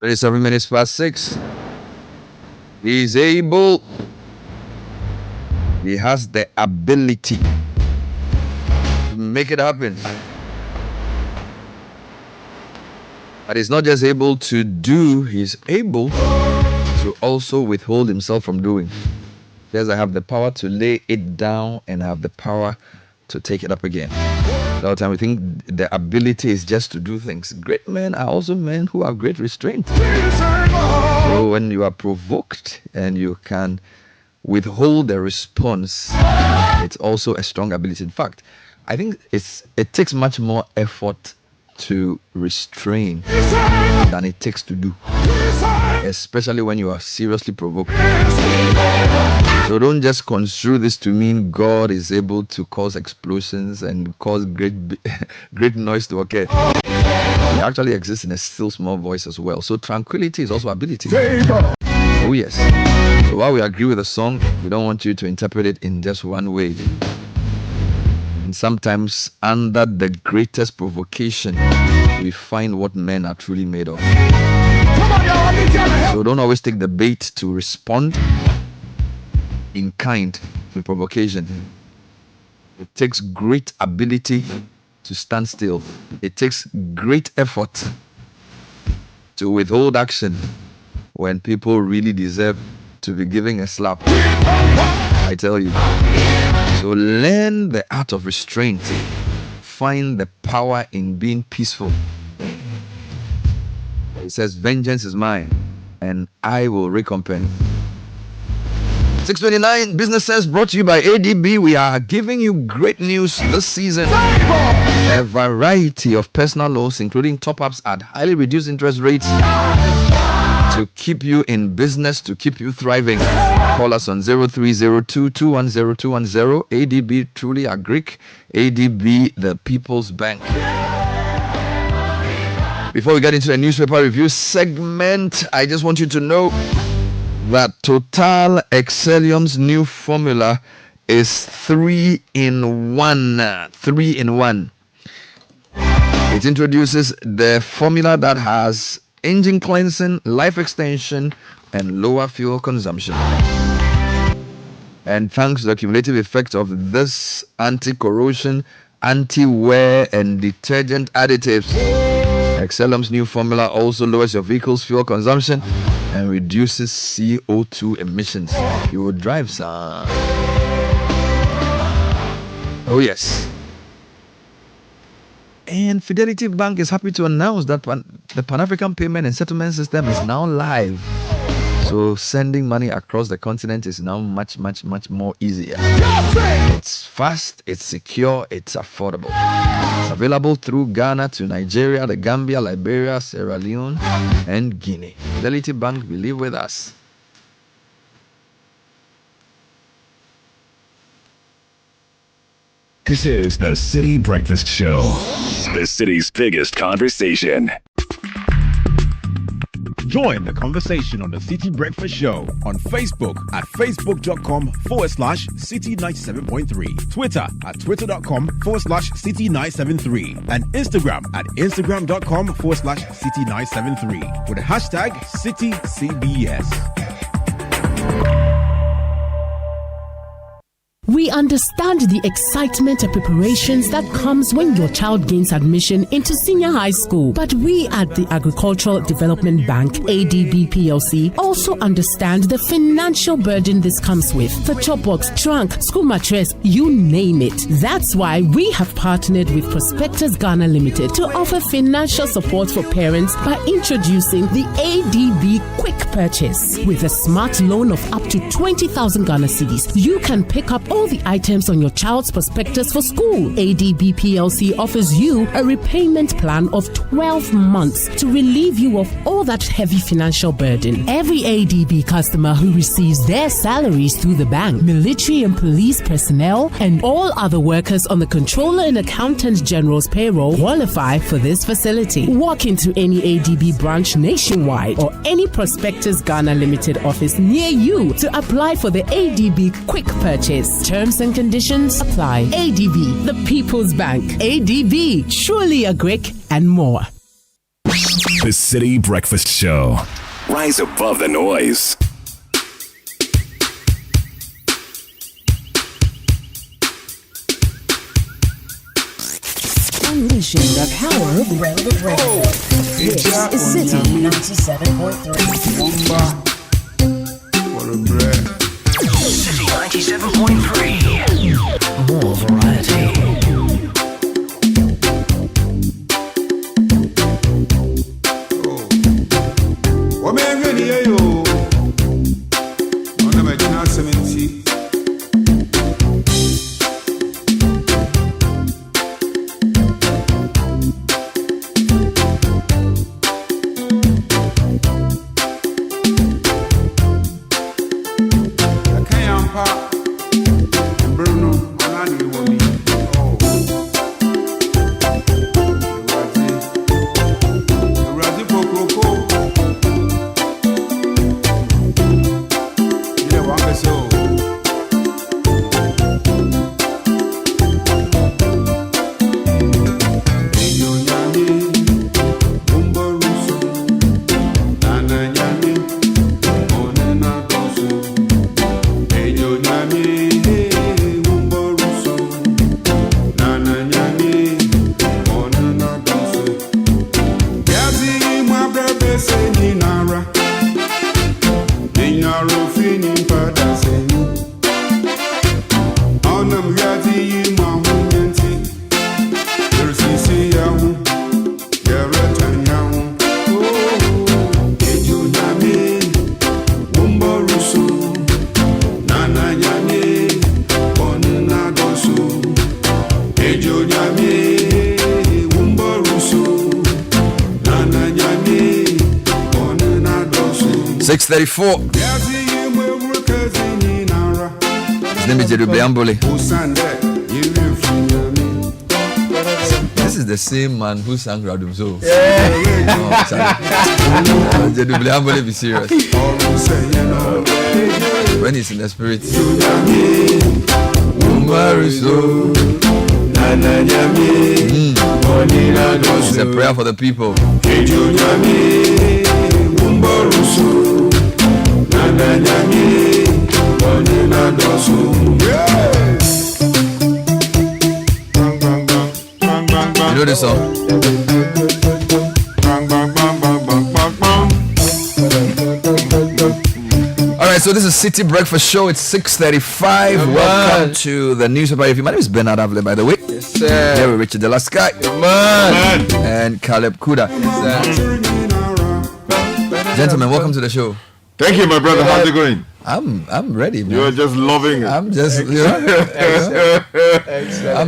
Minutes past 6. He's able. He has the ability to make it happen. But he's not just able to do, he's able to also withhold himself from doing. Yes, I have the power to lay it down and I have the power to take it up again. A lot of time we think the ability is just to do things. Great men are also men who have great restraint. So when you are provoked and you can withhold the response, it's also a strong ability. In fact, I think it takes much more effort to restrain than it takes to do, especially when you are seriously provoked. So don't just construe this to mean God is able to cause explosions and cause great noise to occur. He actually exists in a still small voice as well. So tranquility is also ability. Oh yes. So while we agree with the song, we don't want you to interpret it in just one way. And sometimes under the greatest provocation, we find what men are truly made of. So don't always take the bait to respond in kind with provocation. It takes great ability to stand still. It takes great effort to withhold action when people really deserve to be giving a slap. I tell you. So learn the art of restraint. Find the power in being peaceful. It says, vengeance is mine, and I will recompense. 629 Business Sense brought to you by ADB. We are giving you great news this season. A variety of personal loans, including top-ups at highly reduced interest rates to keep you in business, to keep you thriving. Call us on 0302-210-210. ADB, truly a Greek. ADB, the People's Bank. Before we get into the newspaper review segment, I just want you to know that Total Excellium's new formula is 3 in 1. 3 in 1. It introduces the formula that has engine cleansing, life extension, and lower fuel consumption. And thanks to the cumulative effect of this anti-corrosion, anti-wear, and detergent additives, Excelum's new formula also lowers your vehicle's fuel consumption and reduces CO2 emissions. You will drive, sir. Oh, yes. And Fidelity Bank is happy to announce that the Pan-African Payment and Settlement System is now live. So sending money across the continent is now much more easier. It's fast, it's secure, it's affordable. It's available through Ghana to Nigeria, the Gambia, Liberia, Sierra Leone, and Guinea. Fidelity Bank, believe with us. This is the Citi Breakfast Show, the city's biggest conversation. Join the conversation on the Citi Breakfast Show on Facebook at facebook.com/Citi97.3, Twitter at twitter.com/Citi973, and Instagram at instagram.com/Citi973 with the hashtag CitiCBS. We understand the excitement and preparations that comes when your child gains admission into senior high school. But we at the Agricultural Development Bank, ADB PLC, also understand the financial burden this comes with. For chopbox, trunk, school mattress, you name it. That's why we have partnered with Prospectus Ghana Limited to offer financial support for parents by introducing the ADB Quick Purchase. With a smart loan of up to 20,000 Ghana cedis, you can pick up all the items on your child's prospectus for school. ADB PLC offers you a repayment plan of 12 months to relieve you of all that heavy financial burden. Every ADB customer who receives their salaries through the bank, military and police personnel, and all other workers on the Controller and Accountant General's payroll qualify for this facility. Walk into any ADB branch nationwide or any Prospectus Ghana Limited office near you to apply for the ADB Quick Purchase. Terms and conditions apply. ADB, the People's Bank. ADB, truly a Greek and more. The Citi Breakfast Show. Rise above the noise. Unleashing the power of relevant radio. This is Citi 97.3. What a breath. Citi 97.3. More variety. What man ready yo? On the Medina 70. .34. His name is Jerubiambole. This is the same man who sang Radum So. Jerubiambole, be serious. When he's in the spirit. It's a prayer for the people. You know this song? right, so this is Citi Breakfast Show. It's 6:35. Welcome to the newspaper. My name is Bernard Avle, by the way. Yes, sir. Here with Richard Delasky. Man. And Caleb Kuda. Yes, Gentlemen, welcome to the show. Thank you, my brother. How's it going? I'm ready, man. You're just loving it. I'm just, I'm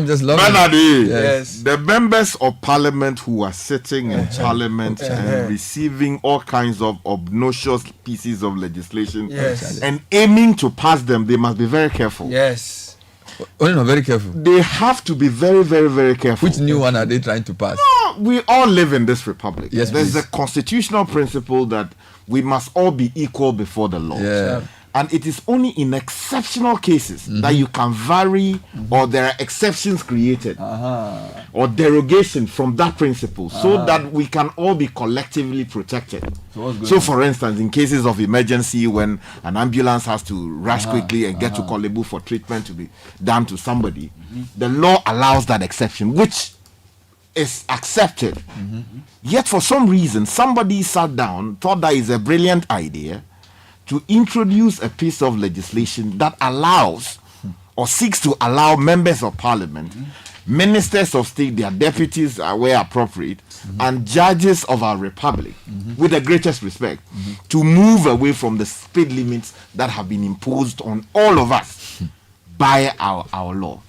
just loving Bernard, it. Yes. the members of parliament who are sitting in parliament and receiving all kinds of obnoxious pieces of legislation Yes. and aiming to pass them, they must be very careful. Yes. Oh, no, very careful. They have to be very, very, very careful. Which new one are they trying to pass? We all live in this republic. Yes, There's please. a constitutional principle that we must all be equal before the law. Yeah. And it is only in exceptional cases that you can vary or there are exceptions created or derogation from that principle so that we can all be collectively protected. So for instance, in cases of emergency when an ambulance has to rush quickly and get to Kolebu for treatment to be done to somebody, the law allows that exception, which is accepted. Yet for some reason, somebody sat down, thought that is a brilliant idea, to introduce a piece of legislation that allows or seeks to allow members of parliament, ministers of state, their deputies where appropriate, and judges of our republic, with the greatest respect, to move away from the speed limits that have been imposed on all of us by our law.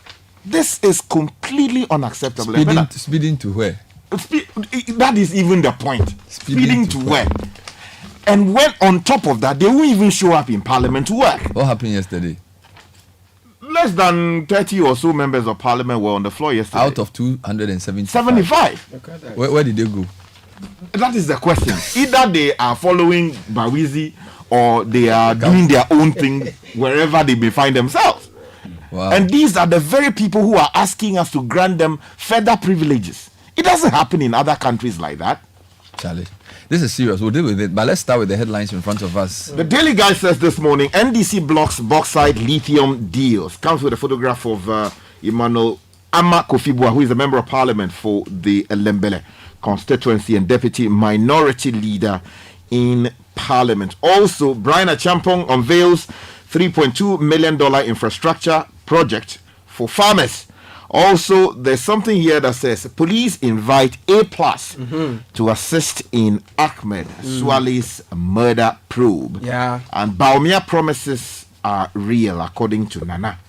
This is completely unacceptable. Speeding to where? That is even the point. Speeding to where? where? And when on top of that, they won't even show up in parliament to work. What happened yesterday? Less than 30 or so members of parliament were on the floor yesterday. Out of 275. 75. Where did they go? That is the question. Either they are following Bawizi or they are doing their own thing wherever they may find themselves. Wow. And these are the very people who are asking us to grant them further privileges. It doesn't happen in other countries like that. Charlie, this is serious. We'll deal with it. But let's start with the headlines in front of us. The Daily Guide says this morning, NDC blocks bauxite lithium deals. Comes with a photograph of Emmanuel Ama Kofibua, who is a member of parliament for the Elembele constituency and deputy minority leader in parliament. Also, Brian Achampong unveils $3.2 million infrastructure project for farmers. Also, there's something here that says police invite A+ to assist in Ahmed Swale's murder probe. Yeah. And Baumia promises are real, according to Nana.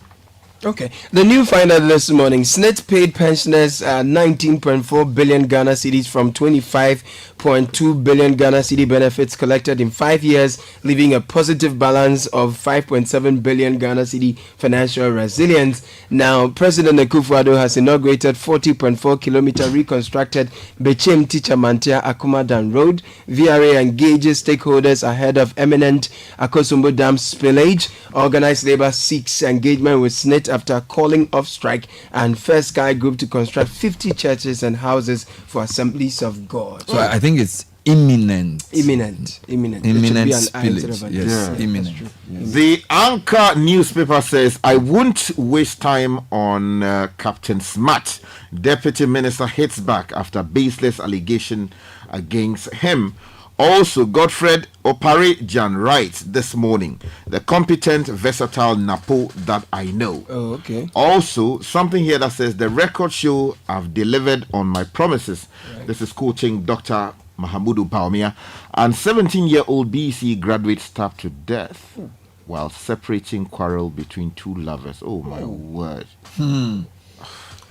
Okay. The new finder this morning, SNIT paid pensioners 19.4 billion Ghana cedis from 25.2 billion Ghana cedi benefits collected in 5 years, leaving a positive balance of 5.7 billion Ghana cedi financial resilience. Now, President Akufo-Addo has inaugurated 40.4 kilometer reconstructed Bechem Teacher Mantia Akumadan Road. VRA engages stakeholders ahead of imminent Akosombo Dam spillage. Organized labor seeks engagement with SNIT after calling off strike, and First Sky Group to construct 50 churches and houses for Assemblies of God. So I think it's imminent. Imminent. Imminent spillage. Yes, imminent. Yes. The Anchor newspaper says, I won't waste time on Captain Smart. Deputy Minister hits back after baseless allegation against him. Also, Godfred Opare-Jan writes this morning, the competent, versatile Napo that I know. Oh, okay. Also, something here that says, the record show I've delivered on my promises. Right. This is quoting Dr. Mahamudu Baumia. And 17-year-old BC graduate stabbed to death while separating quarrel between two lovers. Oh, my word.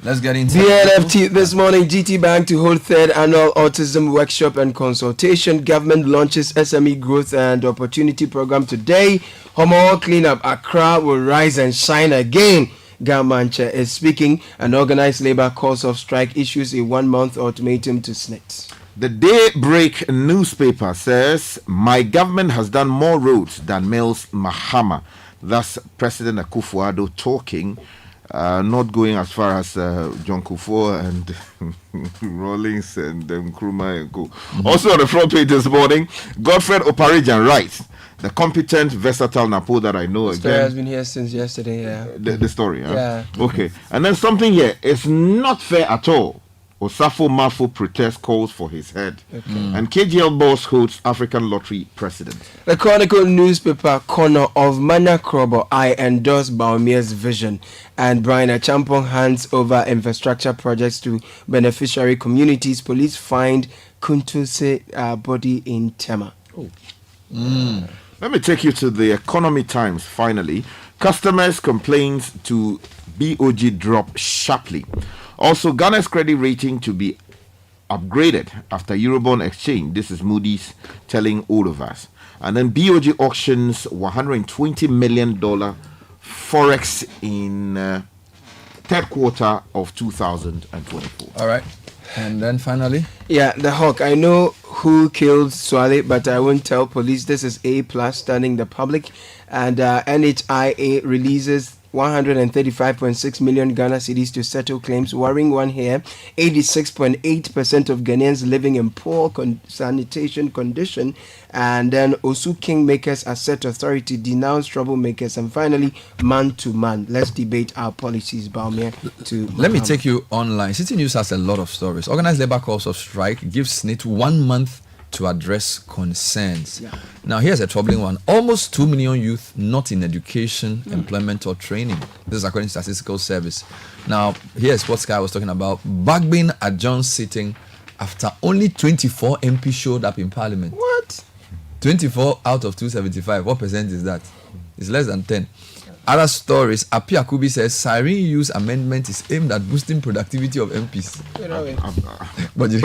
Let's get into the NFT this morning. GT Bank to hold third annual autism workshop and consultation. Government launches SME growth and opportunity program today. Homo cleanup. Accra will rise and shine again. Gamancha is speaking. An organized labor calls off strike, issues a 1-month ultimatum to SNIT. The Daybreak newspaper says, my government has done more roads than Mills Mahama. That's President Akufo-Addo talking. Not going as far as John Kufuor and Rawlings and Nkrumah and co. Also on the front page this morning, Godfred Opare-Jan writes, the competent, versatile Napo that I know. The story has been here since yesterday, yeah. The story, huh? Yeah. Okay. And then something here, it's not fair at all Osafo Mafo protest calls for his head. And KGL boss holds African Lottery president. The Chronicle newspaper corner of Mana Krobo, I endorse Baumia's vision. And Brian Achampong hands over infrastructure projects to beneficiary communities. Police find Kuntuse body in Tema. Let me take you to the Economy Times finally. Customers' complaints to BOG drop sharply. Also, Ghana's credit rating to be upgraded after Eurobond exchange. This is Moody's telling all of us. And then BOG auctions $120 million forex in third quarter of 2024. All right. And then finally, Yeah, the Hawk. I know who killed Swale, but I won't tell police. This is A plus stunning the public. And NHIA releases 135.6 million Ghana cedis to settle claims. Worrying one here, 86.8% of Ghanaians living in poor sanitation condition. And then Osu Kingmakers Asset Authority denounce troublemakers. And finally, man to man. Let's debate our policies, Baumia. let me take you online. City News has a lot of stories. Organized labor calls of strike gives SNIT 1 month to address concerns. Now, here's a troubling one. Almost 2 million youth not in education, employment, or training. This is according to Statistical Service. Now, here's what Sky was talking about. Bagbin adjourns sitting after only 24 MP showed up in Parliament. What? 24 out of 275. What percent is that? It's less than 10. Other stories. Api Akubi says Siren use amendment is aimed at boosting productivity of MPs. But no,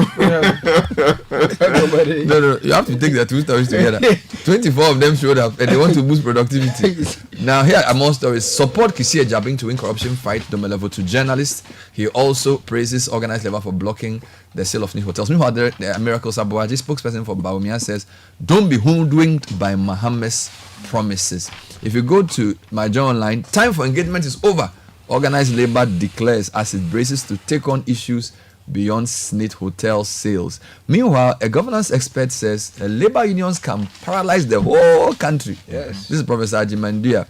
you have to take the two stories together. 24 of them showed up and they want to boost productivity. Now, here are more stories. Support Kisia Jabing to win corruption fight level to journalists. He also praises organized labor for blocking the sale of new hotels. Meanwhile, the Miracle Sabuaji, spokesperson for Baumia, says, don't be hoodwinked by Mohammed's promises. If you go to my journal online, time for engagement is over. Organized labor declares as it braces to take on issues beyond SNIT hotel sales. Meanwhile, a governance expert says labor unions can paralyze the whole country. Yes. This is Professor Ajimandia.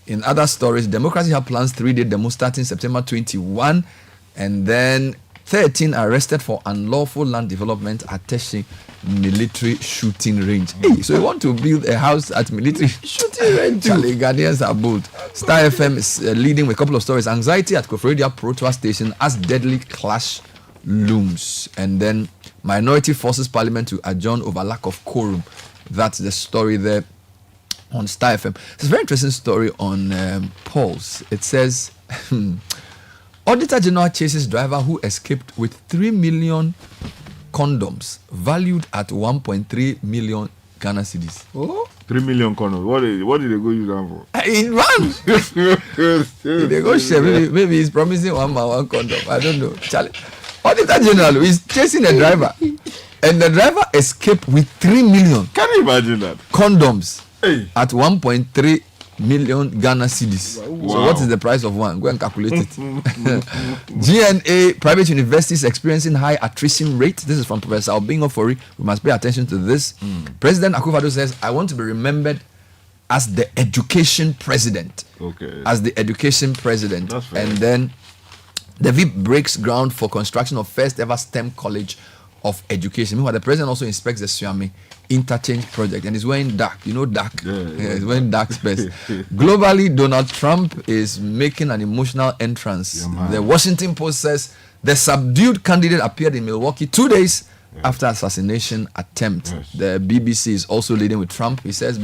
In other stories, Democracy have plans 3-day demo starting September 21, and then 13 arrested for unlawful land development at Teshi military shooting range. Hey, so you want to build a house at military shooting range? Charlie, Ghanaians are bold. Star FM is leading with a couple of stories. Anxiety at Koforidua Protoa station as deadly clash looms. And then minority forces parliament to adjourn over lack of quorum. That's the story there on Star FM. It's a very interesting story on Pulse. It says Auditor General chases driver who escaped with 3 million condoms valued at 1.3 million Ghana cedis. Oh, 3 million condoms. What did they go use them for? In one. They go share. Maybe he's promising 1 by 1 condom. I don't know. Charlie. Auditor General is chasing a driver, and the driver escaped with 3 million. Can you imagine that? Condoms at 1.3 million Ghana cedis. Wow. So what is the price of one? Go and calculate it. GNA private universities experiencing high attrition rate. This is from Professor Obingo Fori. We must pay attention to this. President Akufo-Addo says, I want to be remembered as the education president. Okay. As the education president. That's fair. And then the VIP breaks ground for construction of first ever STEM college of education. Meanwhile, the president also inspects the Suame interchange project and is wearing dark. You know dark. He's wearing dark space. Globally, Donald Trump is making an emotional entrance. The Washington Post says the subdued candidate appeared in Milwaukee 2 days after assassination attempt. The BBC is also leading with Trump. He says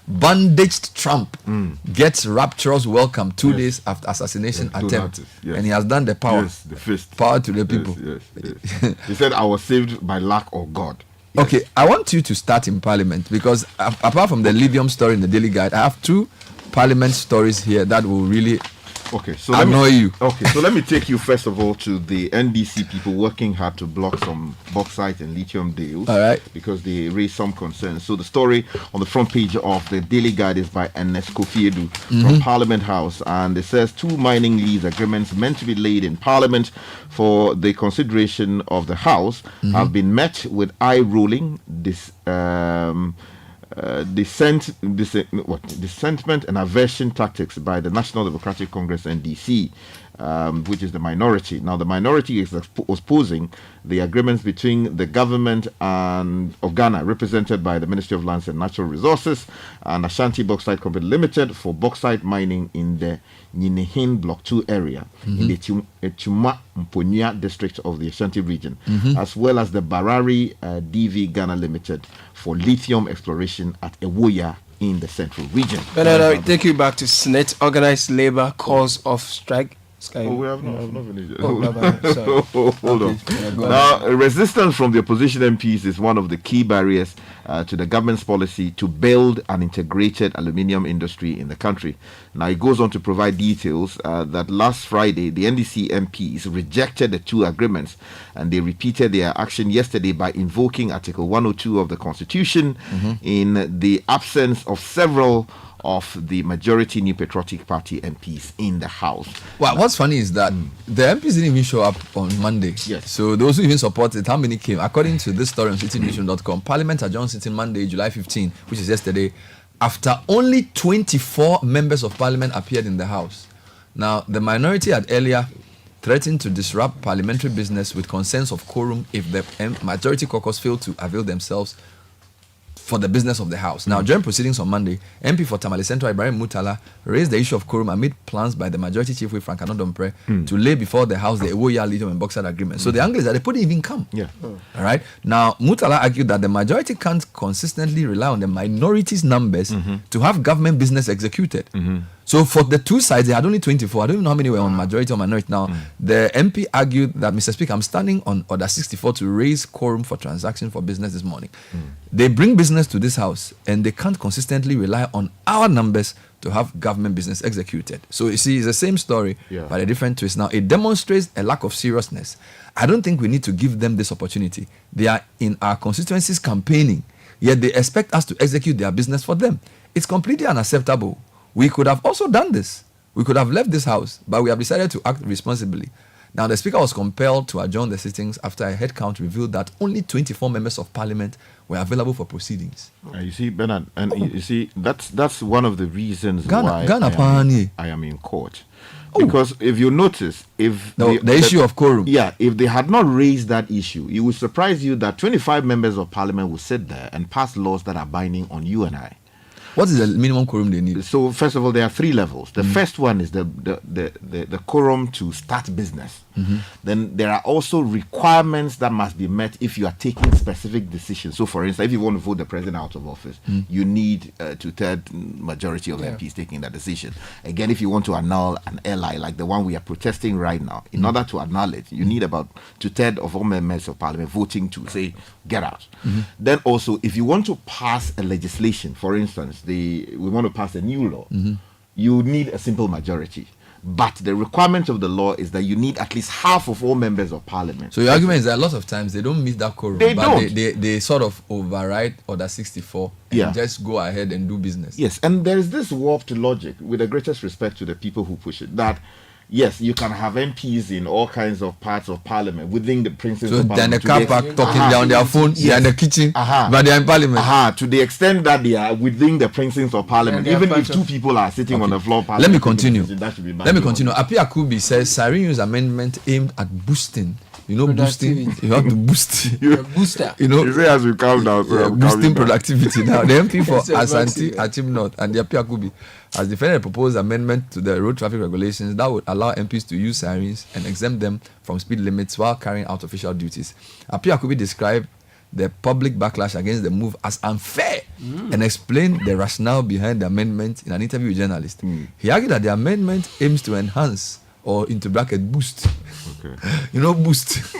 bandaged Trump gets rapturous welcome 2 days after assassination attempt. And he has done the power. The fist. Power to the people. He said, I was saved by luck or God. Okay, I want you to start in Parliament because apart from the lithium story in the Daily Guide, I have 2 Parliament stories here that will really annoy you. Okay, so let me take you first of all to the NDC people working hard to block some bauxite and lithium deals. All right. Because they raised some concerns. So the story on the front page of the Daily Guide is by Ernest Kofi-Edu from Parliament House, and it says 2 mining lease agreements meant to be laid in Parliament for the consideration of the House have been met with eye rolling dissentment and aversion tactics by the National Democratic Congress (NDC), which is the minority. Now, the minority is opposing the agreements between the government of Ghana, represented by the Ministry of Lands and Natural Resources, and Ashanti Bauxite Company Limited for bauxite mining in the Ninihin Block 2 area in the Chuma Mponia district of the Ashanti region, as well as the Barari DV Ghana Limited for lithium exploration at Ewoya in the central region. But I take you back to SNET, organized labor cause of strike. We have not finished. Hold on. Now, resistance from the opposition MPs is one of the key barriers to the government's policy to build an integrated aluminium industry in the country. Now, it goes on to provide details that last Friday, the NDC MPs rejected the two agreements, and they repeated their action yesterday by invoking Article 102 of the Constitution in the absence of several of the majority New Patriotic Party MPs in the House. Well, what's funny is that the MPs didn't even show up on Monday. Yes. So those who even supported, how many came? According to this story on citinewsroom.com, Parliament adjourned sitting Monday, July 15, which is yesterday, after only 24 members of Parliament appeared in the House. Now, the minority had earlier threatened to disrupt parliamentary business with concerns of quorum if the majority caucus failed to avail themselves for the business of the House. Now, during proceedings on Monday, MP for Tamale Central Ibrahim Mutala raised the issue of quorum amid plans by the majority chief whip Frank Anodompre to lay before the House the Ewoya lithium and bauxite agreement. So the angle is that they couldn't even come. All right. Now, Mutala argued that the majority can't consistently rely on the minority's numbers to have government business executed. So for the two sides, they had only 24. I don't even know how many were on majority or minority. Now, the MP argued that, Mr. Speaker, I'm standing on Order 64 to raise quorum for transaction for business this morning. They bring business to this House, and they can't consistently rely on our numbers to have government business executed. So you see, it's the same story, but a different twist. Now, it demonstrates a lack of seriousness. I don't think we need to give them this opportunity. They are in our constituencies campaigning, yet they expect us to execute their business for them. It's completely unacceptable. We could have also done this. We could have left this House, but we have decided to act responsibly. Now, the Speaker was compelled to adjourn the sittings after a head count revealed that only 24 members of Parliament were available for proceedings. You see, Bernard, and you see, that's one of the reasons why I am in court. Because if you notice, if the issue of quorum, if they had not raised that issue, it would surprise you that 25 members of Parliament would sit there and pass laws that are binding on you and I. What is the minimum quorum they need? So first of all, there are three levels. The first one is the quorum to start business. Then there are also requirements that must be met if you are taking specific decisions. So for instance, if you want to vote the president out of office, you need a two-third majority of MPs taking that decision. Again, if you want to annul an ally like the one we are protesting right now, in order to annul it, you need about two-thirds of all members of Parliament voting to say, get out. Then also, if you want to pass a legislation, for instance, we want to pass a new law, you need a simple majority. But the requirement of the law is that you need at least half of all members of Parliament. So your argument is that a lot of times they don't meet that quorum. They sort of override Order 64 and just go ahead and do business. Yes, and there is this warped logic, with the greatest respect to the people who push it, that yes, you can have MPs in all kinds of parts of Parliament within the principles of Parliament. So they're in the car park talking down their phone, they're in the kitchen, but they're in Parliament. To the extent that they are within the principles of Parliament, even if two people are sitting on the floor of Parliament. Let me continue. Api Akubi says Cyrenius amendment aimed at boosting. You know, boosting. You have to boost. Booster. You know, as we calm down, boosting productivity. Now, the MP for Ashanti, Achim North, and the Api Akubi has defended a proposed amendment to the road traffic regulations that would allow MPs to use sirens and exempt them from speed limits while carrying out official duties. Api Akubi described the public backlash against the move as unfair and explained the rationale behind the amendment in an interview with journalists. He argued that the amendment aims to enhance, or into bracket boost, boost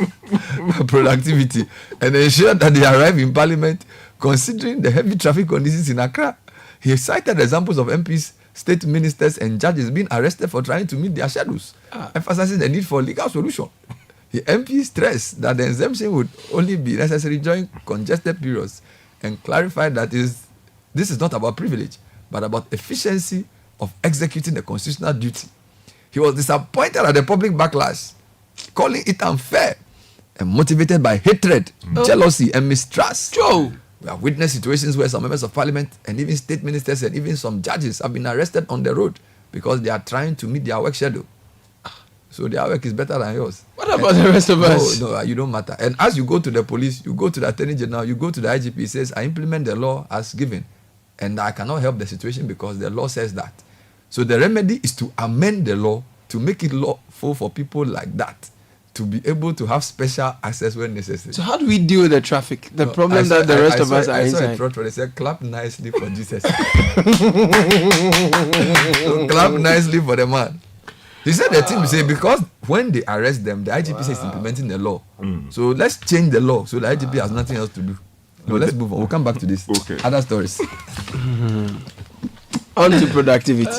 productivity and ensure that they arrive in Parliament considering the heavy traffic conditions in Accra. He cited examples of MPs, state ministers and judges being arrested for trying to meet their schedules, emphasizing the need for legal solution. The MP stressed that the exemption would only be necessary during congested periods and clarified that this is not about privilege, but about efficiency of executing the constitutional duty. He was disappointed at the public backlash, calling it unfair and motivated by hatred, jealousy, and mistrust. We have witnessed situations where some members of parliament and even state ministers and even some judges have been arrested on the road because they are trying to meet their work schedule. So their work is better than yours. What about the rest of us? No, you don't matter. And as you go to the police, you go to the Attorney General, you go to the IGP, it says, I implement the law as given. And I cannot help the situation because the law says that. So the remedy is to amend the law to make it lawful for people like that to be able to have special access when necessary. So how do we deal with the traffic? The problem that the rest of us are inside. I saw a they said, clap nicely for Jesus. So clap nicely for the man. He said the team say because when they arrest them, the IGP says implementing the law. So let's change the law so the IGP has nothing else to do. No, let's move on. We'll come back to this. Okay. Other stories. On to productivity.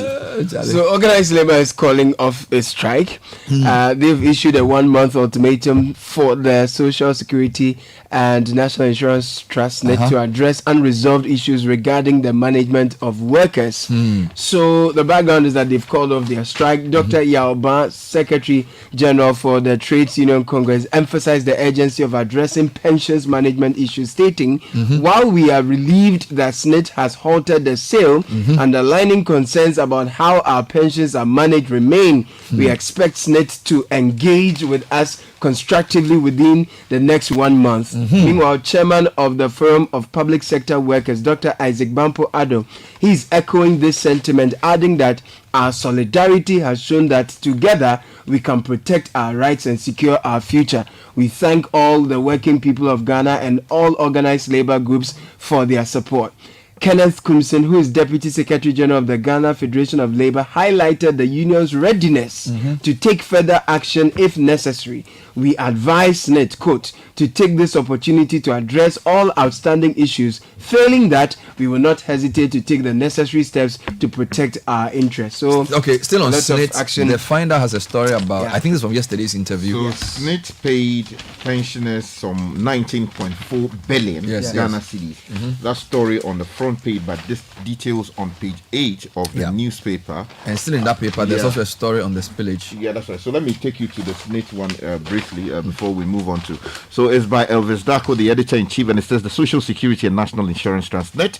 So organized labor is calling off a strike. They've issued a 1-month ultimatum for the Social Security and National Insurance Trust NET to address unresolved issues regarding the management of workers. So the background is that they've called off their strike. Dr. Yaoba, Secretary General for the Trades Union Congress, emphasized the urgency of addressing pensions management issues, stating, while we are relieved that SNIT has halted the sale, underlining concerns about how our pensions are managed remain, we expect SNIT to engage with us constructively within the next 1 month. Meanwhile, Chairman of the Forum of Public Sector Workers, Dr. Isaac Bampo Addo, he's echoing this sentiment, adding that our solidarity has shown that together we can protect our rights and secure our future. We thank all the working people of Ghana and all organized labor groups for their support. Kenneth Kumsen, who is Deputy Secretary General of the Ghana Federation of Labour, highlighted the union's readiness to take further action if necessary. We advise SNIT, quote, to take this opportunity to address all outstanding issues. Failing that, we will not hesitate to take the necessary steps to protect our interests. So, okay, still on SNIT, action. the Finder has a story about, I think this is from yesterday's interview. So SNIT paid pensioners some 19.4 billion Ghana cedis. That story on the front page, but this details on page 8 of the newspaper. And still in that paper, there's also a story on the spillage. Yeah, that's right. So let me take you to the SNIT one briefly before we move on to. So it's by Elvis Darko, the editor-in-chief, and it says the Social Security and National Insurance Trust NET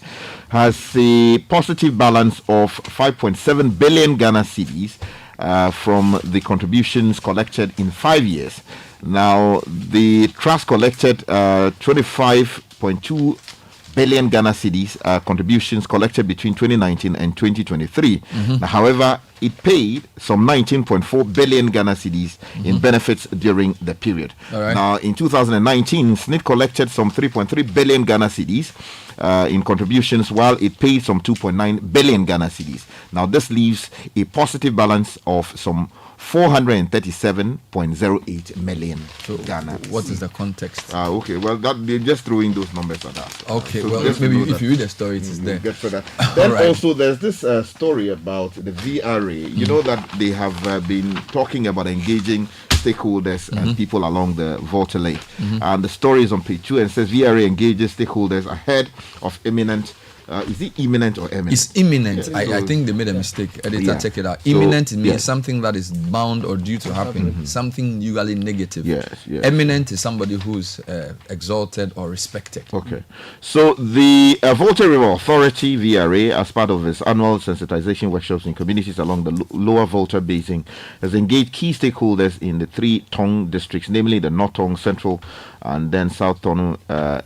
has a positive balance of 5.7 billion Ghana cedis from the contributions collected in 5 years. Now, the trust collected 25.2 billion Ghana cedis contributions collected between 2019 and 2023. Now, however, it paid some 19.4 billion Ghana cedis in benefits during the period. Now, in 2019, SNIT collected some 3.3 billion Ghana cedis in contributions, while it paid some 2.9 billion Ghana cedis. Now, this leaves a positive balance of some 437.08 million Ghana. What is the context? Okay, well, they're just throwing those numbers at us. Okay, so well, maybe if you read the story, it is there. Get further. Then also, there's this story about the VRA. You know that they have been talking about engaging stakeholders and people along the Volta Lake. And the story is on page 2 and says VRA engages stakeholders ahead of imminent. Is it imminent or imminent? It's imminent. I think they made a mistake. Editor, check it out. Imminent means something that is bound or due to happen. Something usually negative. Yes. Eminent is somebody who's exalted or respected. Okay. So the Volta River Authority, VRA, as part of its annual sensitization workshops in communities along the lower Volta Basin, has engaged key stakeholders in the 3 Tong districts, namely the North Tong, Central, and then South Tong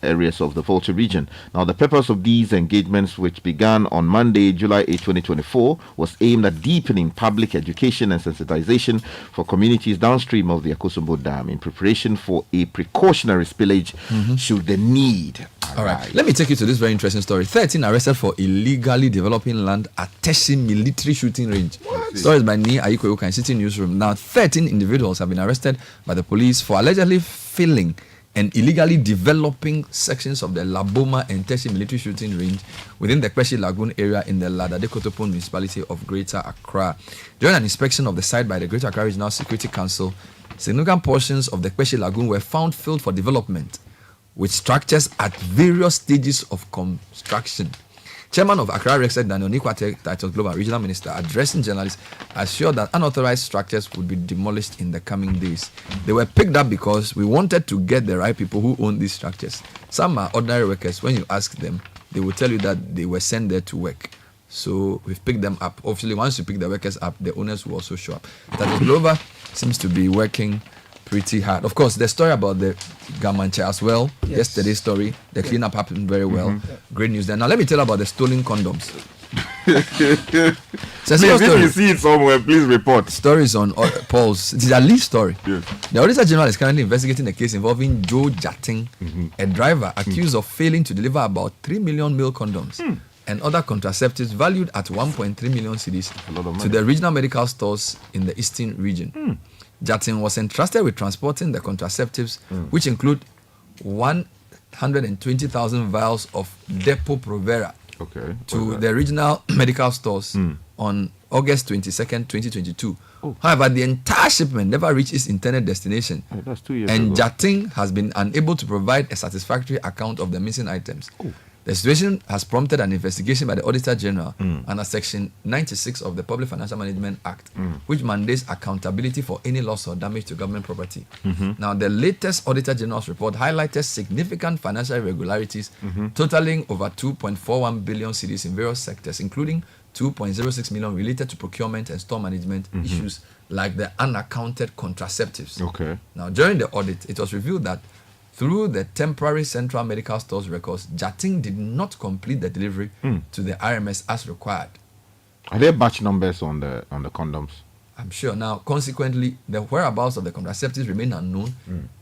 areas of the Volta region. Now, the purpose of these engagements, which began on Monday, July 8, 2024, was aimed at deepening public education and sensitization for communities downstream of the Akosombo Dam in preparation for a precautionary spillage should the need arise. All right, let me take you to this very interesting story. 13 arrested for illegally developing land at Teshi military shooting range. Stories by Ni Ayikoyoka in Citi Newsroom. Now, 13 individuals have been arrested by the police for allegedly filling and illegally developing sections of the Laboma and Teshi military shooting range within the Kweshi Lagoon area in the Ladade Kotopon municipality of Greater Accra. During an inspection of the site by the Greater Accra Regional Security Council, significant portions of the Kweshi Lagoon were found filled for development with structures at various stages of construction. Chairman of Accra Rexec, Daniel Nikwate, titled Global Regional Minister, addressing journalists, assured that unauthorized structures would be demolished in the coming days. They were picked up because we wanted to get the right people who own these structures. Some are ordinary workers. When you ask them, they will tell you that they were sent there to work. So we've picked them up. Obviously, once you pick the workers up, the owners will also show up. That Global seems to be working pretty hard. Of course, the story about the Gamanche as well. Yes. Yesterday's story, the cleanup happened very well. Great news there. Now let me tell you about the stolen condoms. Please, if you see it somewhere, please report. Stories on Paul's. It is a lead story. Yes. The Auditor General is currently investigating a case involving Joe Jating, a driver accused of failing to deliver about 3 million male condoms and other contraceptives valued at 1.3 million cedis to the regional medical stores in the eastern region. Jatin was entrusted with transporting the contraceptives, which include 120,000 vials of Depo-Provera to the regional medical stores on August 22nd, 2022. However, the entire shipment never reached its intended destination. That's 2 years and ago. Jatin has been unable to provide a satisfactory account of the missing items. The situation has prompted an investigation by the Auditor General under Section 96 of the Public Financial Management Act, which mandates accountability for any loss or damage to government property. Now, the latest Auditor General's report highlighted significant financial irregularities totaling over 2.41 billion cedis in various sectors, including 2.06 million related to procurement and store management issues like the unaccounted contraceptives. Now, during the audit, it was revealed that through the temporary central medical stores records, Jating did not complete the delivery to the RMS as required. Are there batch numbers on the condoms? I'm sure. Now, consequently, the whereabouts of the contraceptives remain unknown,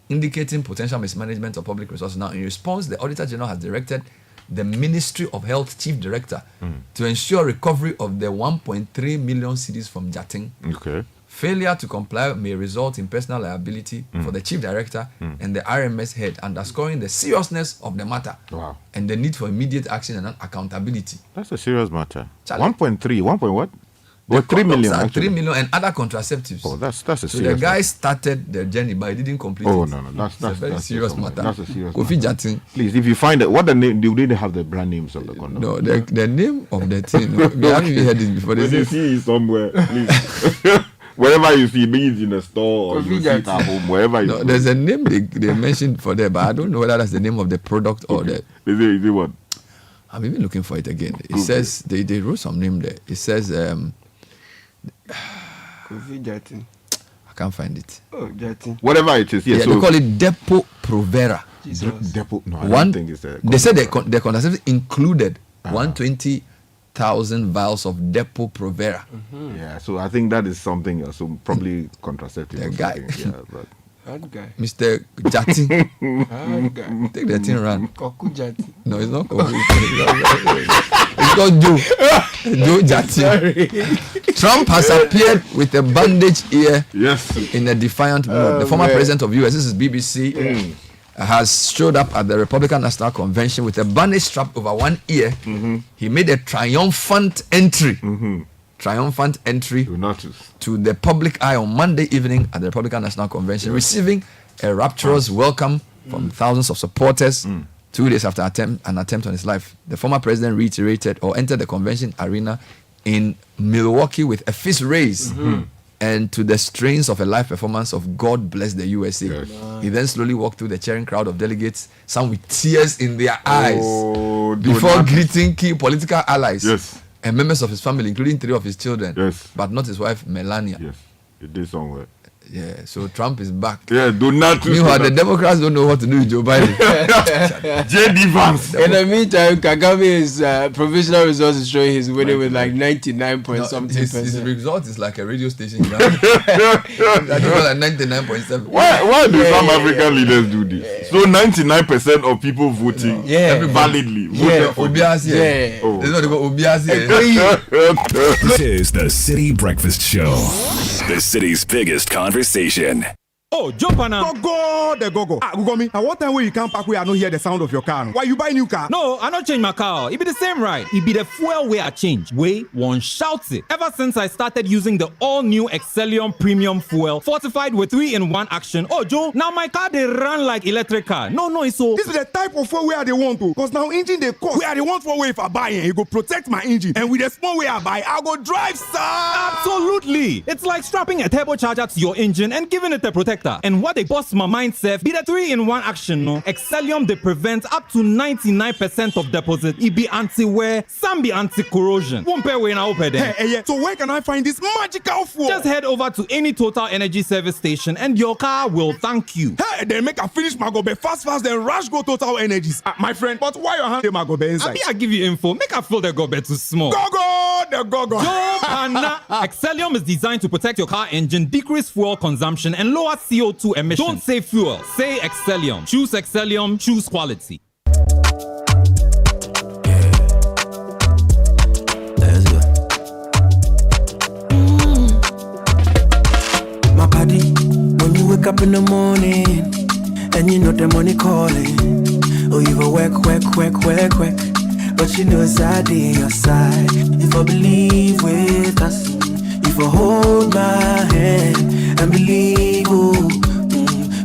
indicating potential mismanagement of public resources. Now, in response, the Auditor General has directed the Ministry of Health Chief Director to ensure recovery of the 1.3 million cedis from Jating. Failure to comply may result in personal liability for the Chief Director and the RMS head, underscoring the seriousness of the matter and the need for immediate action and accountability. That's a serious matter. 1.3, 1. What? The 3 million. Actually. 3 million and other contraceptives. That's a so serious the guy matter. started the journey, but he didn't complete it. No. That's a very serious matter. That's a serious Kofi matter. Jating. Please, if you find it, what the name? Do they have the brand names of the condom? No, the name of the thing. We haven't even heard it before. When you see it somewhere, please. Wherever you see, be it in a store or you see it at home, wherever you see. There's a name they mentioned for there, but I don't know whether that's the name of the product or the. Is it what? I'm even looking for it again. It says they wrote some name there. It says Jatin. I can't find it. Jatin. Whatever it is, yes. Yeah, they call it Depo-Provera. Depo. No, I don't think it's a. They said the contraceptive included 120,000 vials of Depo-Provera. Yeah, so I think that is something else. So probably contraceptive. The guy. Yeah, but. Guy. Mr. Jating. Guy. Take the thing around. Koku Jatin. No, it's not Koku. It's called Joe. Joe Jating. Trump has appeared with a bandaged ear in a defiant mood. The former president of US, this is BBC, has showed up at the Republican National Convention with a bandage strapped over one ear. He made a triumphant entry. To the public eye on Monday evening at the Republican National Convention, receiving a rapturous welcome from thousands of supporters. 2 days after an attempt on his life, the former president reiterated or entered the convention arena in Milwaukee with a fist raised and to the strains of a live performance of God Bless the USA. He then slowly walked through the cheering crowd of delegates, some with tears in their eyes, before greeting key political allies and members of his family, including 3 of his children, but not his wife Melania. It did somewhere. Yeah, so Trump is back. Yeah, do not. Meanwhile, the Democrats don't know what to do with Joe Biden. J.D. Vance. In the meantime, Kagame's provisional results is showing he's winning with like 99 point something percent. His result is like a radio station. I think like 99.7. Why do some African leaders do this? So 99% of people voting validly. Obiasi. There's not go Obiasi. This is the Citi Breakfast Show, the city's biggest conversation. Oh, jump on Go. Ah, go me. At what time will you come back where I don't hear the sound of your car? Why you buy new car? No, I not change my car. It be the same ride. It be the fuel way I change. Way one shouts it. Ever since I started using the all-new Excellium Premium Fuel, fortified with 3-in-1 action. Oh, Joe, now my car they run like electric car. No, so. This is the type of fuel where they want to. Because now engine they cost. Where they want for way if I buy it, go protect my engine. And with the small way I buy, I go drive, sir. Absolutely. It's like strapping a turbocharger to your engine and giving it a protector. And what they bust my mind, Seth, be the 3-in-1 action, no? Excellium, they prevent up to 99% of deposit. It be anti-wear, some be anti-corrosion. Won't pay when I open them. Hey, so where can I find this magical fuel? Just head over to any Total Energy service station and your car will thank you. Hey, then make a finish my gobe fast, then rush go Total Energies. My friend, but why your hand my gobe inside? I give you info. Make a feel the gobe too small. Go. Joe Pana. Excellium is designed to protect your car engine, decrease fuel consumption, and lower CO2 emissions. Don't say fuel, say Excellium. Choose Excellium, choose quality. Let's go. My body, when you wake up in the morning, and you know the money calling. Oh, you go work. But you know it's out on your side. If I believe with us, if I hold my hand and believe, oh,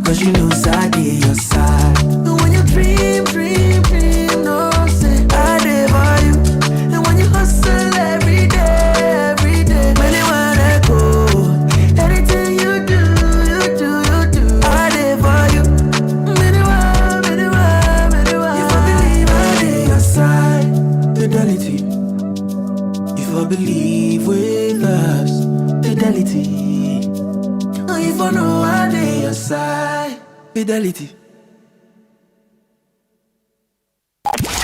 cause you know it's out on your side. And when you dream, no say I live for you. And when you hustle every day, when you wanna go, anything you do, I live for you. If I believe I live your side, fidelity. If I believe with us, fidelity. If I know I live your side, fidelity.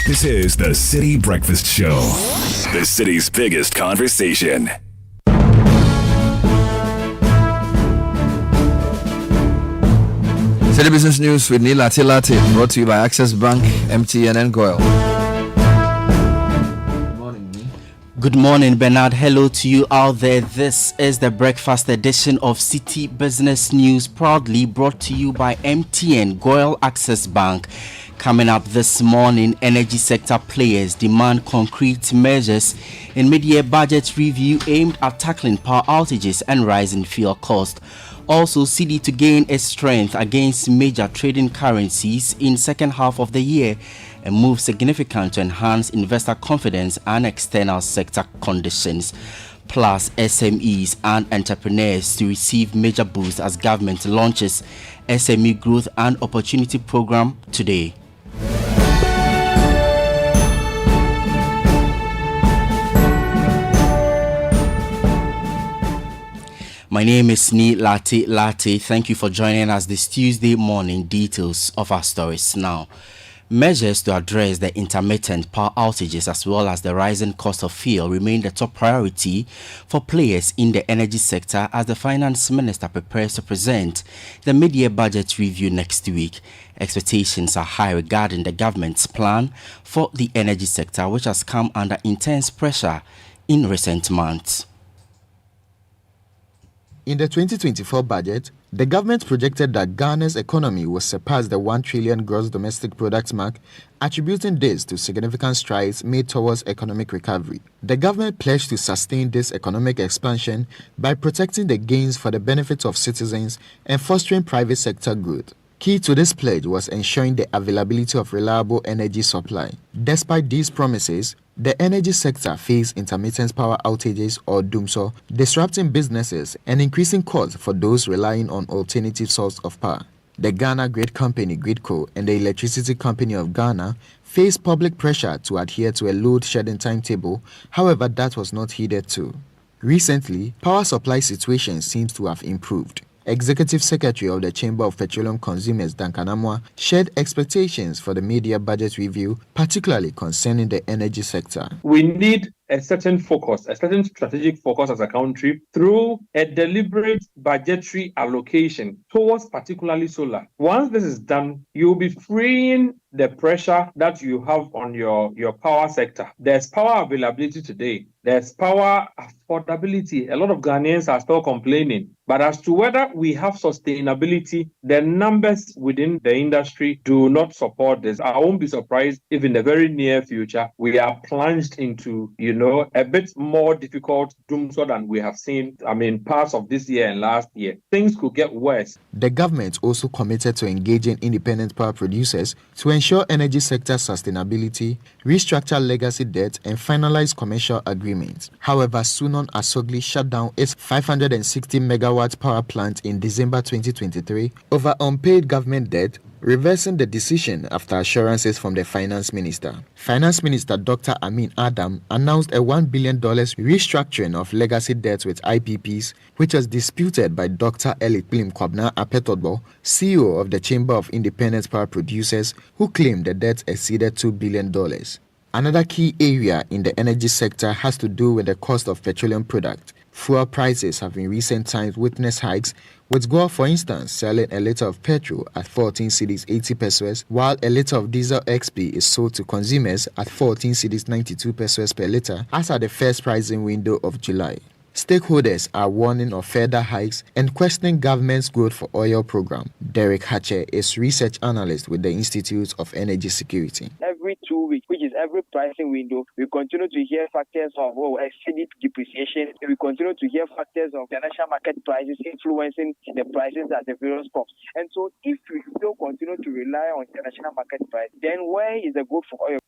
This is the Citi Breakfast Show, the city's biggest conversation. City Business News with Neil Latte, brought to you by Access Bank, MTN and Goyle. Good morning, Bernard. Hello to you out there. This is the breakfast edition of City Business News, proudly brought to you by MTN, Goyle, Access Bank. Coming up this morning, energy sector players demand concrete measures in mid-year budget review aimed at tackling power outages and rising fuel cost. Also, Citi to gain its strength against major trading currencies in second half of the year, a move significant to enhance investor confidence and external sector conditions. Plus, SMEs and entrepreneurs to receive major boost as government launches SME Growth and Opportunity Program today. My name is Neil Latte. Thank you for joining us this Tuesday morning. Details of our stories now. Measures to address the intermittent power outages as well as the rising cost of fuel remain the top priority for players in the energy sector as the Finance Minister prepares to present the mid-year budget review next week. Expectations are high regarding the government's plan for the energy sector, which has come under intense pressure in recent months. In the 2024 budget, the government projected that Ghana's economy will surpass the 1 trillion gross domestic product mark, attributing this to significant strides made towards economic recovery. The government pledged to sustain this economic expansion by protecting the gains for the benefit of citizens and fostering private sector growth. Key to this pledge was ensuring the availability of reliable energy supply. Despite these promises, the energy sector faced intermittent power outages or DUMSO, disrupting businesses and increasing costs for those relying on alternative sources of power. The Ghana Grid Company (GRIDCO) and the Electricity Company of Ghana faced public pressure to adhere to a load shedding timetable, however that was not heeded too. Recently, power supply situation seems to have improved. Executive Secretary of the Chamber of Petroleum Consumers, Duncan Amwa, shared expectations for the mid-year budget review, particularly concerning the energy sector. We need a certain focus, a certain strategic focus as a country through a deliberate budgetary allocation towards particularly solar. Once this is done, you'll be freeing the pressure that you have on your power sector. There's power availability today. There's power affordability. A lot of Ghanaians are still complaining. But as to whether we have sustainability, the numbers within the industry do not support this. I won't be surprised if in the very near future we are plunged into, a bit more difficult doomsday than we have seen, parts of this year and last year. Things could get worse. The government also committed to engaging independent power producers to ensure energy sector sustainability, restructure legacy debt, and finalize commercial agreements. However, Sunon Asogli shut down its 560 megawatt power plant in December 2023 over unpaid government debt, reversing the decision after assurances from the Finance Minister. Finance Minister Dr. Amin Adam announced a $1 billion restructuring of legacy debts with IPPs, which was disputed by Dr. Elikplim Kwabna Apetodbo, CEO of the Chamber of Independent Power Producers, who claimed the debt exceeded $2 billion. Another key area in the energy sector has to do with the cost of petroleum products. Fuel prices have in recent times witnessed hikes, with Goa, for instance, selling a litre of petrol at 14 cedis 80 pesos, while a litre of diesel XP is sold to consumers at 14 cedis 92 pesos per litre as at the first pricing window of July. Stakeholders are warning of further hikes and questioning government's growth for oil program. Derek Hatcher is research analyst with the Institute of Energy Security. Every 2 weeks, which is every pricing window, we continue to hear factors of exceeded depreciation. We continue to hear factors of financial market prices influencing the prices at the various pumps. And so if we still continue to rely on international market price, then where is the growth for oil?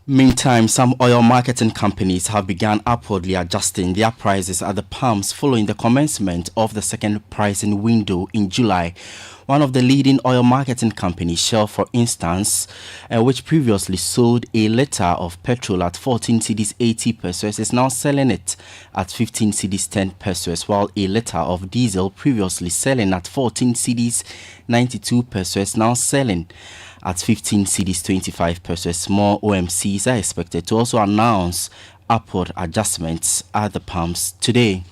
Meantime, some oil marketing companies have begun upwardly adjusting their prices at the pumps following the commencement of the second pricing window in July. One of the leading oil marketing companies, Shell, for instance, which previously sold a litre of petrol at 14 cedis 80 pesos, is now selling it at 15 cedis 10 pesos, while a litre of diesel previously selling at 14 cedis 92 pesos, now selling at 15 cedis 25 pesos. More OMCs are expected to also announce upward adjustments at the pumps today.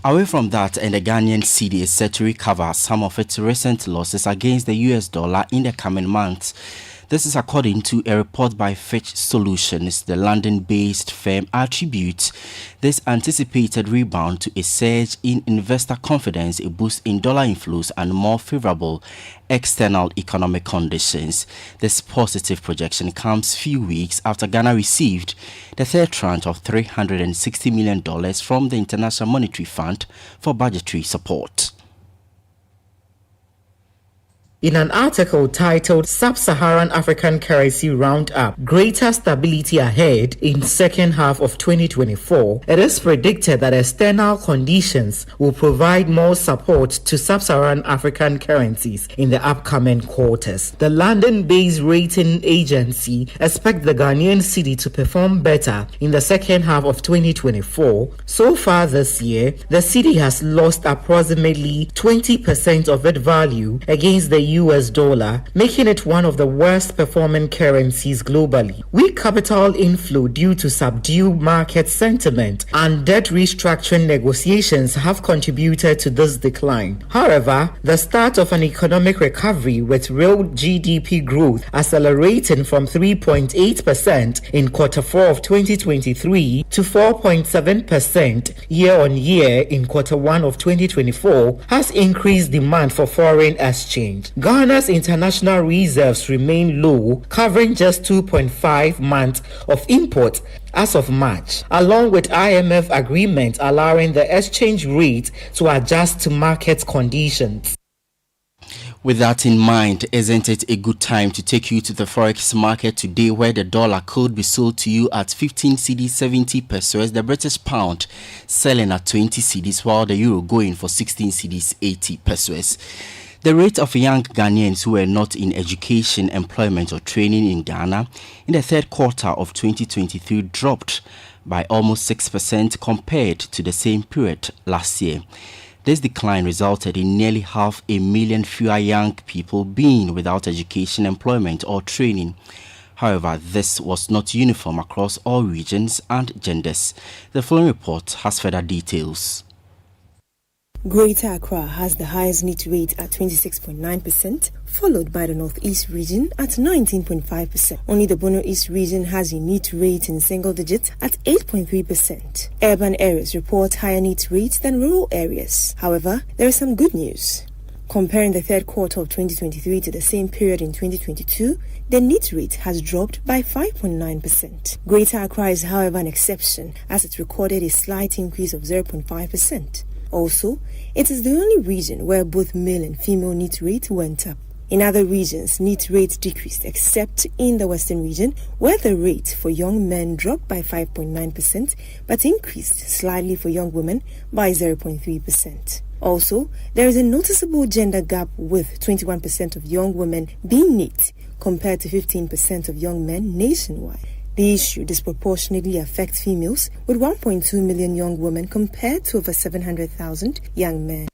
Away from that, and the Ghanaian cedi is set to recover some of its recent losses against the US dollar in the coming months. This is according to a report by Fitch Solutions. The London-based firm attributes this anticipated rebound to a surge in investor confidence, a boost in dollar inflows, and more favorable external economic conditions. This positive projection comes few weeks after Ghana received the third tranche of $360 million from the International Monetary Fund for budgetary support. In an article titled Sub-Saharan African Currency Roundup, Greater Stability Ahead in Second Half of 2024, it is predicted that external conditions will provide more support to Sub-Saharan African currencies in the upcoming quarters. The London-based rating agency expects the Ghanaian cedi to perform better in the second half of 2024. So far this year, the cedi has lost approximately 20% of its value against the US dollar, making it one of the worst performing currencies globally. Weak capital inflow due to subdued market sentiment and debt restructuring negotiations have contributed to this decline. However, the start of an economic recovery with real GDP growth accelerating from 3.8% in Q4 of 2023 to 4.7% year-on-year in Q1 of 2024 has increased demand for foreign exchange. Ghana's international reserves remain low, covering just 2.5 months of imports as of March, along with IMF agreement allowing the exchange rate to adjust to market conditions. With that in mind, isn't it a good time to take you to the forex market today, where the dollar could be sold to you at 15 cedis 70 pesos, the British pound selling at 20 cedis, while the euro going for 16 cedis 80 pesos. The rate of young Ghanaians who were not in education, employment or training in Ghana in the third quarter of 2023 dropped by almost 6% compared to the same period last year. This decline resulted in nearly 500,000 fewer young people being without education, employment or training. However, this was not uniform across all regions and genders. The following report has further details. Greater Accra has the highest NEET rate at 26.9%, followed by the Northeast region at 19.5%. Only the Bono East region has a NEET rate in single digits at 8.3%. Urban areas report higher NEET rates than rural areas. However, there is some good news. Comparing the third quarter of 2023 to the same period in 2022, the NEET rate has dropped by 5.9%. Greater Accra is, however, an exception, as it recorded a slight increase of 0.5%. Also, it is the only region where both male and female NEET rate went up. In other regions, NEET rates decreased, except in the Western region, where the rate for young men dropped by 5.9%, but increased slightly for young women by 0.3%. Also, there is a noticeable gender gap, with 21% of young women being NEET compared to 15% of young men nationwide. The issue disproportionately affects females, with 1.2 million young women compared to over 700,000 young men.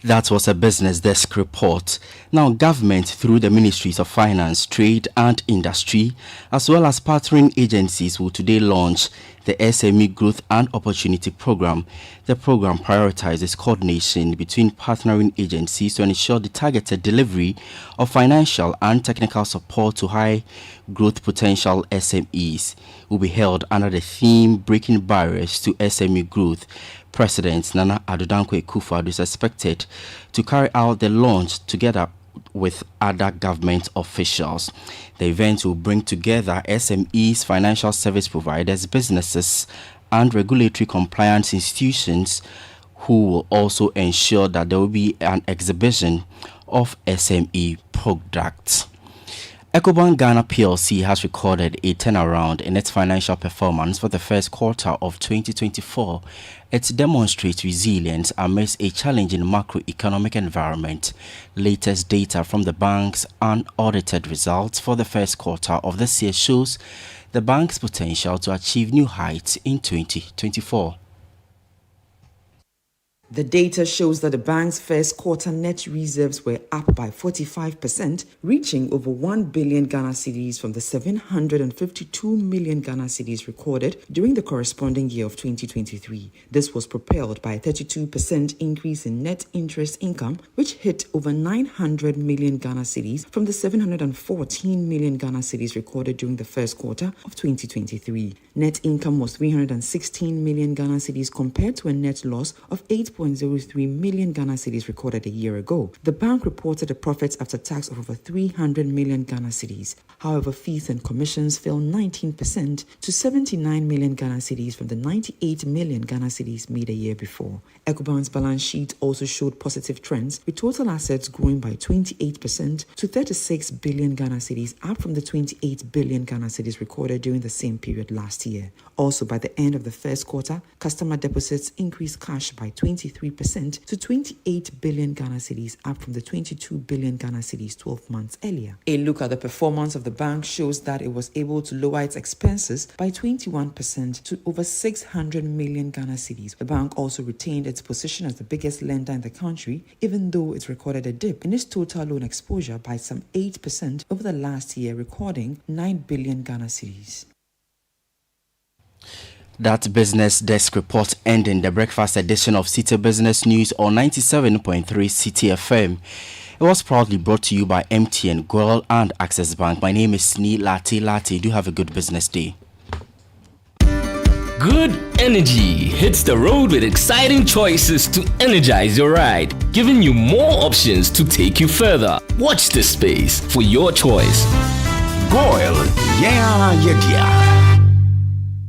That was a Business Desk report. Now, government, through the Ministries of Finance, Trade and Industry, as well as partnering agencies, will today launch the SME Growth and Opportunity Program. The program prioritizes coordination between partnering agencies to ensure the targeted delivery of financial and technical support to high growth potential SMEs. It will be held under the theme Breaking Barriers to SME Growth. President Nana Addo Dankwa Akufo-Addo is expected to carry out the launch together with other government officials. The event will bring together SMEs, financial service providers, businesses, and regulatory compliance institutions, who will also ensure that there will be an exhibition of SME products. Ecobank Ghana PLC has recorded a turnaround in its financial performance for the first quarter of 2024. It demonstrates resilience amidst a challenging macroeconomic environment. Latest data from the bank's unaudited results for the first quarter of this year shows the bank's potential to achieve new heights in 2024. The data shows that the bank's first quarter net reserves were up by 45%, reaching over 1 billion Ghana cedis from the 752 million Ghana cedis recorded during the corresponding year of 2023. This was propelled by a 32% increase in net interest income, which hit over 900 million Ghana cedis from the 714 million Ghana cedis recorded during the first quarter of 2023. Net income was 316 million Ghana cedis compared to a net loss of 8.03 million Ghana cedis recorded a year ago. The bank reported a profit after tax of over 300 million Ghana cedis. However, fees and commissions fell 19% to 79 million Ghana cedis from the 98 million Ghana cedis made a year before. Ecobank's balance sheet also showed positive trends, with total assets growing by 28% to 36 billion Ghana cedis, up from the 28 billion Ghana cedis recorded during the same period last year. Also, by the end of the first quarter, customer deposits increased cash by 23% to 28 billion Ghana cedis, up from the 22 billion Ghana cedis 12 months earlier. A look at the performance of the bank shows that it was able to lower its expenses by 21% to over 600 million Ghana cedis. The bank also retained its position as the biggest lender in the country, even though it recorded a dip in its total loan exposure by some 8% over the last year, recording 9 billion Ghana cedis. That Business Desk report ending the breakfast edition of Citi Business News on 97.3 Citi FM. It was proudly brought to you by MTN, Goil and Access Bank. My name is Sni Latte. Do have a good business day. Good energy hits the road with exciting choices to energize your ride, giving you more options to take you further. Watch this space for your choice. Goil, yeah.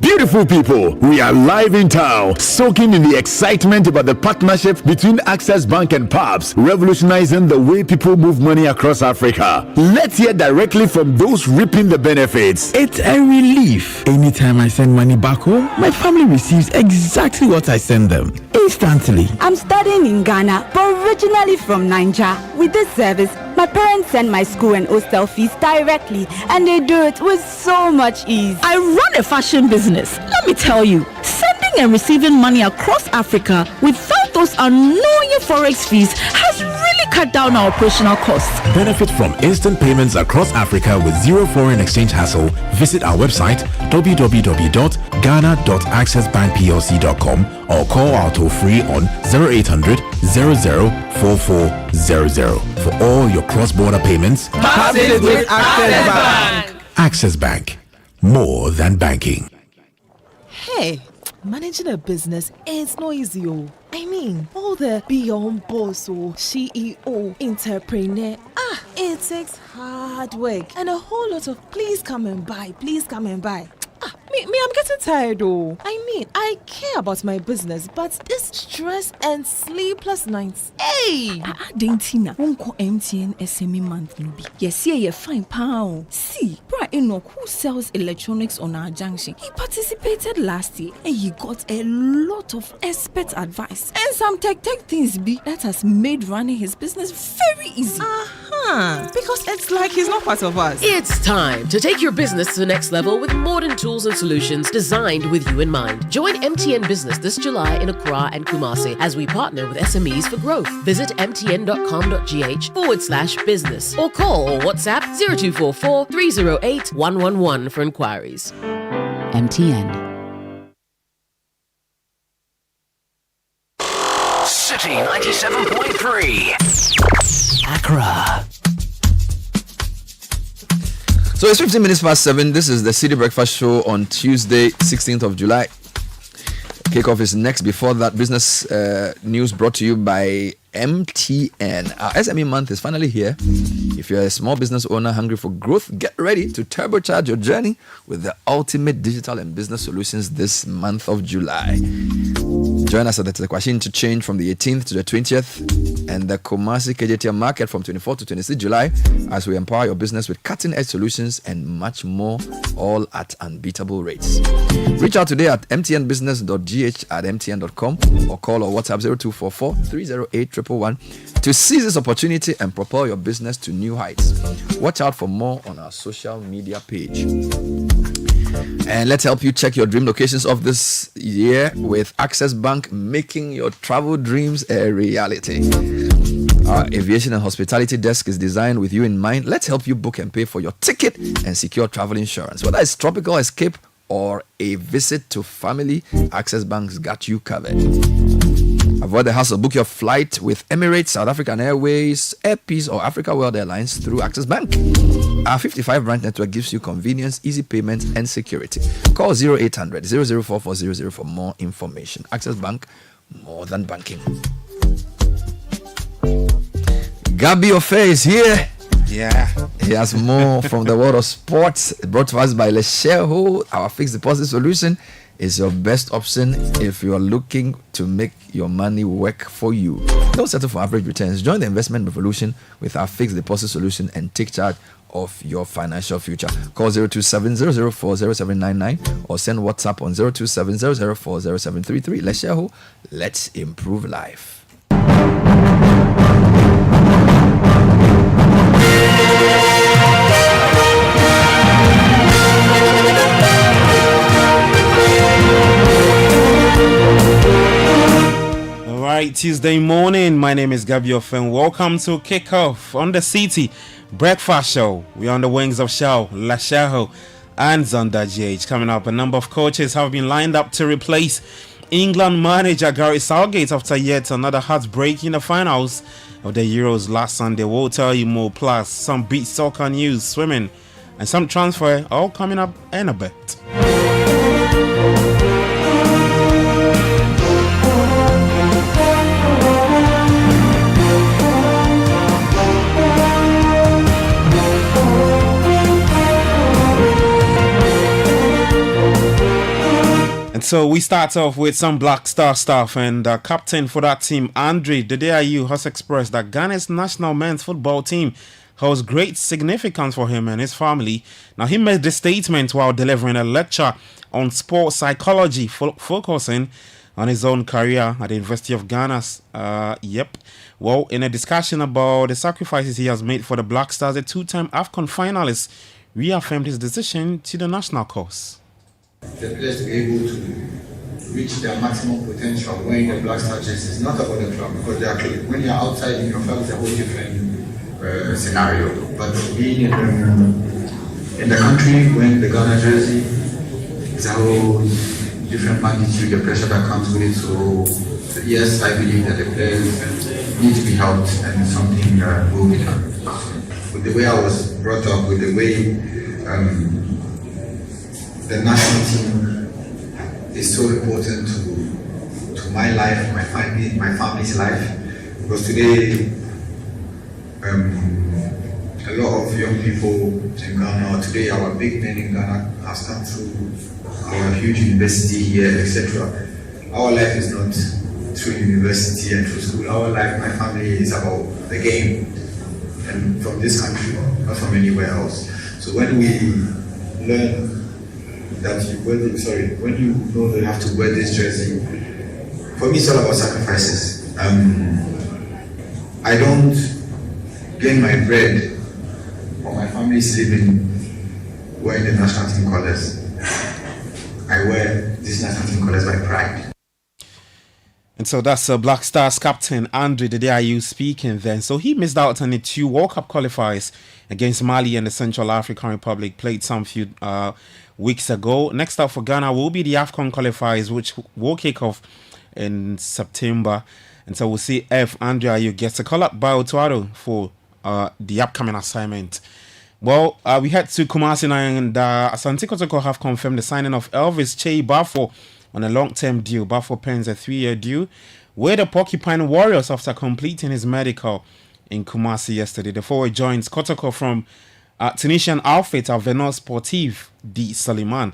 Beautiful people, we are live in town, soaking in the excitement about the partnership between Access Bank and PABS, revolutionizing the way people move money across Africa. Let's hear directly from those reaping the benefits. It's a relief. Anytime I send money back home, my family receives exactly what I send them, instantly. I'm studying in Ghana, but originally from Nigeria. With this service, my parents send my school and hostel fees directly, and they do it with so much ease. I run a fashion business. Let me tell you, sending and receiving money across Africa without those annoying forex fees has really cut down our operational costs. Benefit from instant payments across Africa with zero foreign exchange hassle. Visit our website www.ghana.accessbankplc.com or call our toll free on 0800 00 4400 for all your cross-border payments. Pass it with Access Bank. Access Bank, more than banking. Hey, managing a business is not easy. I mean, all the beyond boss or CEO, entrepreneur, it takes hard work and a whole lot of please come and buy. Me, I'm getting tired though. I mean, I care about my business, but this stress and sleepless nights. Hey! Dentina, won't MTN SME month nubi. Yes, yeah, fine pound. See, Brian Enoch, who sells electronics on our junction, he participated last year and he got a lot of expert advice and some tech things that has made running his business very easy. Because it's like he's not part of us. It's time to take your business to the next level with modern tools and solutions designed with you in mind. Join MTN Business this July in Accra and Kumasi as we partner with SMEs for growth. Visit mtn.com.gh/business or call or WhatsApp 0244 308 111 for inquiries. MTN. City 97.3. Accra. So it's 15 minutes past 7. This is the Citi Breakfast Show on Tuesday, 16th of July. Kickoff is next. Before that, business news brought to you by MTN. Our SME month is finally here. If you're a small business owner hungry for growth, get ready to turbocharge your journey with the ultimate digital and business solutions this month of July. Join us at the Tekwashin Interchange from the 18th to the 20th and the Kumasi KJTM Market from 24 to 26 July as we empower your business with cutting-edge solutions and much more, all at unbeatable rates. Reach out today at mtnbusiness.gh@mtn.com or call or WhatsApp 0244 308 111 to seize this opportunity and propel your business to new heights. Watch out for more on our social media page. And let's help you check your dream locations of this year with Access Bank, making your travel dreams a reality. Our aviation and hospitality desk is designed with you in mind. Let's help you book and pay for your ticket and secure travel insurance. Whether it's tropical escape or a visit to family, Access Bank's got you covered. Avoid the hassle. Book your flight with Emirates, South African Airways, Air Peace, or Africa World Airlines through Access Bank. Our 55 branch network gives you convenience, easy payments, and security. Call 0800 004400 for more information. Access Bank, more than banking. Gabi Ofe is here. Yeah. He has more from the world of sports, brought to us by Lesheho. Our fixed deposit solution is your best option if you are looking to make your money work for you. Don't settle for average returns. Join the investment revolution with our fixed deposit solution and take charge of your financial future. Call 027-004-0799 or send WhatsApp on 027-004-0733. Lesheho, let's improve life. Tuesday morning. My name is Gabi and welcome to Kickoff on the Citi Breakfast Show. We're on the wings of Shao, Lashaho, and Zonda GH. Coming up, a number of coaches have been lined up to replace England manager Gary Southgate after yet another heartbreak in the finals of the Euros last Sunday. We'll tell you more, plus some beach soccer news, swimming, and some transfer, all coming up in a bit. So we start off with some Black Star stuff, and captain for that team, Andre Dedeayu, has expressed that Ghana's national men's football team holds great significance for him and his family. Now, he made this statement while delivering a lecture on sports psychology, focusing on his own career at the University of Ghana. Well, in a discussion about the sacrifices he has made for the Black Stars, a two-time AFCON finalist reaffirmed his decision to the national cause. The players to be able to reach their maximum potential wearing the Black Star jersey. It's not about the club, because when you're outside in your club, it's a whole different scenario. But being in the country wearing the Ghana jersey is a whole different magnitude, the pressure that comes with it. So yes, I believe that the players need to be helped, and something will be done. With the way I was brought up, with the way the national team is so important to my life, my family's life, because today a lot of young people in Ghana, today our big men in Ghana have come through our huge university here, etc. Our life is not through university and through school. Our life, my family, is about the game, and from this country, not from anywhere else. So when we learn that when you know that you have to wear this jersey, for me it's all about sacrifices. I don't gain my bread or my family's living wearing the national team colours. I wear this national team colours by pride. And so that's Black Stars captain Andre Dedeayu speaking then. So he missed out on the 2 World Cup qualifiers against Mali and the Central African Republic, played some few weeks ago. Next up for Ghana will be the AFCON qualifiers, which will kick off in September. And so we'll see if Andre Ayew gets a call up by Otuado for the upcoming assignment. Well, we head to Kumasi and Asante Kotoko have confirmed the signing of Elvis Chei Bafo on a long-term deal. Bafo pens a 3-year deal with the Porcupine Warriors after completing his medical in Kumasi yesterday. The forward joins Kotoko from Tunisian outfit Avenue Sportive de Saliman.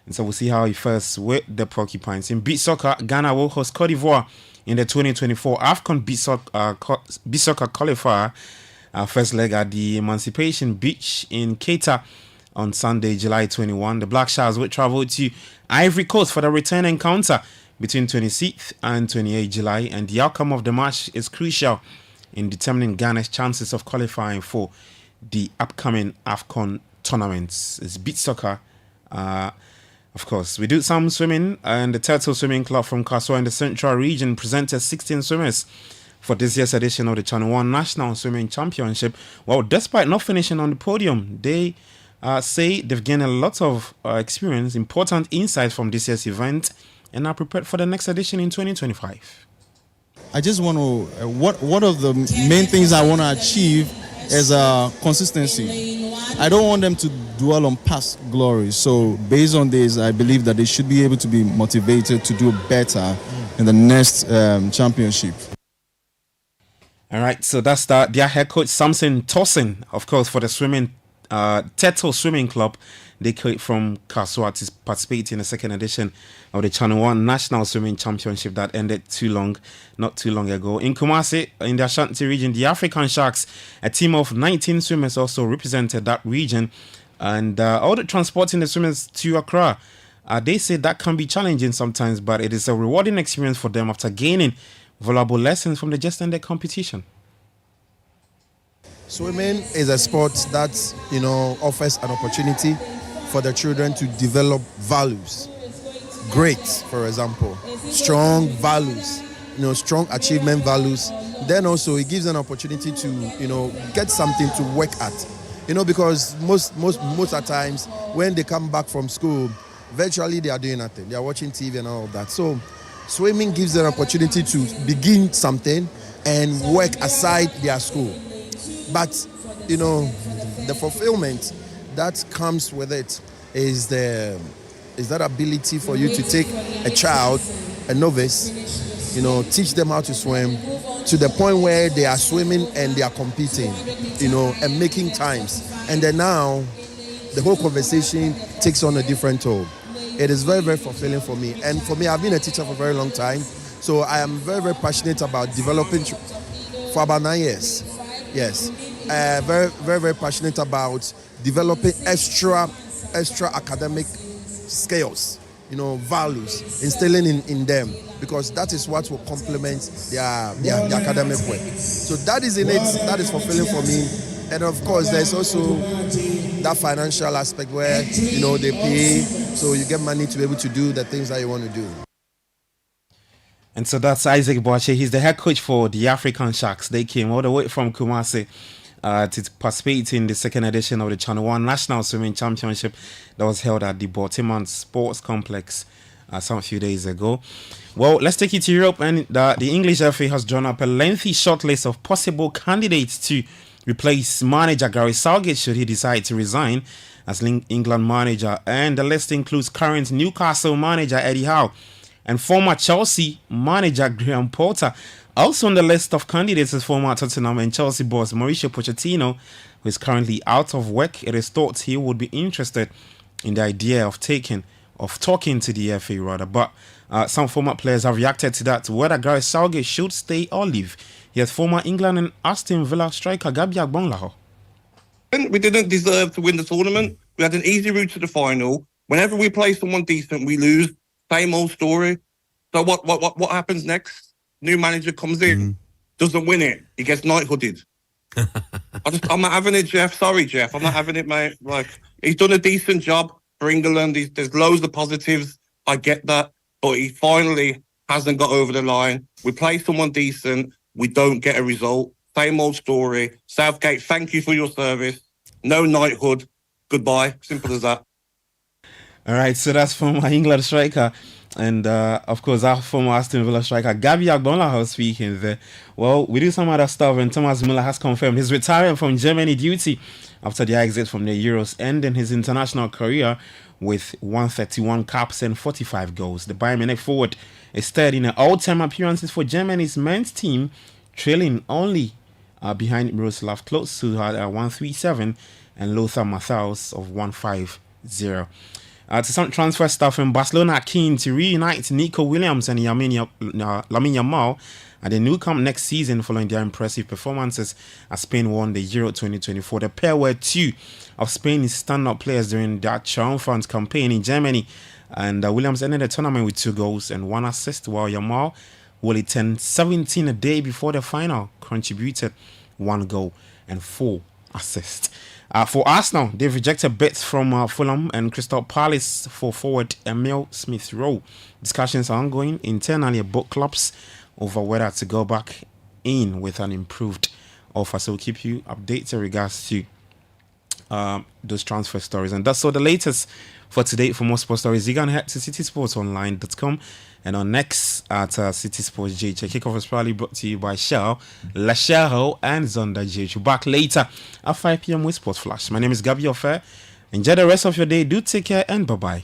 And so we'll see how he fares with the Porcupines. In beach soccer, Ghana will host Cote d'Ivoire in the 2024 AFCON beach soccer qualifier. First leg at the Emancipation Beach in Keita on Sunday, July 21. The Black Stars will travel to Ivory Coast for the return encounter between 26th and 28th July, and the outcome of the match is crucial in determining Ghana's chances of qualifying for the upcoming AFCON tournaments. It's beach soccer. Of course, we do some swimming, and the Turtle Swimming Club from Kaswa in the Central Region presented 16 swimmers for this year's edition of the Channel 1 National Swimming Championship. Well, despite not finishing on the podium, they say they've gained a lot of experience, important insights from this year's event, and are prepared for the next edition in 2025. I just want to, one of the main things I want to achieve is consistency. I don't want them to dwell on past glory. So based on this, I believe that they should be able to be motivated to do better in the next championship. All right, so that's their head coach Samson Tosin, of course, for the swimming Turtle Swimming Club. They came from Kaswa to participate in the second edition of the Channel 1 National Swimming Championship that ended not too long ago. In Kumasi, in the Ashanti region, the African Sharks, a team of 19 swimmers also represented that region. And all the transporting the swimmers to Accra, they say that can be challenging sometimes, but it is a rewarding experience for them after gaining valuable lessons from the just ended competition. Swimming is a sport that, offers an opportunity for the children to develop values. Great, for example, strong values, strong achievement values. Then also it gives an opportunity to, get something to work at. Because most at times when they come back from school, virtually they are doing nothing. They are watching TV and all of that. So swimming gives them an opportunity to begin something and work aside their school. But, the fulfillment that comes with it is that ability for you to take a child, a novice, teach them how to swim to the point where they are swimming and they are competing, and making times. And then now the whole conversation takes on a different tone. It is very, very fulfilling for me. And for me, I've been a teacher for a very long time. So I am very, very passionate about developing for about 9 years. Yes. Very, very, very passionate about developing extra academic skills, values, instilling in them, because that is what will complement their academic work. So that is in it, that is fulfilling for me. And of course, there's also that financial aspect where, they pay, so you get money to be able to do the things that you want to do. And so that's Isaac Boache. He's the head coach for the African Sharks. They came all the way from Kumasi to participate in the second edition of the Channel 1 National Swimming Championship that was held at the Baltimore Sports Complex some few days ago. Well, let's take it to Europe, and the English FA has drawn up a lengthy shortlist of possible candidates to replace manager Gary Southgate should he decide to resign as England manager. And the list includes current Newcastle manager Eddie Howe and former Chelsea manager Graham Potter. Also on the list of candidates is former Tottenham and Chelsea boss Mauricio Pochettino, who is currently out of work. It is thought he would be interested in the idea of talking to the FA rather. But some former players have reacted to that, whether Gary Southgate should stay or leave. Here's former England and Aston Villa striker Gabi Agbonlahor. We didn't deserve to win the tournament. We had an easy route to the final. Whenever we play someone decent, we lose. Same old story. So what happens next? New manager comes in, doesn't win it. He gets knighthooded. I'm not having it, Jeff. Sorry, Jeff. I'm not having it, mate. Like, he's done a decent job for England. There's loads of positives. I get that. But he finally hasn't got over the line. We play someone decent. We don't get a result. Same old story. Southgate, thank you for your service. No knighthood. Goodbye. Simple as that. All right, so that's former England striker and, of course, our former Aston Villa striker, Gabi Agbonlahor speaking there. Well, we do some other stuff, and Thomas Müller has confirmed his retirement from Germany duty after the exit from the Euros, ending his international career with 131 caps and 45 goals. The Bayern Munich forward is third in all-time appearances for Germany's men's team, trailing only behind Miroslav Klose, who had 137, and Lothar Matthäus of 150. To some transfer stuff, in Barcelona are keen to reunite Nico Williams and Lamine Yamal at the Nou Camp next season following their impressive performances as Spain won the Euro 2024. The pair were two of Spain's stand-up players during that triumphant campaign in Germany, and Williams ended the tournament with 2 goals and 1 assist, while Yamal, who only turned 17 a day before the final, contributed 1 goal and 4 assists. For Arsenal, they've rejected bids from Fulham and Crystal Palace for forward Emile Smith-Rowe. Discussions are ongoing internally at both clubs over whether to go back in with an improved offer. So we'll keep you updated in regards to those transfer stories. And that's all the latest for today. For more sports stories, you can head to citisportsonline.com and on next at City Sports JH. Kickoff is probably brought to you by Shell, La Shell, and Zonda JH. Back later at 5 p.m. with Sports Flash. My name is Gabi Ofer. Enjoy the rest of your day. Do take care and bye-bye.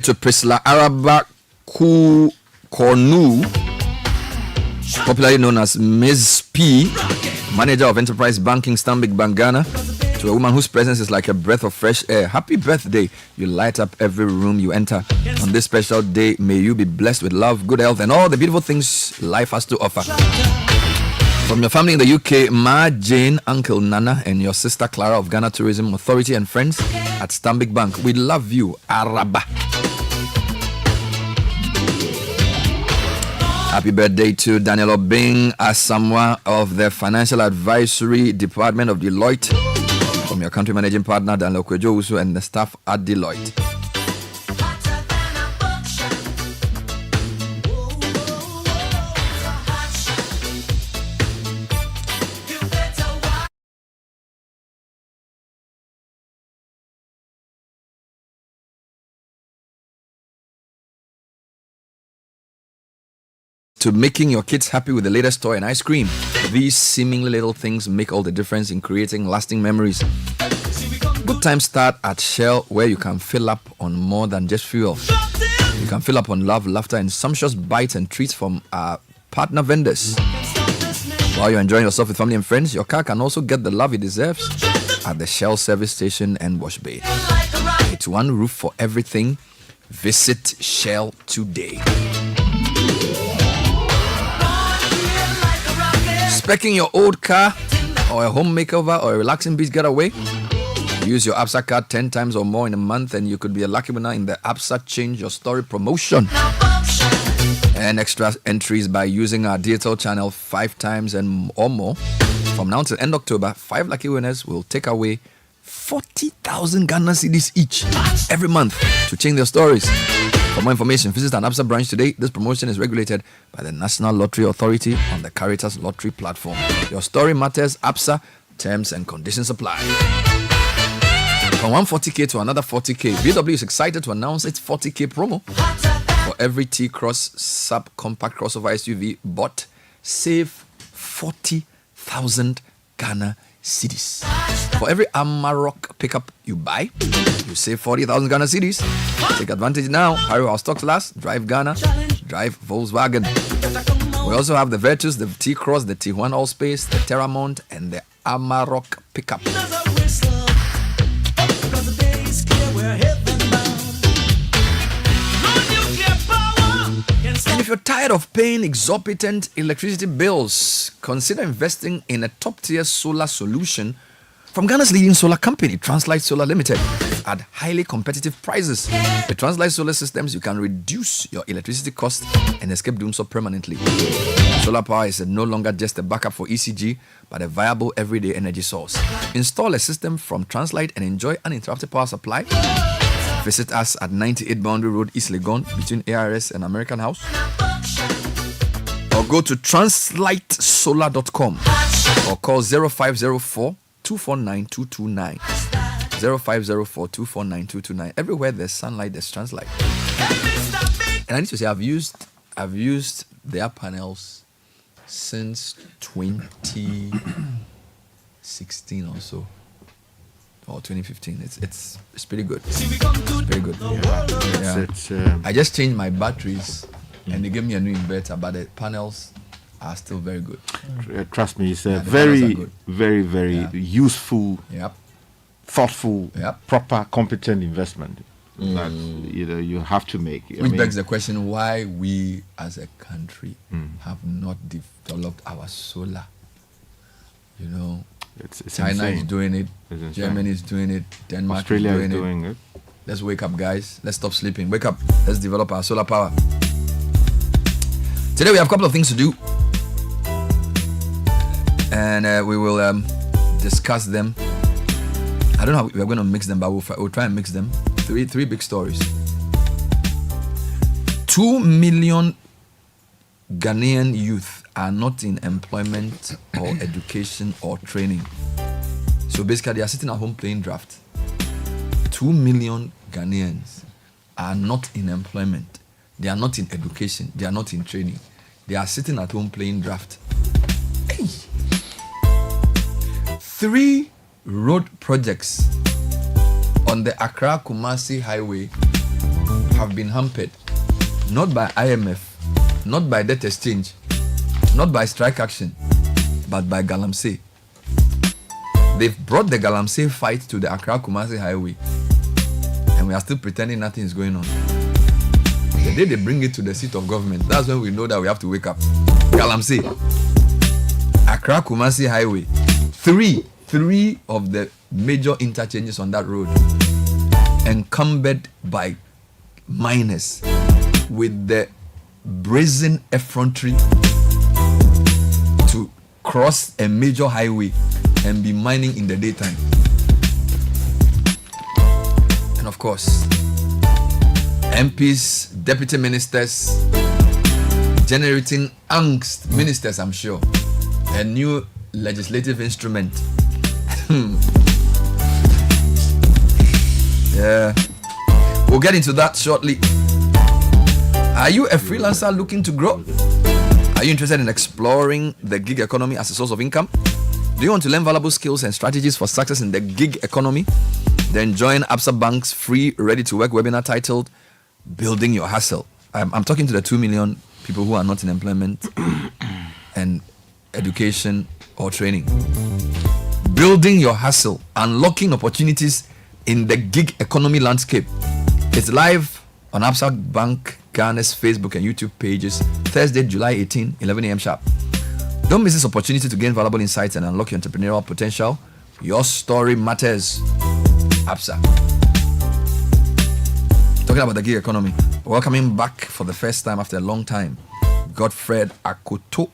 to Priscilla Araba Kornu, popularly known as Ms. P, manager of Enterprise Banking, Stanbic Bank Ghana, to a woman whose presence is like a breath of fresh air. Happy birthday. You light up every room you enter. On this special day, may you be blessed with love, good health, and all the beautiful things life has to offer. From your family in the UK, Ma, Jane, Uncle Nana, and your sister Clara of Ghana Tourism Authority and friends at Stanbic Bank, we love you, Araba. Happy birthday to Daniel Obing Asamoah of the Financial Advisory Department of Deloitte. From your country managing partner, Daniel Kwejo Usu, and the staff at Deloitte. To making your kids happy with the latest toy and ice cream. These seemingly little things make all the difference in creating lasting memories. Good times start at Shell, where you can fill up on more than just fuel. You can fill up on love, laughter, and sumptuous bites and treats from our partner vendors. While you're enjoying yourself with family and friends, your car can also get the love it deserves at the Shell service station and wash bay. It's one roof for everything. Visit Shell today. Specing your old car or a home makeover or a relaxing beach getaway? Use your ABSA card 10 times or more in a month and you could be a lucky winner in the ABSA Change Your Story promotion. And extra entries by using our digital channel 5 times and or more. From now till end October, 5 lucky winners will take away 40,000 Ghana cedis each every month to change their stories. For more information, visit an ABSA branch today. This promotion is regulated by the National Lottery Authority on the Caritas Lottery platform. Your story matters. ABSA. Terms and conditions apply. From 140k to another 40k, VW is excited to announce its 40k promo. For every T-Cross subcompact crossover SUV bought, save 40,000 Ghana cedis. For every Amarok pickup you buy, you save 40,000 Ghana cedis. Take advantage now. Hurry while stocks last. Drive Ghana. Drive Volkswagen. We also have the Virtus, the T-Cross, the T1 Allspace, the Terramont, and the Amarok pickup. And if you're tired of paying exorbitant electricity bills, consider investing in a top-tier solar solution from Ghana's leading solar company, Translight Solar Limited, at highly competitive prices. With Translight Solar Systems, you can reduce your electricity cost and escape doing so permanently. Solar power is no longer just a backup for ECG, but a viable everyday energy source. Install a system from Translight and enjoy uninterrupted power supply. Visit us at 98 Boundary Road, East Legon, between ARS and American House. Or go to translightsolar.com or call 0504 249 229. 0504 249 229. Everywhere there's sunlight, there's Translight. And I need to say, I've used their panels since 2016 or so. Or 2015. It's pretty good. It's pretty good. Yeah. I just changed my batteries and they gave me a new inverter, but the panels are still very good. Trust me, it's a very useful, thoughtful, proper, competent investment that you have to make. Which begs the question why we as a country have not developed our solar. It's China insane. is doing it. Germany is doing it. Denmark Australia is doing it. Let's wake up, guys. Let's stop sleeping. Wake up. Let's develop our solar power. Today we have a couple of things to do. And we will discuss them. I don't know how we're going to mix them, but we'll try and mix them. Three big stories. 2 million Ghanaian youth are not in employment or education or training. So basically, they are sitting at home playing draft. 2 million Ghanaians are not in employment. They are not in education. They are not in training. They are sitting at home playing draft. Hey. 3 road projects on the Accra-Kumasi highway have been hampered, not by IMF, not by debt exchange, not by strike action, but by Galamsey. They've brought the Galamsey fight to the Accra-Kumasi highway, and we are still pretending nothing is going on. The day they bring it to the seat of government, that's when we know that we have to wake up. Galamsey, Accra-Kumasi highway, three of the major interchanges on that road encumbered by miners with the brazen effrontery to cross a major highway and be mining in the daytime. And of course, MPs, deputy ministers, generating angst, ministers, I'm sure, a new legislative instrument. Yeah, we'll get into that shortly. Are you a freelancer looking to grow? Are you interested in exploring the gig economy as a source of income? Do you want to learn valuable skills and strategies for success in the gig economy? Then join Absa Bank's free ready-to-work webinar titled Building Your Hustle. I'm talking to the 2 million people who are not in employment and education or training. Building Your Hustle, unlocking opportunities in the gig economy landscape. It's live on Absa Bank Ghana's Facebook and YouTube pages Thursday, July 18, 11 a.m. sharp. Don't miss this opportunity to gain valuable insights and unlock your entrepreneurial potential. Your story matters. Absa. Talking about the gig economy. Welcoming back for the first time after a long time, Godfred Akoto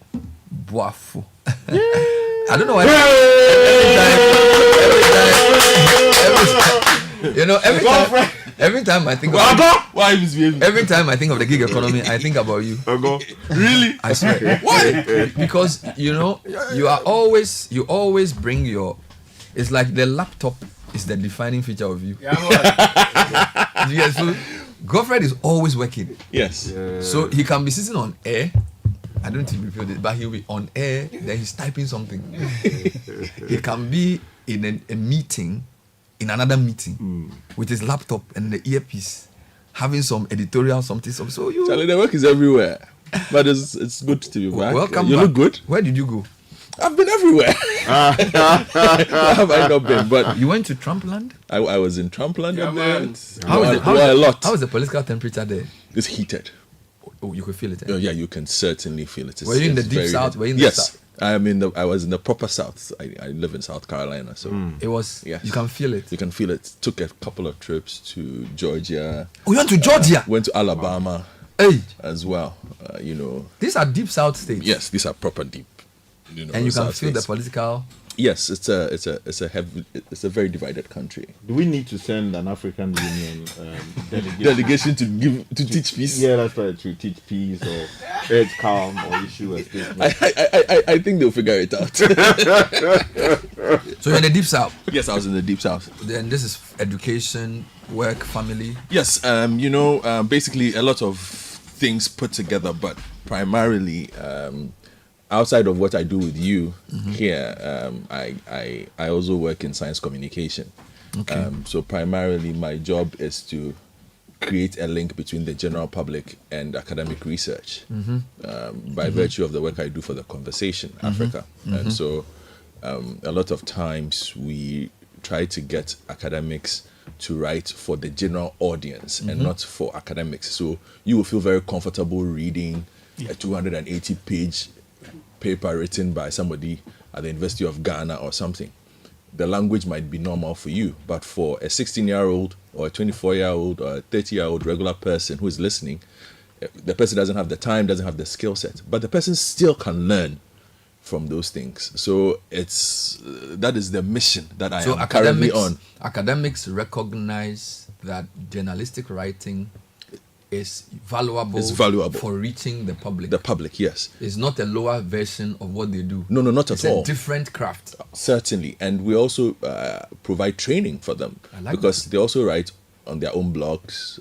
Boafo. I don't know why. Every time I think of the gig economy, I think about you. Really? I swear. Why? Because you always bring your. It's like the laptop is the defining feature of you. Yeah, so Godfred is always working. Yes. So he can be sitting on air. I don't think we feel it, but he'll be on air, then he's typing something. He can be in a meeting, in another meeting, with his laptop and the earpiece, having some editorial something. So you, Charlie, the work is everywhere, but it's good to be back. Welcome you back. Look good. Where did you go? I've been everywhere. Where have I not been? But you went to Trumpland? I was in Trumpland. How is the political temperature there? It's heated. Oh, you could feel it. Oh, yeah, you can certainly feel it. Were you in the deep south? Were you in the south? I was in the proper south. I live in South Carolina, so it was. Yes. You can feel it. You can feel it. Took a couple of trips to Georgia. Oh, you went to Georgia? Went to Alabama. Hey. As well. These are deep south states. Yes, these are proper deep. And you can feel the political. Yes, it's a very divided country. Do we need to send an African Union delegation to teach peace? Yeah, that's right. To teach peace or urge calm or issue a statement. I think they'll figure it out. So you're in the deep south? Yes, I was in the deep south. Then this is education, work, family. Yes, basically a lot of things put together, but primarily. Outside of what I do with you here, I also work in science communication. Okay. So primarily my job is to create a link between the general public and academic research by virtue of the work I do for The Conversation Africa. And so a lot of times we try to get academics to write for the general audience and not for academics. So you will feel very comfortable reading a 280-page paper written by somebody at the University of Ghana or something. The language might be normal for you, but for a 16-year-old or a 24-year-old or a 30-year-old regular person who is listening, the person doesn't have the time, doesn't have the skill set, but the person still can learn from those things. So that is the mission that I am currently on. Academics recognize that journalistic writing is valuable for reaching the public. The public, yes. It's not a lower version of what they do. No, not at all. It's a different craft. Certainly. And we also provide training for them because they also write on their own blogs.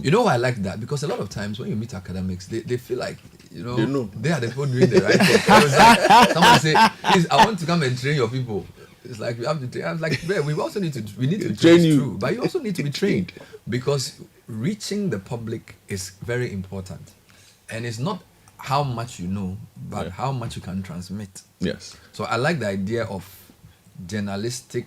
You know why I like that? Because a lot of times when you meet academics, they feel like, they are the people doing the right thing. Someone say, please, I want to come and train your people. It's like we have to train. I was like, we need to train you, but you also need to be trained because reaching the public is very important. And it's not how much you know, but how much you can transmit. Yes. So I like the idea of journalistic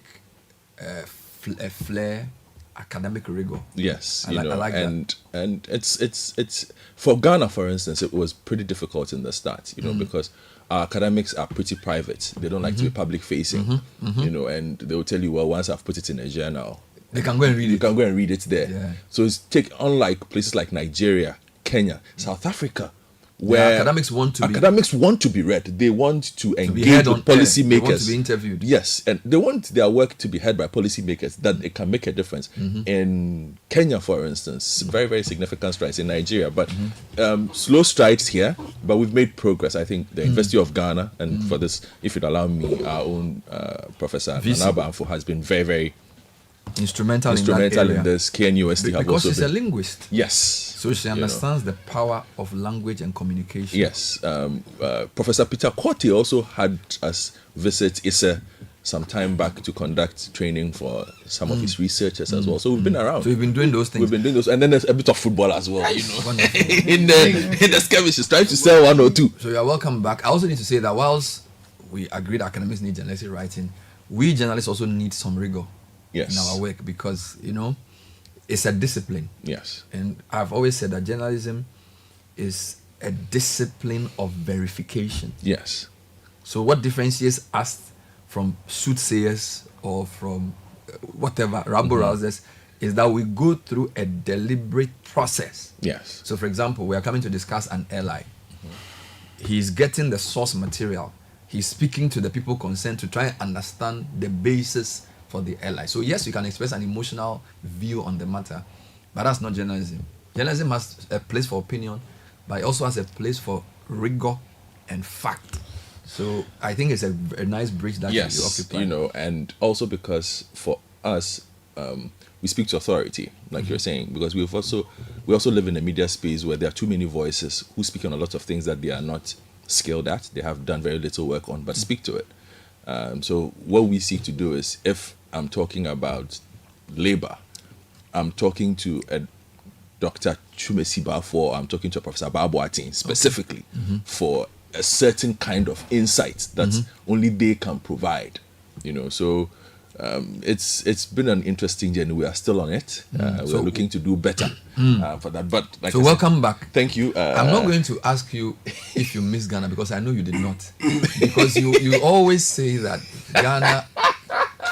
flair, academic rigor. Yes, I like that. And it's for Ghana, for instance, it was pretty difficult in the start, because our academics are pretty private. They don't like to be public facing, and they will tell you, well, once I've put it in a journal, they can go and read it. You can go and read it there. Yeah. So it's unlike places like Nigeria, Kenya, South Africa, where academics want to be read. They want to engage with policymakers. They want to be interviewed. Yes, and they want their work to be heard by policymakers, that it can make a difference. In Kenya, for instance, very, very significant strides. In Nigeria, but slow strides here, but we've made progress. I think the University of Ghana, and for this, if you'd allow me, our own Professor Nanaba Amfo has been very, very instrumental in this. KNUST have because also she's been a linguist. Yes. So she understands the power of language and communication. Yes. Professor Peter Korte also had us visit Issa some time back to conduct training for some of his researchers as well. So we've been around. So we've been doing those things. We've been doing those, and then there's a bit of football as well. in the skirmishes, trying to sell one or two. So you're welcome back. I also need to say that whilst we agreed academics need journalistic writing, we journalists also need some rigor. Yes. In our work, because it's a discipline. Yes. And I've always said that journalism is a discipline of verification. Yes. So what differentiates us from soothsayers or from whatever rabble rousers is that we go through a deliberate process. Yes. So for example, we are coming to discuss an airline. He's getting the source material. He's speaking to the people concerned to try and understand the basis for the airline. So yes, you can express an emotional view on the matter, but that's not journalism. Journalism has a place for opinion, but it also has a place for rigor and fact. So I think it's a nice bridge that you occupy. And also because for us, we speak to authority, like you're saying, because we also live in a media space where there are too many voices who speak on a lot of things that they are not skilled at, they have done very little work on, but speak to it. So what we seek to do is, if I'm talking about labor, I'm talking to a Dr. Chumesiba I'm talking to a Professor Babuatin specifically for a certain kind of insight that only they can provide. So it's been an interesting journey. We are still on it. We're looking to do better for that. But like welcome back. Thank you. I'm not going to ask you if you miss Ghana, because I know you did not. Because you always say that Ghana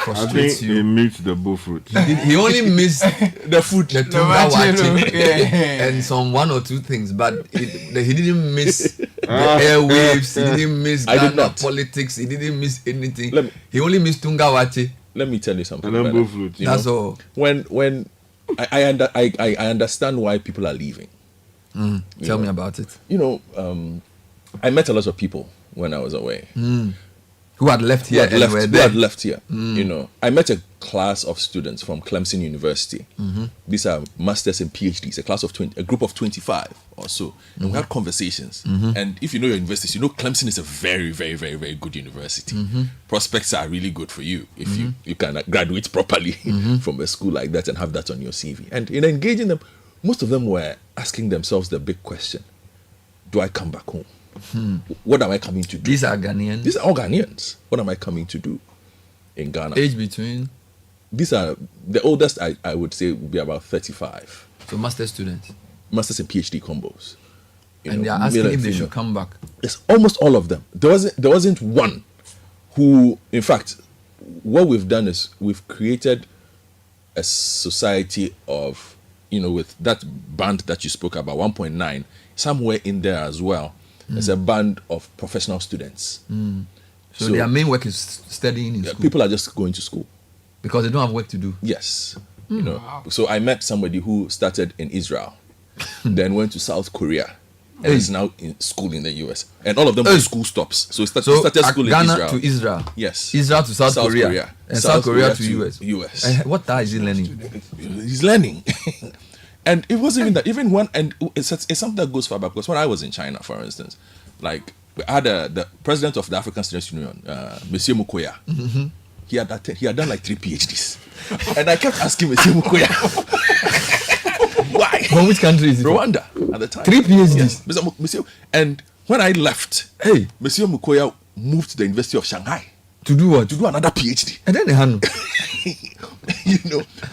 frustrates you. He missed the bullfruit. He only missed the food, the tunga wachi, and some one or two things, but he didn't miss the airwaves. He didn't miss Ghana politics. He didn't miss anything. He only missed tunga wachi. Let me tell you something. And then bullfruit. That's all. When I understand why people are leaving. Tell me about it. I met a lot of people when I was away. Who had left here? Who had left here. I met a class of students from Clemson University. These are masters and PhDs, a group of 25 or so. And we had conversations. And if you know your universities, Clemson is a very, very, very, very good university. Prospects are really good for you if you can graduate properly from a school like that and have that on your CV. And in engaging them, most of them were asking themselves the big question: do I come back home? What am I coming to do? These are Ghanaians. These are all Ghanaians. What am I coming to do in Ghana? Age between? These are the oldest. I would say would be about 35. So master students, masters and PhD combos. And they are asking if they should come back. It's almost all of them. There wasn't one who, in fact, what we've done is we've created a society of, with that band that you spoke about, 1.9, somewhere in there as well. There's a band of professional students. So their main work is studying in school. People are just going to school because they don't have work to do. Yes. So I met somebody who started in Israel, then went to South Korea, and is now in school in the US. And all of them were school stops. So he started school in Israel. Ghana to Israel. Yes. Israel to South Korea. And South Korea to US. And what is he learning? He's learning. And it wasn't even that. Even when, and it's something that goes far back, because when I was in China, for instance, like we had the president of the African Students Union, Monsieur Mukoya. He had done like 3 PhDs, and I kept asking Monsieur Mukoya, why? From which country is it? Rwanda at the time. 3 PhDs. Yes. Monsieur, and when I left, Monsieur Mukoya moved to the University of Shanghai. To do what? To do another PhD. And then they handle.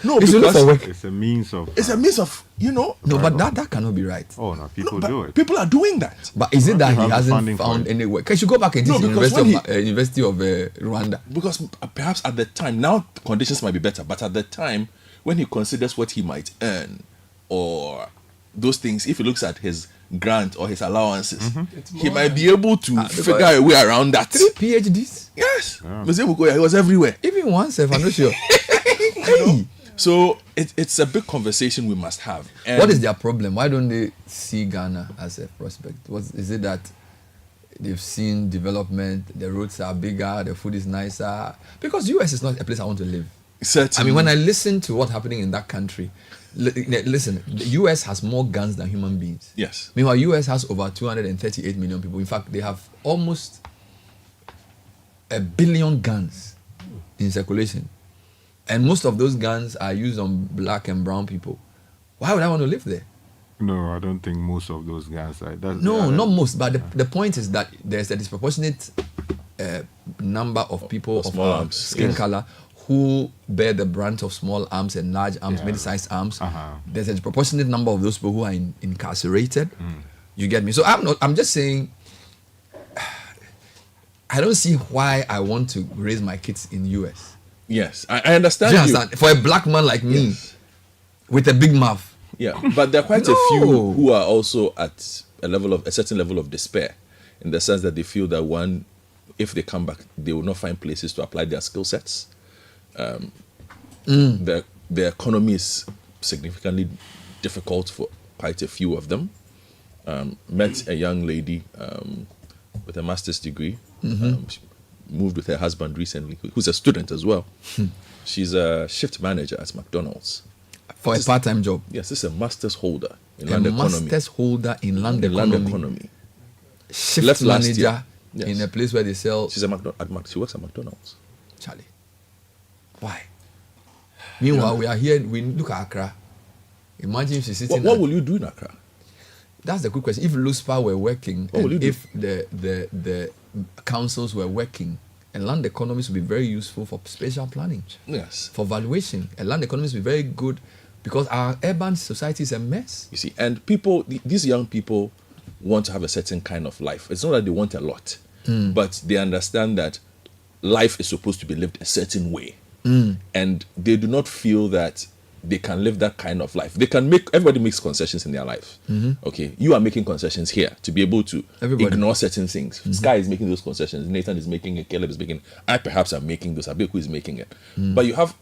No, it's because for work. It's a means of. It's a means of, No, but that cannot be right. Oh no, people do it. People are doing that. But is it that he hasn't found any work? Can you go back and teach University of Rwanda? Because perhaps at the time, now conditions might be better, but at the time, when he considers what he might earn or those things, if he looks at his grant or his allowances, he might be able to figure a way around that. 3 PhDs? Yes. Monsieur Mukoya, he was everywhere. Even one self, I'm not sure. So it's a big conversation we must have. And what is their problem? Why don't they see Ghana as a prospect? Is it that they've seen development, the roads are bigger, the food is nicer? Because US is not a place I want to live. Certainly. I mean, when I listen to what's happening in that country, listen, the US has more guns than human beings. Yes. Meanwhile, US has over 238 million people. In fact, they have almost 1 billion guns in circulation. And most of those guns are used on black and brown people. Why would I want to live there? No, I don't think most of those guns are. Not most, but the point is that there's a disproportionate number of people of our skin color who bear the brunt of small arms and large arms, mid-sized arms. There's a disproportionate number of those people who are incarcerated. You get me? So I'm just saying, I don't see why I want to raise my kids in US. Yes, I understand. Do you understand? For a black man like me, with a big mouth. Yeah, but there are quite a few who are also at a certain level of despair, in the sense that they feel that if they come back, they will not find places to apply their skill sets. The economy is significantly difficult for quite a few of them. Met a young lady with a master's degree. She moved with her husband recently, who's a student as well. She's a shift manager at McDonald's. For a part-time job? Yes, this is a master's holder in land economy. A master's holder in land economy. Shift Left manager in a place where they sell... She works at McDonald's. Charlie. Why? Meanwhile, we are here, we look at Accra. Imagine if she's sitting... What will you do in Accra? That's the good question. If LUSPA were working, and if the councils were working, and land economies would be very useful for spatial planning. Yes. For valuation. And land economies would be very good because our urban society is a mess. You see, and these young people want to have a certain kind of life. It's not that they want a lot, but they understand that life is supposed to be lived a certain way. And they do not feel that they can live that kind of life. Everybody makes concessions in their life. Okay, you are making concessions here to be able to ignore certain things. Sky is making those concessions. Nathan is making it. Caleb is making it. I perhaps am making those. Abeku is making it. But you have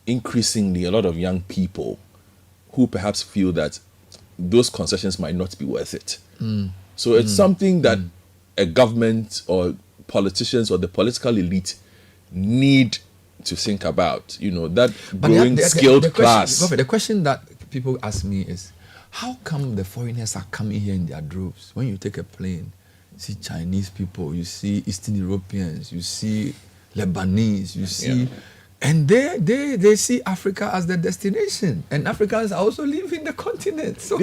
increasingly a lot of young people who perhaps feel that those concessions might not be worth it. So it's something that a government or politicians or the political elite need to think about, that growing skilled class. The question that people ask me is, how come the foreigners are coming here in their droves? When you take a plane, you see Chinese people, you see Eastern Europeans, you see Lebanese, you see... And they see Africa as the destination. And Africans are also leaving the continent. So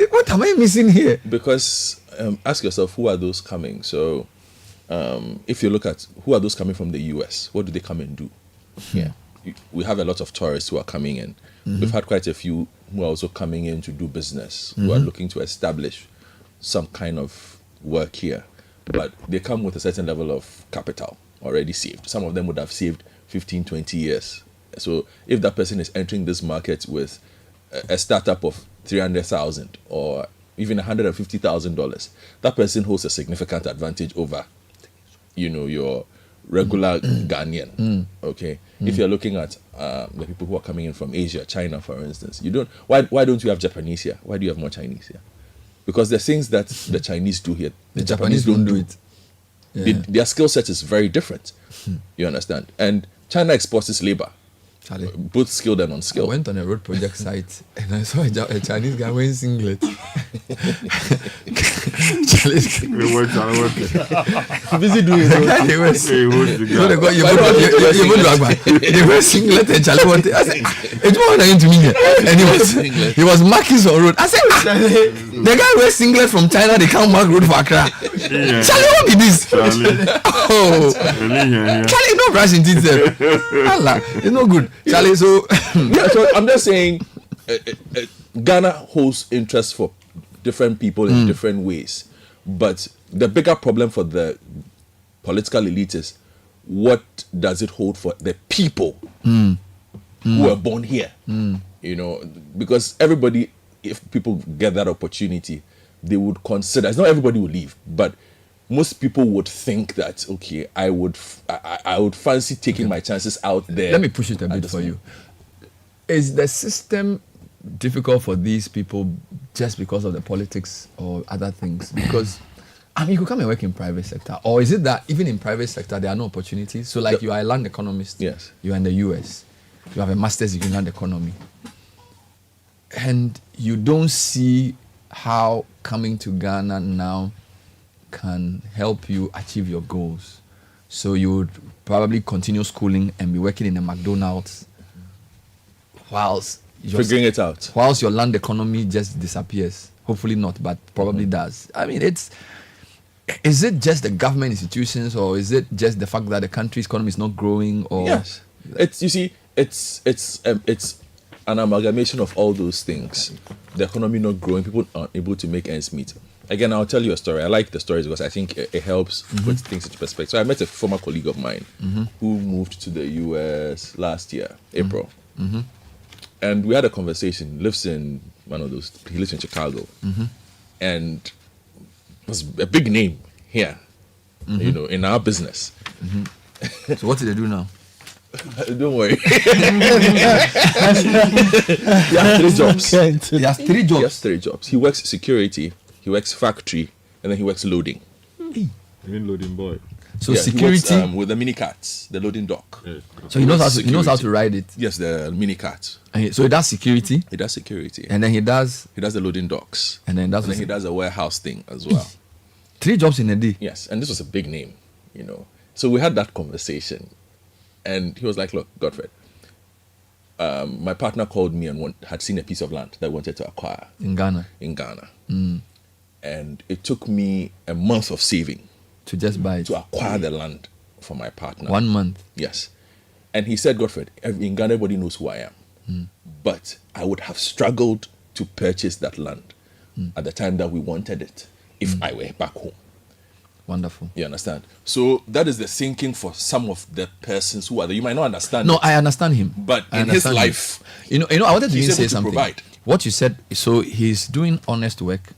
what am I missing here? Because ask yourself, who are those coming? So if you look at who are those coming from the US, what do they come and do? We have a lot of tourists who are coming in. We've had quite a few who are also coming in to do business, who are looking to establish some kind of work here. But they come with a certain level of capital already saved. Some of them would have saved 15, 20 years. So if that person is entering this market with a startup of 300,000 or even $150,000, that person holds a significant advantage over, your regular Ghanaian. Okay, if you're looking at the people who are coming in from Asia, China, for instance, why don't you have Japanese here? Why do you have more Chinese here? Because the things that the Chinese do here, the Japanese don't do it. Their skill set is very different. You understand? And China exports its labor, both skilled and unskilled. I went on a road project site and I saw a Chinese guy wearing singlet. Busy doing it. They were singlet and Charlie wanted. I said, it's more than to me. And he was marking some road. I said, the guy wears singlet from China, they can't mark road for Accra. Charlie, what is this? Oh, Charlie, no brush in detail. Allah, it's no good. Charlie, so so I'm just saying, Ghana holds interest for different people in different ways, but the bigger problem for the political elite is, what does it hold for the people who were born here? You know, because everybody, if people get that opportunity, they would consider. It's not everybody will leave, but most people would think that, okay, I would fancy taking my chances out there. Let me push it a bit for you. Is the system difficult for these people just because of the politics or other things? Because I mean, you could come and work in private sector, or is it that even in private sector there are no opportunities? So, like, you are a land economist. Yes. You are in the US. You have a master's degree in land economy, and you don't see how coming to Ghana now can help you achieve your goals. So you would probably continue schooling and be working in a McDonald's whilst figuring it out. Whilst your land economy just disappears. Hopefully not, but probably does. I mean, is it just the government institutions, or is it just the fact that the country's economy is not growing? Or yes, it's an amalgamation of all those things. The economy not growing, people aren't able to make ends meet. Again, I'll tell you a story. I like the stories because I think it helps put things into perspective. So I met a former colleague of mine who moved to the US last year, April. And we had a conversation. He lives in Chicago. And it was a big name here, you know, in our business. So what do they do now? Don't worry. He has 3 jobs. He has 3 jobs. He has 3 jobs. He works security, he works factory, and then he works loading. Even loading boy. So security he works, with the mini carts, the loading dock. Yeah. So he knows how to ride it. Yes, the mini carts. So he does security. He does security, and then he does the loading docks, and then he does a warehouse thing as well. 3 jobs in a day. Yes, and this was a big name, you know. So we had that conversation, and he was like, "Look, Godfred, my partner called me and had seen a piece of land that I wanted to acquire in Ghana. And it took me a month of saving to just buy it, to acquire the land for my partner. 1 month. Yes. And he said, Godfred, in Ghana, everybody knows who I am. But I would have struggled to purchase that land at the time that we wanted it if I were back home. Wonderful. You understand? So that is the thinking for some of the persons who are there. You might not understand. No, I understand him. But in his life, you know, I wanted to even say something. Provide. What you said, so he's doing honest work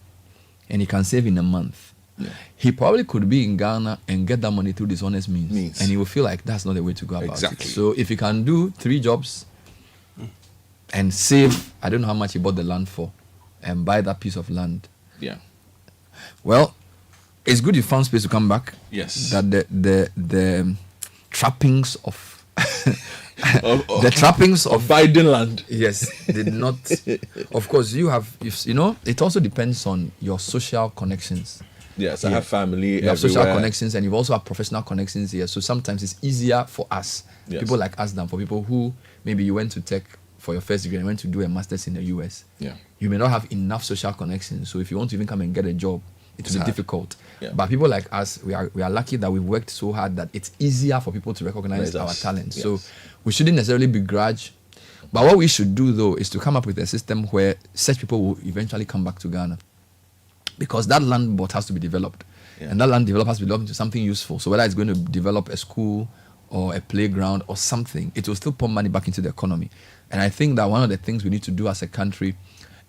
and he can save in a month. Yeah. He probably could be in Ghana and get that money through dishonest means. And he will feel like that's not the way to go about it. So if he can do 3 jobs and save, I don't know how much he bought the land for, and buy that piece of land. Yeah. Well, it's good you found space to come back. Yes. That the trappings of the trappings of Biden land. Yes, did not. Of course, you know, it also depends on your social connections. Yes, I have family. You have social connections, and you also have professional connections here. So sometimes it's easier for us, people like us, than for people who maybe you went to tech for your first degree and went to do a master's in the US. Yeah. You may not have enough social connections. So if you want to even come and get a job, it will be difficult. Yeah. But people like us, we are lucky that we've worked so hard that it's easier for people to recognize our talents. Yes. So we shouldn't necessarily begrudge. But what we should do, though, is to come up with a system where such people will eventually come back to Ghana. Because that land bought has to be developed. Yeah. And that land developed has to be developed into something useful. So whether it's going to develop a school or a playground or something, it will still pump money back into the economy. And I think that one of the things we need to do as a country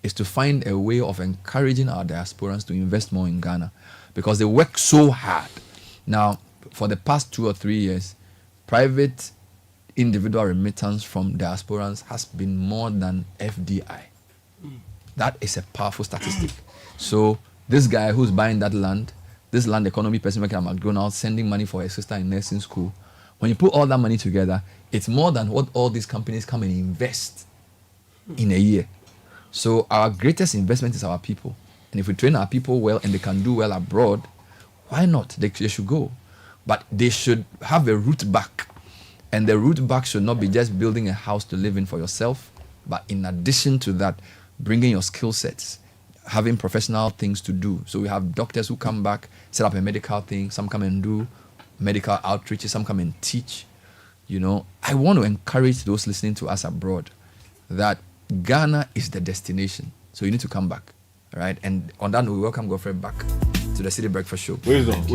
is to find a way of encouraging our diasporans to invest more in Ghana, because they work so hard. Now, for the past 2 or 3 years, private individual remittance from diasporans has been more than FDI. That is a powerful statistic. So this guy who's buying that land, this land economy person working at McDonald's, sending money for his sister in nursing school, when you put all that money together, it's more than what all these companies come and invest in a year. So our greatest investment is our people. And if we train our people well and they can do well abroad, why not? They should go. But they should have a route back. And the route back should not be just building a house to live in for yourself, but in addition to that, bringing your skill sets, having professional things to do. So we have doctors who come back, set up a medical thing. Some come and do medical outreach. Some come and teach. You know, I want to encourage those listening to us abroad that Ghana is the destination. So you need to come back, right? And on that note, we welcome Godfrey back to the Citi Breakfast Show. Wisdom.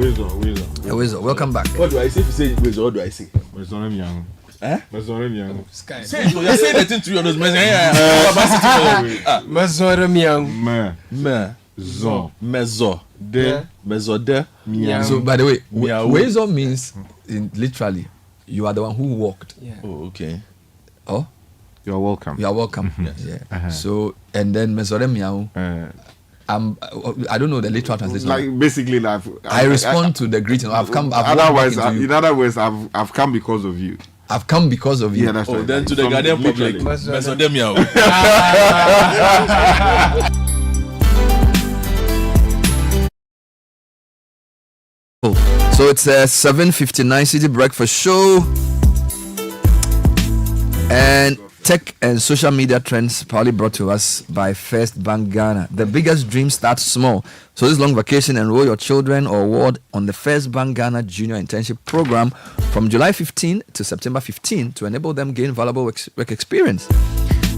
Welcome back. What do I say? If you say wisdom, what do I say? Wisdom young. Eh? Wisdom young. Say so. You're saying the thing to you on those messages. Mezo de. So by the way, wisdom means literally you are the one who walked. Yeah. Oh, okay. Oh, you're welcome. You are welcome. Yeah. So and then mesore miao. I don't know the literal translation. Like basically, like I respond to the greeting. I've come. In other words, I've come because of you. I've come because of you. Yeah, that's right. Then to the Ghanaian public, mesore miao. So it's a 7:59 Citi Breakfast Show, and tech and social media trends proudly brought to us by First Bank Ghana. The biggest dream starts small. So this long vacation, enroll your children or ward on the First Bank Ghana Junior Internship Program from July 15 to September 15 to enable them gain valuable work experience.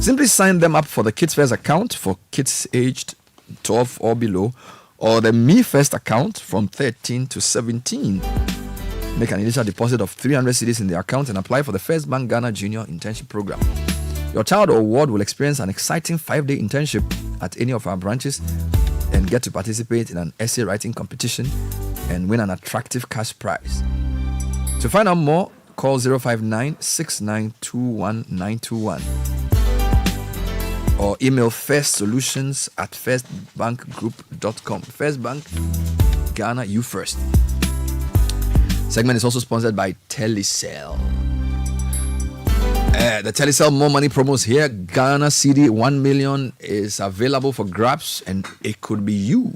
Simply sign them up for the Kids First account for kids aged 12 or below, or the Me First account from 13 to 17. Make an initial deposit of 300 cedis in the account and apply for the First Bank Ghana Junior Internship Program. Your child or ward will experience an exciting 5-day internship at any of our branches and get to participate in an essay writing competition and win an attractive cash prize. To find out more, call 059-6921-921 or email firstsolutions@firstbankgroup.com. First Bank Ghana, you first. Segment is also sponsored by Telecel. The Telecel More Money promos here. Ghana Citi 1 million is available for grabs, and it could be you.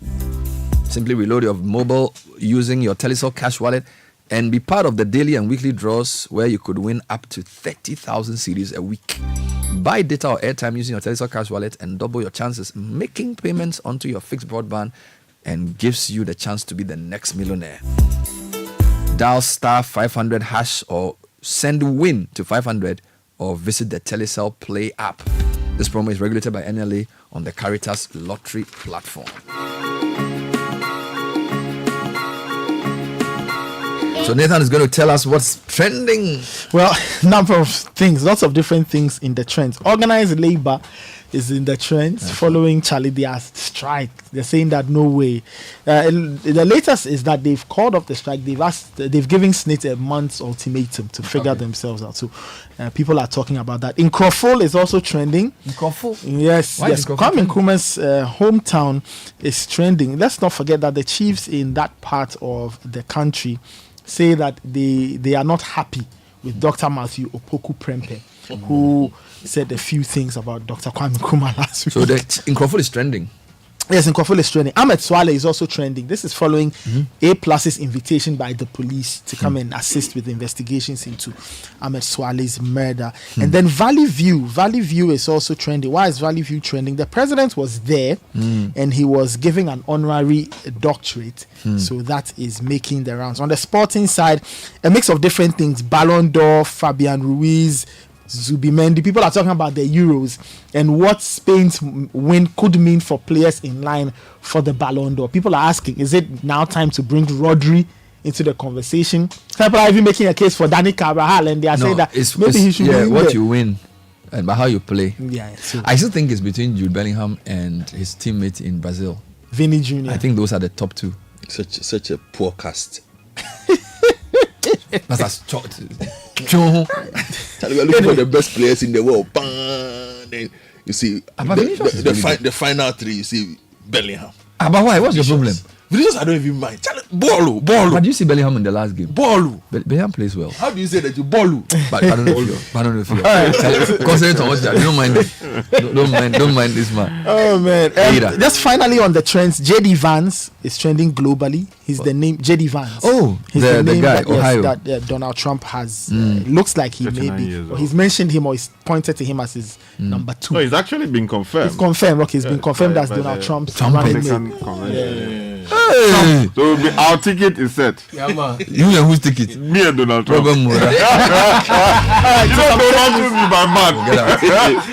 Simply reload your mobile using your Telecel cash wallet and be part of the daily and weekly draws where you could win up to 30,000 cedis a week. Buy data or airtime using your Telecel cash wallet and double your chances making payments onto your fixed broadband, and gives you the chance to be the next millionaire. Dial star 500 hash or send WIN to 500 or visit the Telecel Play app. This promo is regulated by NLA on the Caritas Lottery platform. So Nathan is going to tell us what's trending. Well, number of things, lots of different things in the trends. Organized labor is in the trends following Charlie Dia's strike. They're saying that no way. The latest is that they've called off the strike. They've given SNIT a month's ultimatum to figure themselves out. So people are talking about that. In Crawford is also trending. In Crawford? Yes. Kwame Nkrumah's hometown is trending. Let's not forget that the chiefs in that part of the country say that they are not happy with Dr. Matthew Opoku Prempeh, who said a few things about Dr. Kwame Nkrumah last week. So in Crawford is trending. Yes, in Crawford is trending. Ahmed Swale is also trending. This is following A+'s invitation by the police to come and assist with investigations into Ahmed Swale's murder. And then Valley View is also trending. Why is Valley View trending? The president was there and he was giving an honorary doctorate. So that is making the rounds. On the sporting side, a mix of different things. Ballon d'Or, Fabian Ruiz, Zubimendi. People are talking about the Euros and what Spain's win could mean for players in line for the Ballon d'Or. People are asking, is it now time to bring Rodri into the conversation? People are even making a case for Dani Carvajal, and they are saying that maybe he should win what there. You win and by how you play. Yeah, I still think it's between Jude Bellingham and his teammate in Brazil, Vini Jr. I think those are the top two. Such a poor cast. That's we are looking for the best players in the world. Then you see the final three. You see Bellingham. But why? What's your problem? Vinicius, I don't even mind. Ball. But do you see Bellingham in the last game? Ball. Bellingham plays well. How do you say that you ball? But I don't know if you're. Concentrate on what you are. Don't mind it. Don't mind this man. Oh man. Just finally on the trends, JD Vance is trending globally. He's the name JD Vance. Oh, he's the name guy, that, Ohio. that Donald Trump has. Looks like he may be. Or he's mentioned him or he's pointed to him as his number 2. No, he's actually been confirmed. It's confirmed. Okay, he's been confirmed as Donald Trump's running mate. Hey. So our ticket is set. Yeah, man. You and whose ticket? Me and Donald Trump. Donald Trump is my man.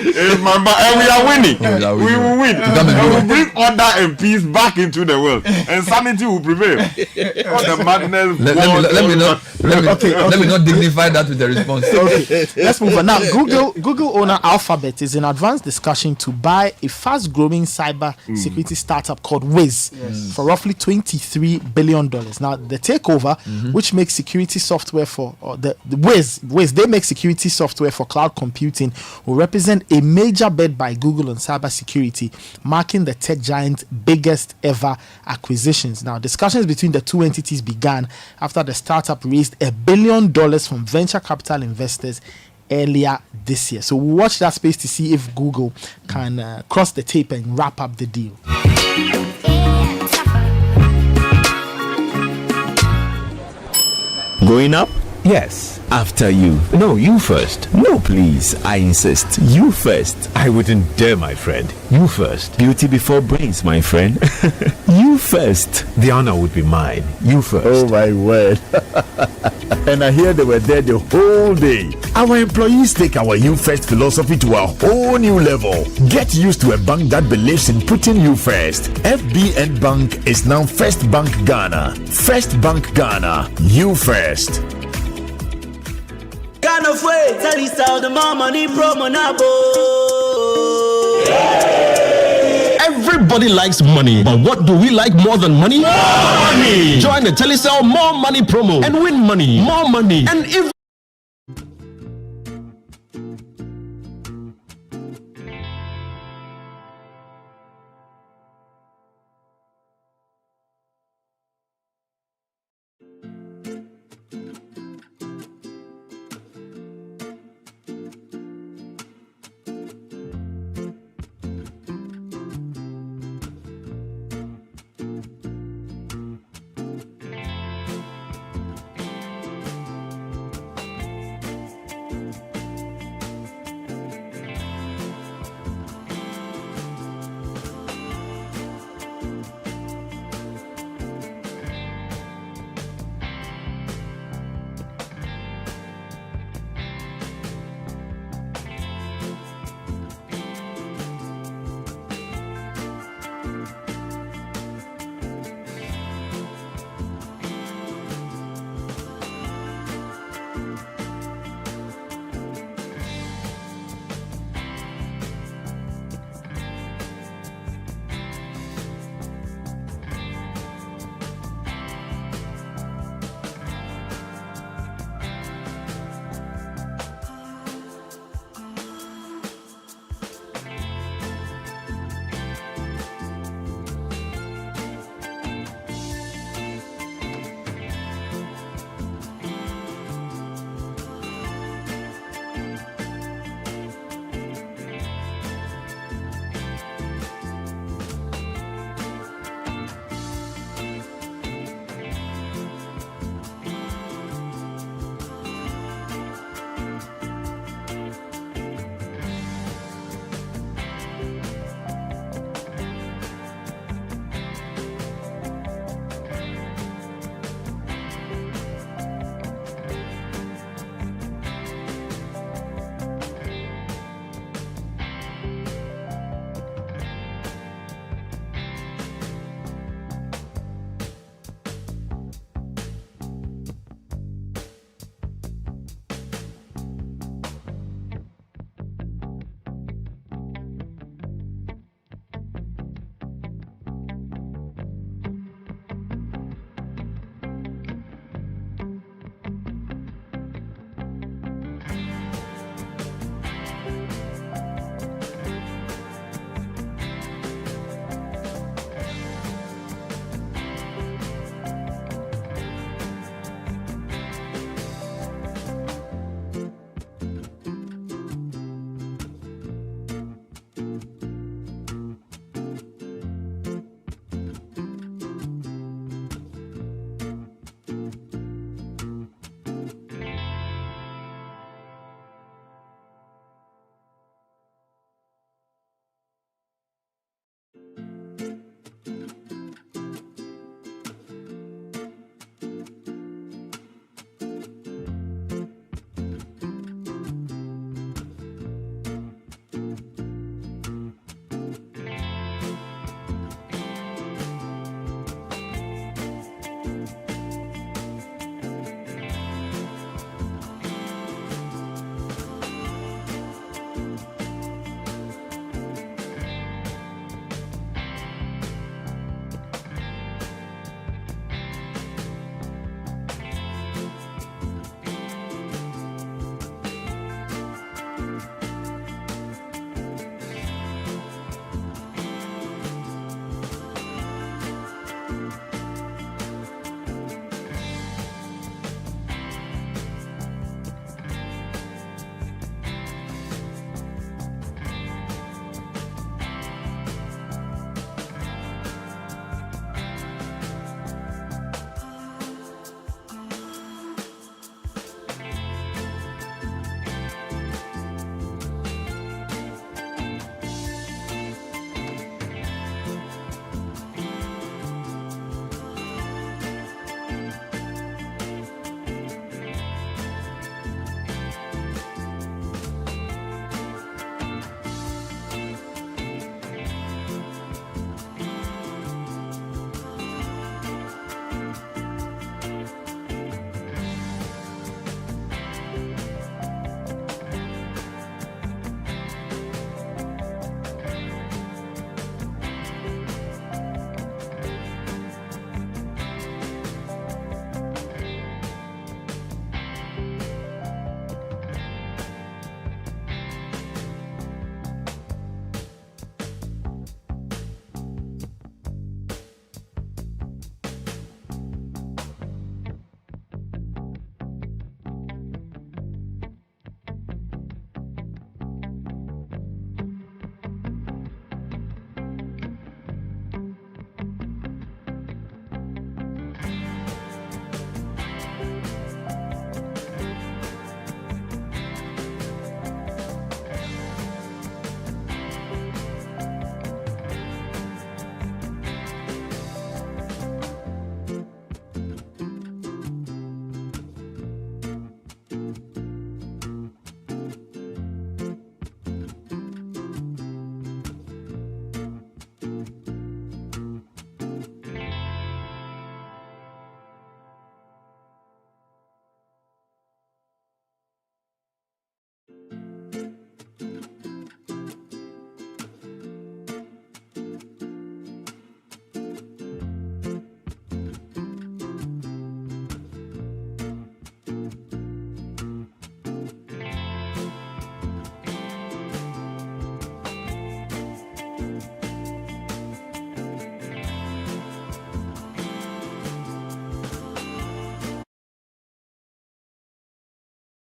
It's my man, and we are winning. We will win. We will bring order and peace back into the world, and sanity will prevail. All the madness. Let me not dignify that with a response. Okay, let's move on now. Google owner Alphabet is in advanced discussion to buy a fast-growing cyber security startup called Wiz for roughly $23 billion. Now, the takeover, which makes security software for the Wiz, they make security software for cloud computing, will represent a major bet by Google on cybersecurity, marking the tech giant's biggest ever acquisitions. Now, discussions between the two entities began after the startup raised $1 billion from venture capital investors earlier this year. So we'll watch that space to see if Google can cross the tape and wrap up the deal. Going up? Yes, after you. No, you first. No, please, I insist. You first. I wouldn't dare, my friend. You first. Beauty before brains, my friend. You first. The honor would be mine. You first. Oh, my word. And I hear they were there the whole day. Our employees take our You First philosophy to a whole new level. Get used to a bank that believes in putting you first. FBN Bank is now First Bank Ghana. First Bank Ghana. You first. Kind of way, tell you how the more money promo now. Everybody likes money, but what do we like more than money? More money! Join the Telecel More Money promo and win money, more money, and if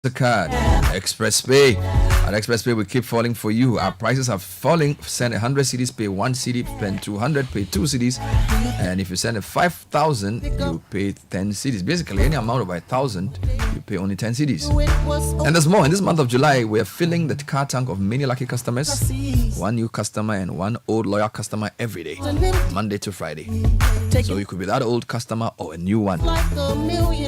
MasterCard, ExpressPay. At ExpressPay, we keep falling for you. Our prices are falling. Send 100 CDs, pay 1 CD, spend 200, pay 2 CDs. And if you send a 5,000, you pay 10 CDs. Basically, any amount of 1,000, you pay only 10 CDs. And there's more. In this month of July, we are filling the car tank of many lucky customers. One new customer and one old loyal customer every day, Monday to Friday. So you could be that old customer or a new one.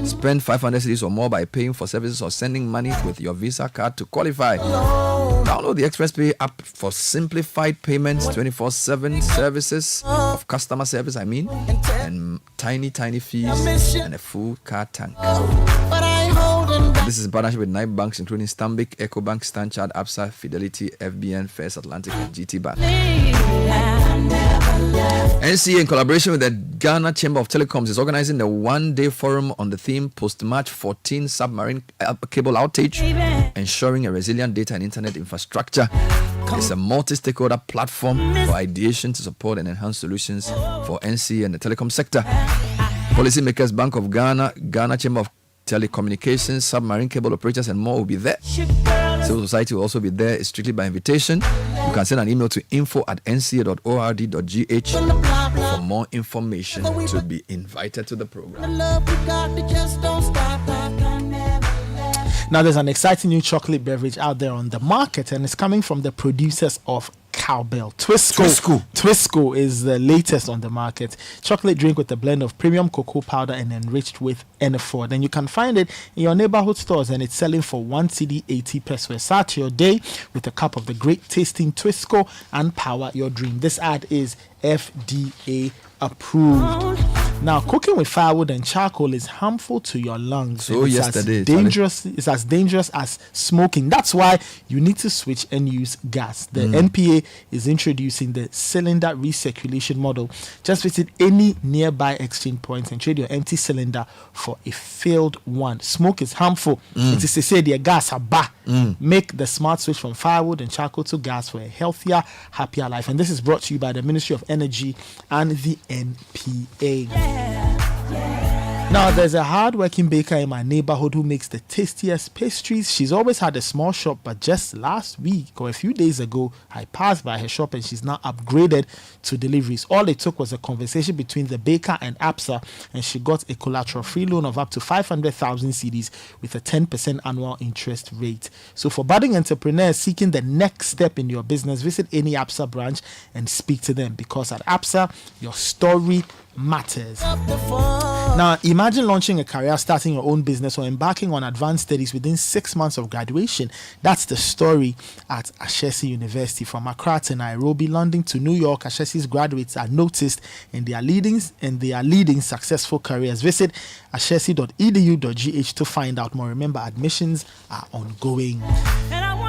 Spend 500 CDs or more by paying for services or sending money with your Visa card to qualify. Download the ExpressPay app for simplified payments, 24/7 services of customer service, and tiny fees and a full car tank. This is in partnership with 9 banks, including Stanbic, EcoBank, Stanchart, Absa, Fidelity, FBN, First Atlantic, and GT Bank. NCA, in collaboration with the Ghana Chamber of Telecoms, is organizing the one-day forum on the theme Post-March 14 Submarine Cable Outage, ensuring a resilient data and internet infrastructure. It's a multi-stakeholder platform for ideation to support and enhance solutions for NCA and the telecom sector. Policymakers, Bank of Ghana, Ghana Chamber of Telecommunications, submarine cable operators, and more will be there. Civil society will also be there. It's strictly by invitation. You can send an email to info@nca.ord.gh for more information to be invited to the program. Now, there's an exciting new chocolate beverage out there on the market, and it's coming from the producers of Cowbell. Twisco is the latest on the market. Chocolate drink with a blend of premium cocoa powder and enriched with Enafort. And you can find it in your neighborhood stores, and it's selling for 1 CD 80 pesos. Start your day with a cup of the great tasting Twisco and power your dream. This ad is FDA approved. Now, cooking with firewood and charcoal is harmful to your lungs. So it's as dangerous as smoking. That's why you need to switch and use gas. The NPA is introducing the cylinder recirculation model. Just visit any nearby exchange point and trade your empty cylinder for a filled one. Smoke is harmful. It is to say the gas are Make the smart switch from firewood and charcoal to gas for a healthier, happier life. And this is brought to you by the Ministry of Energy and the NPA. Now, there's a hard-working baker in my neighborhood who makes the tastiest pastries. She's always had a small shop, but just last week or a few days ago, I passed by her shop and she's now upgraded to deliveries. All it took was a conversation between the baker and APSA, and she got a collateral-free loan of up to 500,000 cedis with a 10% annual interest rate. So for budding entrepreneurs seeking the next step in your business, visit any APSA branch and speak to them, because at APSA, your story matters. Now, imagine launching a career, starting your own business, or embarking on advanced studies within 6 months of graduation. That's the story at Ashesi University. From Accra to Nairobi, London to New York, Ashesi's graduates are noticed and they are leading successful careers. Visit ashesi.edu.gh to find out more. Remember, admissions are ongoing.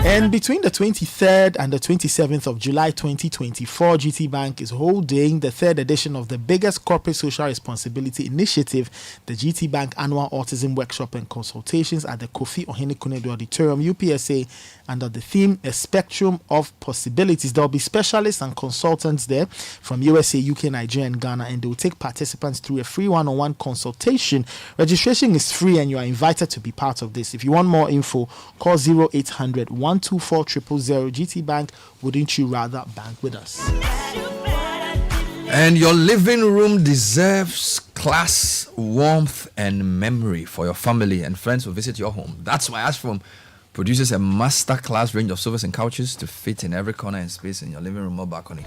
And between the 23rd and the 27th of July 2024, GT Bank is holding the 3rd edition of the biggest corporate social responsibility initiative, the GT Bank Annual Autism Workshop and Consultations at the Kofi Ohene-Konedo Auditorium, UPSA, under the theme, A Spectrum of Possibilities. There will be specialists and consultants there from USA, UK, Nigeria, and Ghana, and they will take participants through a free one-on-one consultation. Registration is free and you are invited to be part of this. If you want more info, call 0800 124 000. GT Bank, wouldn't you rather bank with us? And your living room deserves class, warmth, and memory for your family and friends who visit your home. That's why Ashfrom produces a master-class range of sofas and couches to fit in every corner and space in your living room or balcony.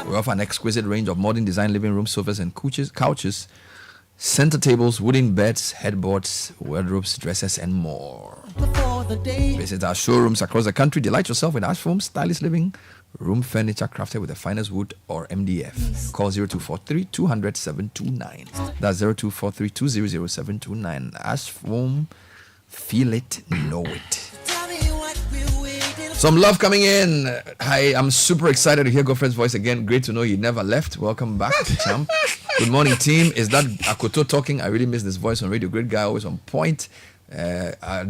We offer an exquisite range of modern design living room sofas and couches, center tables, wooden beds, headboards, wardrobes, dressers, and more. Visit our showrooms across the country. Delight yourself with Ashfrom stylish living room furniture crafted with the finest wood or MDF. Call 0243 200 729. That's 0243 200 729. Ashfrom, feel it, know it. Some love coming in. Hi, I'm super excited to hear Godfred's voice again. Great to know you never left. Welcome back, champ. Good morning, team. Is that Akoto talking? I really miss this voice on radio. Great guy, always on point.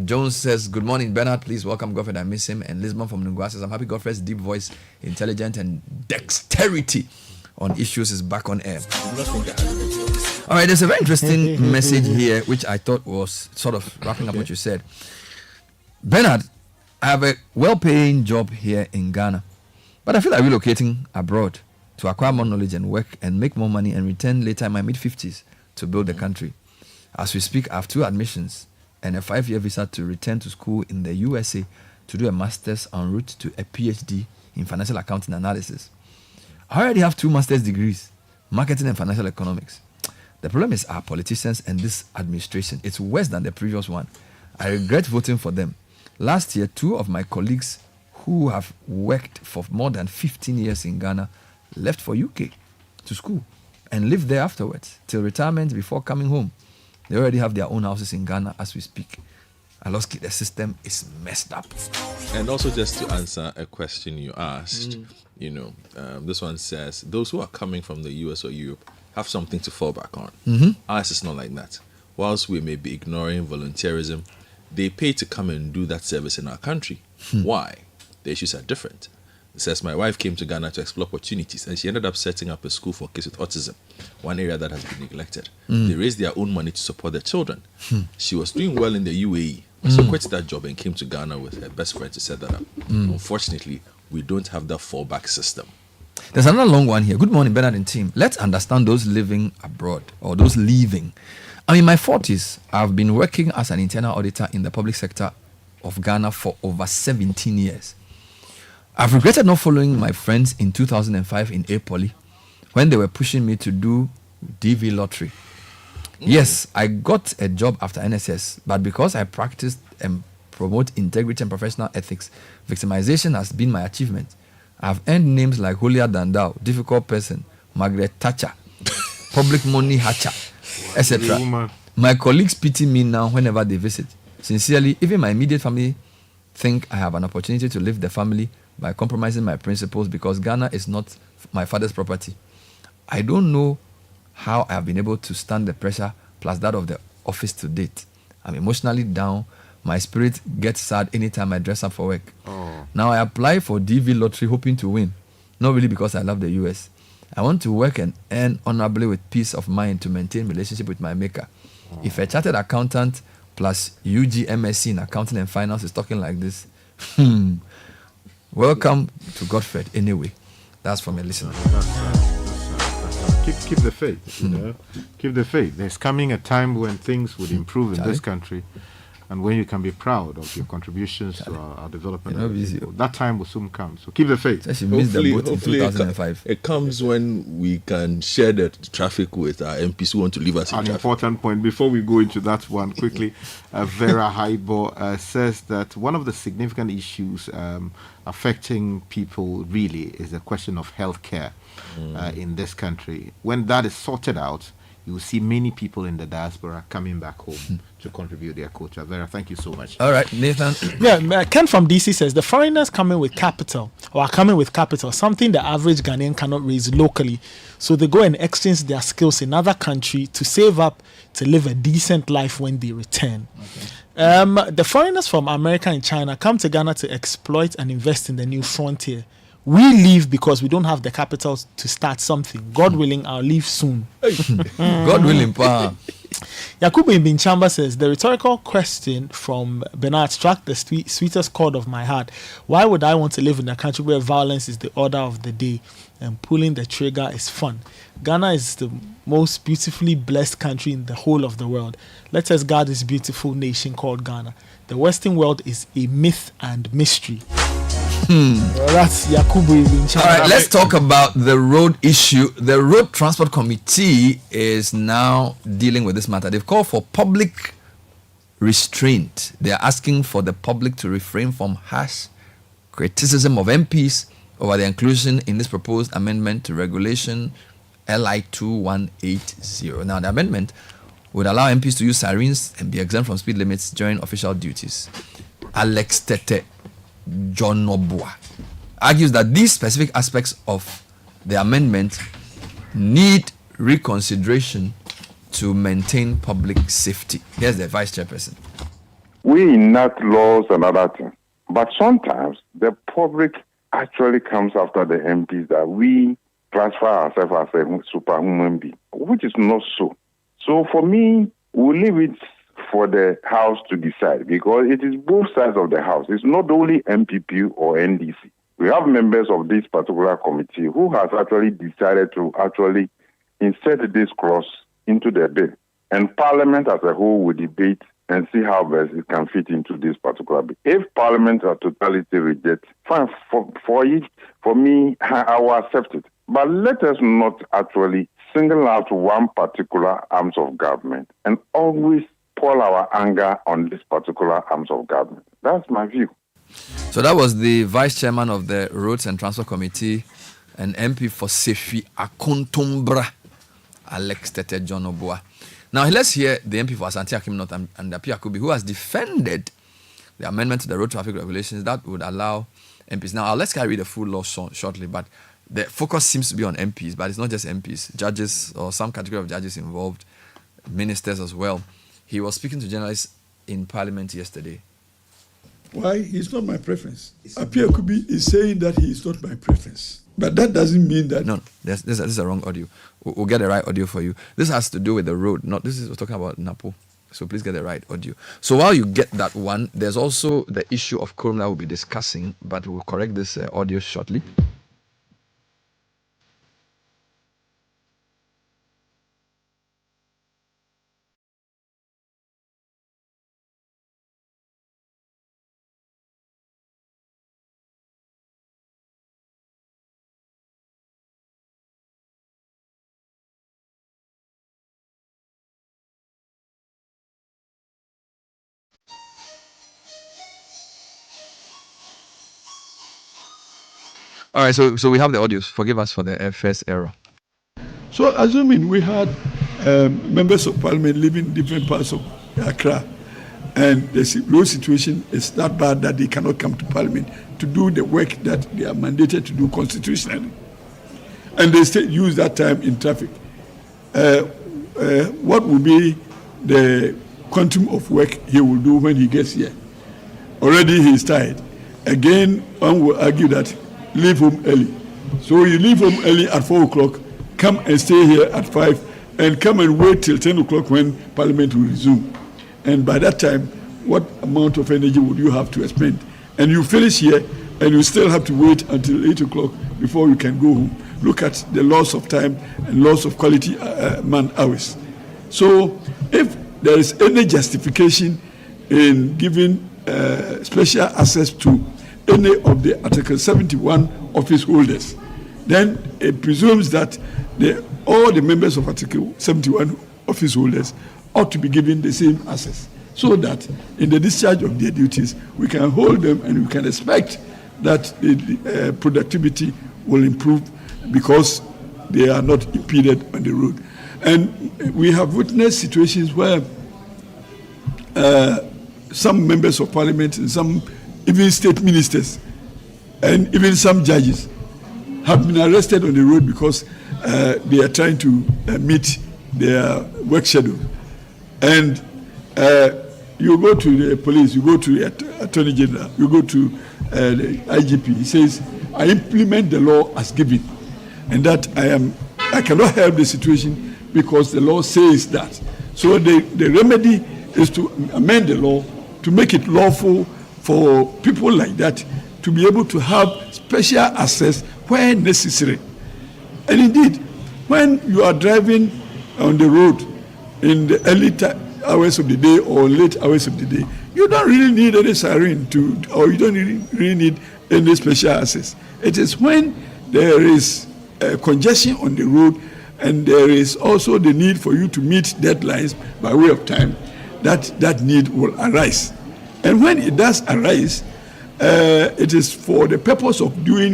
Jones says, good morning, Bernard. Please welcome Godfred. I miss him. And Lisbon from Nungwa says, I'm happy Godfred's deep voice, intelligent, and dexterity on issues is back on air. All right, there's a very interesting message here, which I thought was sort of wrapping up what you said. Bernard, I have a well-paying job here in Ghana, but I feel like relocating abroad to acquire more knowledge and work and make more money and return later in my mid-50s to build the country. As we speak, I have 2 admissions and a 5-year visa to return to school in the USA to do a master's en route to a PhD in financial accounting analysis. I already have 2 master's degrees, marketing and financial economics. The problem is our politicians and this administration. It's worse than the previous one. I regret voting for them. Last year, 2 of my colleagues who have worked for more than 15 years in Ghana left for UK to school and lived there afterwards till retirement before coming home. They already have their own houses in Ghana as we speak. Aloski, the system is messed up. And also, just to answer a question you asked, this one says those who are coming from the US or Europe have something to fall back on. Ours is not like that. Whilst we may be ignoring volunteerism, they pay to come and do that service in our country. Why? The issues are different. It says, my wife came to Ghana to explore opportunities and she ended up setting up a school for kids with autism, one area that has been neglected. They raised their own money to support their children. She was doing well in the UAE, so quit that job and came to Ghana with her best friend to set that up. Unfortunately, we don't have that fallback system. There's another long one here. Good morning, Bernard and team. Let's understand those living abroad or those leaving. I'm in my 40s. I've been working as an internal auditor in the public sector of Ghana for over 17 years. I've regretted not following my friends in 2005 in A Poly when they were pushing me to do DV lottery. Yes, I got a job after NSS, but because I practiced and promote integrity and professional ethics, victimization has been my achievement. I've earned names like Julia Dandao, difficult person, Margaret Thatcher, public money hatcher, etc. My colleagues pity me now whenever they visit. Sincerely, even my immediate family think I have an opportunity to live the family by compromising my principles because Ghana is not my father's property. I don't know how I have been able to stand the pressure plus that of the office to date. I'm emotionally down. My spirit gets sad anytime I dress up for work. Now I apply for DV lottery hoping to win. Not really because I love the US. I want to work and earn honorably with peace of mind to maintain relationship with my maker. If a chartered accountant plus UG MSc in accounting and finance is talking like this, welcome to Godfred anyway. That's from a listener. Keep the faith, Keep the faith. There's coming a time when things would improve in this country and when you can be proud of your contributions to our development. That time will soon come. So keep the faith. Hopefully, in 2005. It comes when we can share the traffic with our MPs who want to leave us in An traffic. important point. Before we go into that one quickly, Vera Haibo says that one of the significant issues affecting people really is the question of healthcare in this country. When that is sorted out, you will see many people in the diaspora coming back home to contribute their culture. Vera, thank you so much. All right, Nathan. Yeah, Ken from DC says the foreigners coming with capital or are coming with capital, something the average Ghanaian cannot raise locally. So they go and exchange their skills in other country to save up to live a decent life when they return. The foreigners from America and China come to Ghana to exploit and invest in the new frontier. We leave because we don't have the capital to start something. God willing, I'll leave soon. God willing, pa. Yakubu Ibinchamba says, the rhetorical question from Bernard struck the sweetest chord of my heart. Why would I want to live in a country where violence is the order of the day and pulling the trigger is fun? Ghana is the most beautifully blessed country in the whole of the world. Let us guard this beautiful nation called Ghana. The Western world is a myth and mystery. That's Yakubu Ibinchamba. All right, let's talk about the road issue. The Road Transport Committee is now dealing with this matter. They've called for public restraint. They are asking for the public to refrain from harsh criticism of MPs over the inclusion in this proposed amendment to Regulation LI 2180. Now, the amendment would allow MPs to use sirens and be exempt from speed limits during official duties. Alex Tete John Nobua argues that these specific aspects of the amendment need reconsideration to maintain public safety. Here's the vice chairperson. We enact laws and other things, but sometimes the public actually comes after the MPs that we transfer ourselves as a superhuman being, which is not so. So for me, we'll leave it for the House to decide, because it is both sides of the House. It's not only MPP or NDC. We have members of this particular committee who has actually decided to actually insert this clause into the bill. And Parliament as a whole will debate and see how best it can fit into this particular bill. If Parliament are totally reject, fine, for me, I will accept it. But let us not actually single out one particular arms of government and always pour our anger on this particular arms of government. That's my view. So that was the Vice Chairman of the Roads and Transport Committee and MP for Sefi Akontumbra, Alex Tete John Obua. Now let's hear the MP for Asante Akim North and Apia Kubi, who has defended the amendment to the road traffic regulations that would allow MPs. Now let's carry the full law shortly, but the focus seems to be on MPs, but it's not just MPs, judges or some category of judges involved, ministers as well. He was speaking to journalists in Parliament yesterday. Why? It's not my preference. Apia Kubi is saying that he is not my preference. But that doesn't mean that... No, this is a wrong audio. We'll get the right audio for you. This has to do with the road. We're talking about Napo. So please get the right audio. So while you get that one, there's also the issue of quorum that we'll be discussing, but we'll correct this audio shortly. All right, so we have the audios. Forgive us for the first error. So assuming we had members of parliament living in different parts of Accra, and the road situation is that bad that they cannot come to parliament to do the work that they are mandated to do constitutionally, and they still use that time in traffic, what will be the quantum of work he will do when he gets here? Already he is tired. Again, one will argue that leave home early. So you leave home early at 4 o'clock, come and stay here at 5, and come and wait till 10 o'clock when Parliament will resume. And by that time, what amount of energy would you have to expend? And you finish here, and you still have to wait until 8 o'clock before you can go home. Look at the loss of time and loss of quality man hours. So if there is any justification in giving special access to any of the Article 71 office holders, then it presumes that all the members of Article 71 office holders ought to be given the same access, so that in the discharge of their duties, we can hold them and we can expect that the productivity will improve because they are not impeded on the road. And we have witnessed situations where some members of parliament and some even state ministers and even some judges have been arrested on the road because they are trying to meet their work schedule. And you go to the police, you go to the Attorney General, you go to the IGP, he says, I implement the law as given. And that I cannot help the situation because the law says that. So the remedy is to amend the law to make it lawful for people like that to be able to have special access where necessary. And indeed, when you are driving on the road in the early hours of the day or late hours of the day, you don't really need any siren or you don't really need any special access. It is when there is congestion on the road and there is also the need for you to meet deadlines by way of time that need will arise. And when it does arise, it is for the purpose of doing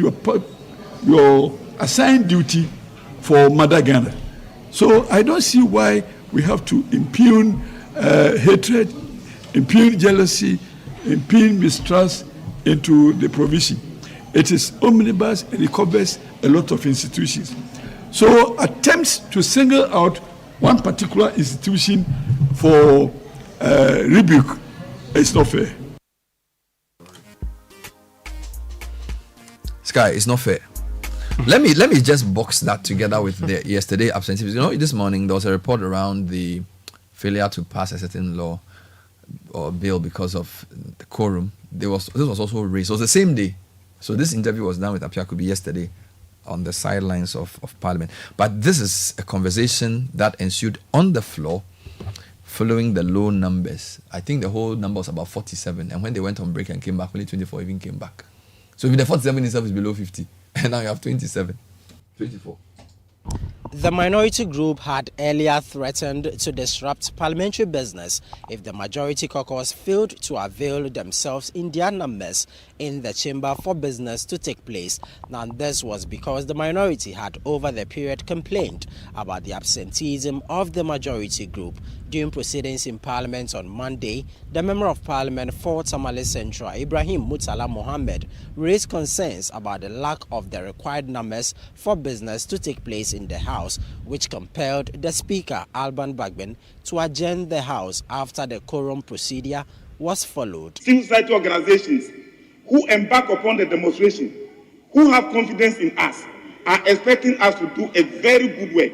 your assigned duty for Mother Ghana. So I don't see why we have to impugn hatred, impugn jealousy, impugn mistrust into the provision. It is omnibus and it covers a lot of institutions. So attempts to single out one particular institution for rebuke is not fair. Sky, it's not fair. Let me just box that together with the yesterday absenteeism. You know, this morning there was a report around the failure to pass a certain law bill because of the quorum. This was also raised. It was the same day. So this interview was done with Apiakubi yesterday on the sidelines of Parliament. But this is a conversation that ensued on the floor following the low numbers. I think the whole number was about 47. And when they went on break and came back, only 24 even came back. So if the 47 itself is below 50, and now you have 27, 24. The minority group had earlier threatened to disrupt parliamentary business if the majority caucus failed to avail themselves in their numbers in the chamber for business to take place. Now, this was because the minority had over the period complained about the absenteeism of the majority group. During proceedings in Parliament on Monday, the Member of Parliament for Tamale Central, Ibrahim Mutala Mohammed, raised concerns about the lack of the required numbers for business to take place in the House, which compelled the Speaker, Alban Bagbin, to adjourn the House after the quorum procedure was followed. Civil society organizations who embark upon the demonstration, who have confidence in us, are expecting us to do a very good work.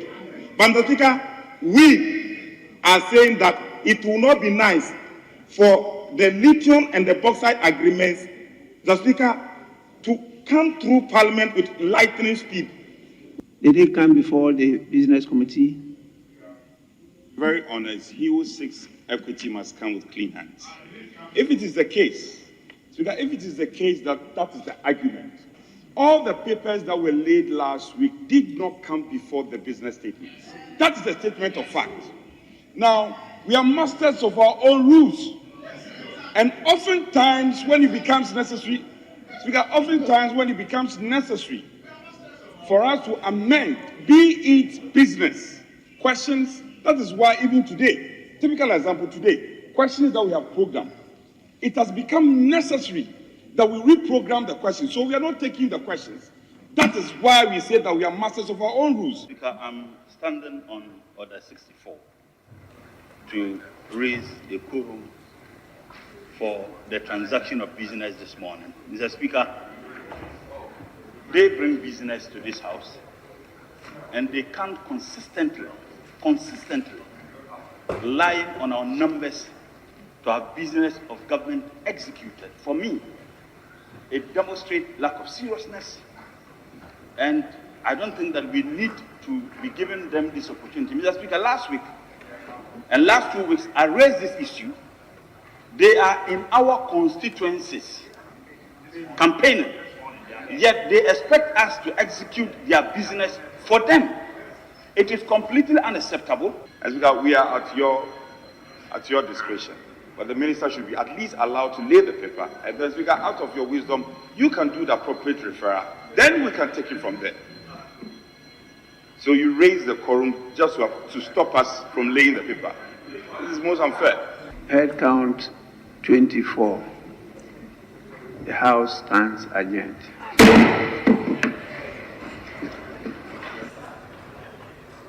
But Mr. Speaker, we are saying that it will not be nice for the lithium and the bauxite agreements, the Speaker, to come through Parliament with lightning speed. Did it come before the business committee? Very honest, he who seeks equity must come with clean hands. If it is the case, Speaker, if it is the case that is the argument, all the papers that were laid last week did not come before the business statements. That is a statement of fact. Now, we are masters of our own rules. And oftentimes when it becomes necessary, Speaker, for us to amend, be it business questions, that is why even today, typical example today, questions that we have programmed, it has become necessary that we reprogram the questions. So we are not taking the questions. That is why we say that we are masters of our own rules. Speaker, I'm standing on Order 64 to raise a quorum for the transaction of business this morning. Mr. Speaker, they bring business to this House and they can't consistently rely on our numbers to have business of government executed. For me, it demonstrates lack of seriousness, and I don't think that we need to be giving them this opportunity. Mr. Speaker, last week and last 2 weeks, I raised this issue. They are in our constituencies campaigning, yet they expect us to execute their business for them. It is completely unacceptable. As we are at your discretion, but the minister should be at least allowed to lay the paper, and then, Speaker, out of your wisdom, you can do the appropriate referral. Then we can take it from there. So you raise the quorum just to stop us from laying the paper. This is most unfair. Head count 24. The House stands adjourned.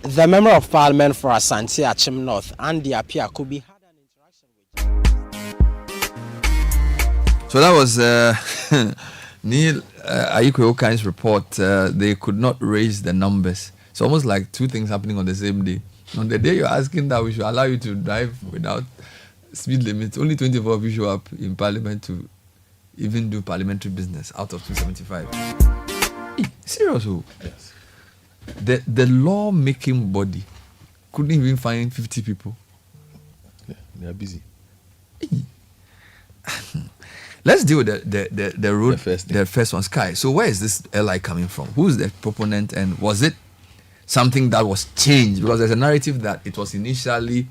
The Member of Parliament for Asante Achim North, Andy Apiakubi, had an interaction with... So that was Neil Ayikwe report. They could not raise the numbers. It's almost like two things happening on the same day. On the day you're asking that we should allow you to drive without speed limits, only 24 of you show up in Parliament to even do parliamentary business out of 275. Serious? Yes. The law-making body couldn't even find 50 people. Yeah, they are busy. Let's deal with the road, the first one, Sky. So where is this LI coming from? Who is the proponent, and was it something that was changed? Because there's a narrative that it was initially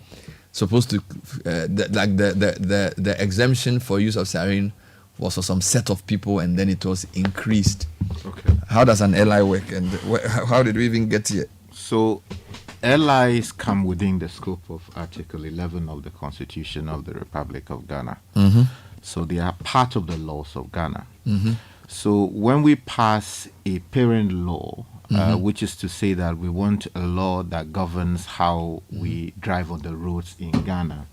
supposed to, the exemption for use of sarin was for some set of people, and then it was increased. Okay. How does an LI work, and how did we even get here? So, LIs come within the scope of Article 11 of the Constitution of the Republic of Ghana. Mm-hmm. So they are part of the laws of Ghana. Mm-hmm. So when we pass a parent law, which is to say that we want a law that governs how we drive on the roads in Ghana,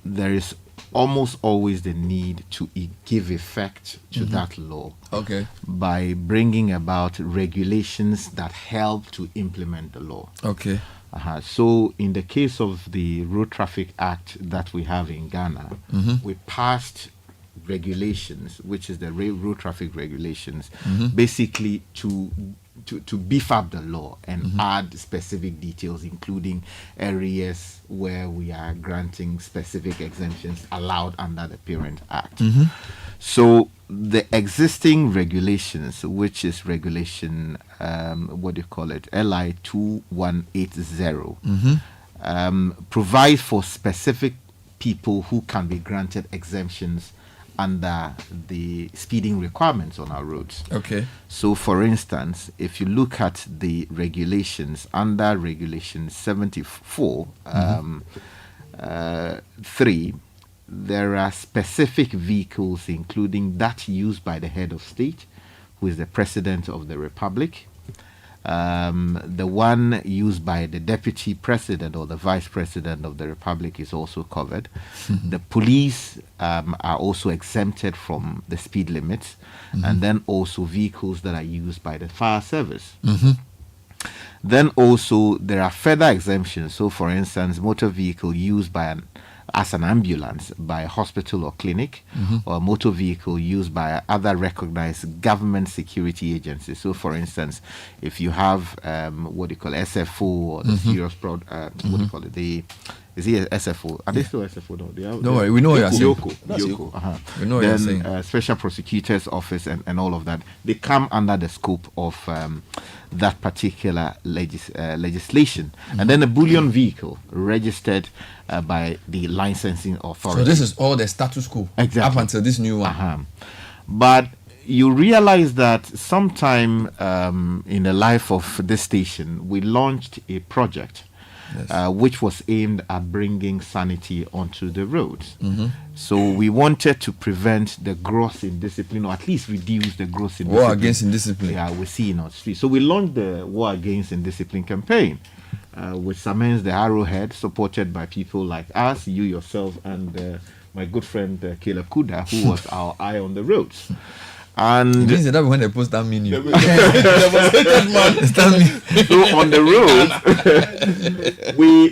there is almost always the need to give effect to that law by bringing about regulations that help to implement the law. Okay. So in the case of the Road Traffic Act that we have in Ghana, we passed regulations, which is the road traffic regulations, basically to beef up the law and add specific details, including areas where we are granting specific exemptions allowed under the Parent Act. So the existing regulations, which is regulation, LI 2180, provide for specific people who can be granted exemptions under the speeding requirements on our roads. Okay. So, for instance, if you look at the regulations under Regulation 74, 3, there are specific vehicles, including that used by the head of state, who is the President of the Republic, the one used by the Deputy President or the Vice President of the Republic is also covered. The police are also exempted from the speed limits, and then also vehicles that are used by the fire service. Then also there are further exemptions. So, for instance, motor vehicle used as an ambulance by a hospital or clinic, or a motor vehicle used by other recognized government security agencies. So, for instance, if you have SFO or the serious is it SFO? Are they still SFO? No, don't worry, we know what you're saying. Yoko. We know what you're saying. Special Prosecutor's Office and all of that, they come under the scope of that particular legislation. And then a bullion vehicle registered by the licensing authority. So this is all the status quo up until this new one. But you realize that sometime in the life of this station, we launched a project which was aimed at bringing sanity onto the roads. So we wanted to prevent the gross indiscipline, or at least reduce the gross indiscipline. War against indiscipline. Yeah, we see in our streets. So we launched the War Against Indiscipline campaign, which summons the Arrowhead, supported by people like us, you yourself, and my good friend Caleb Kuda, who was our eye on the roads. And that when they post that menu. So on the road,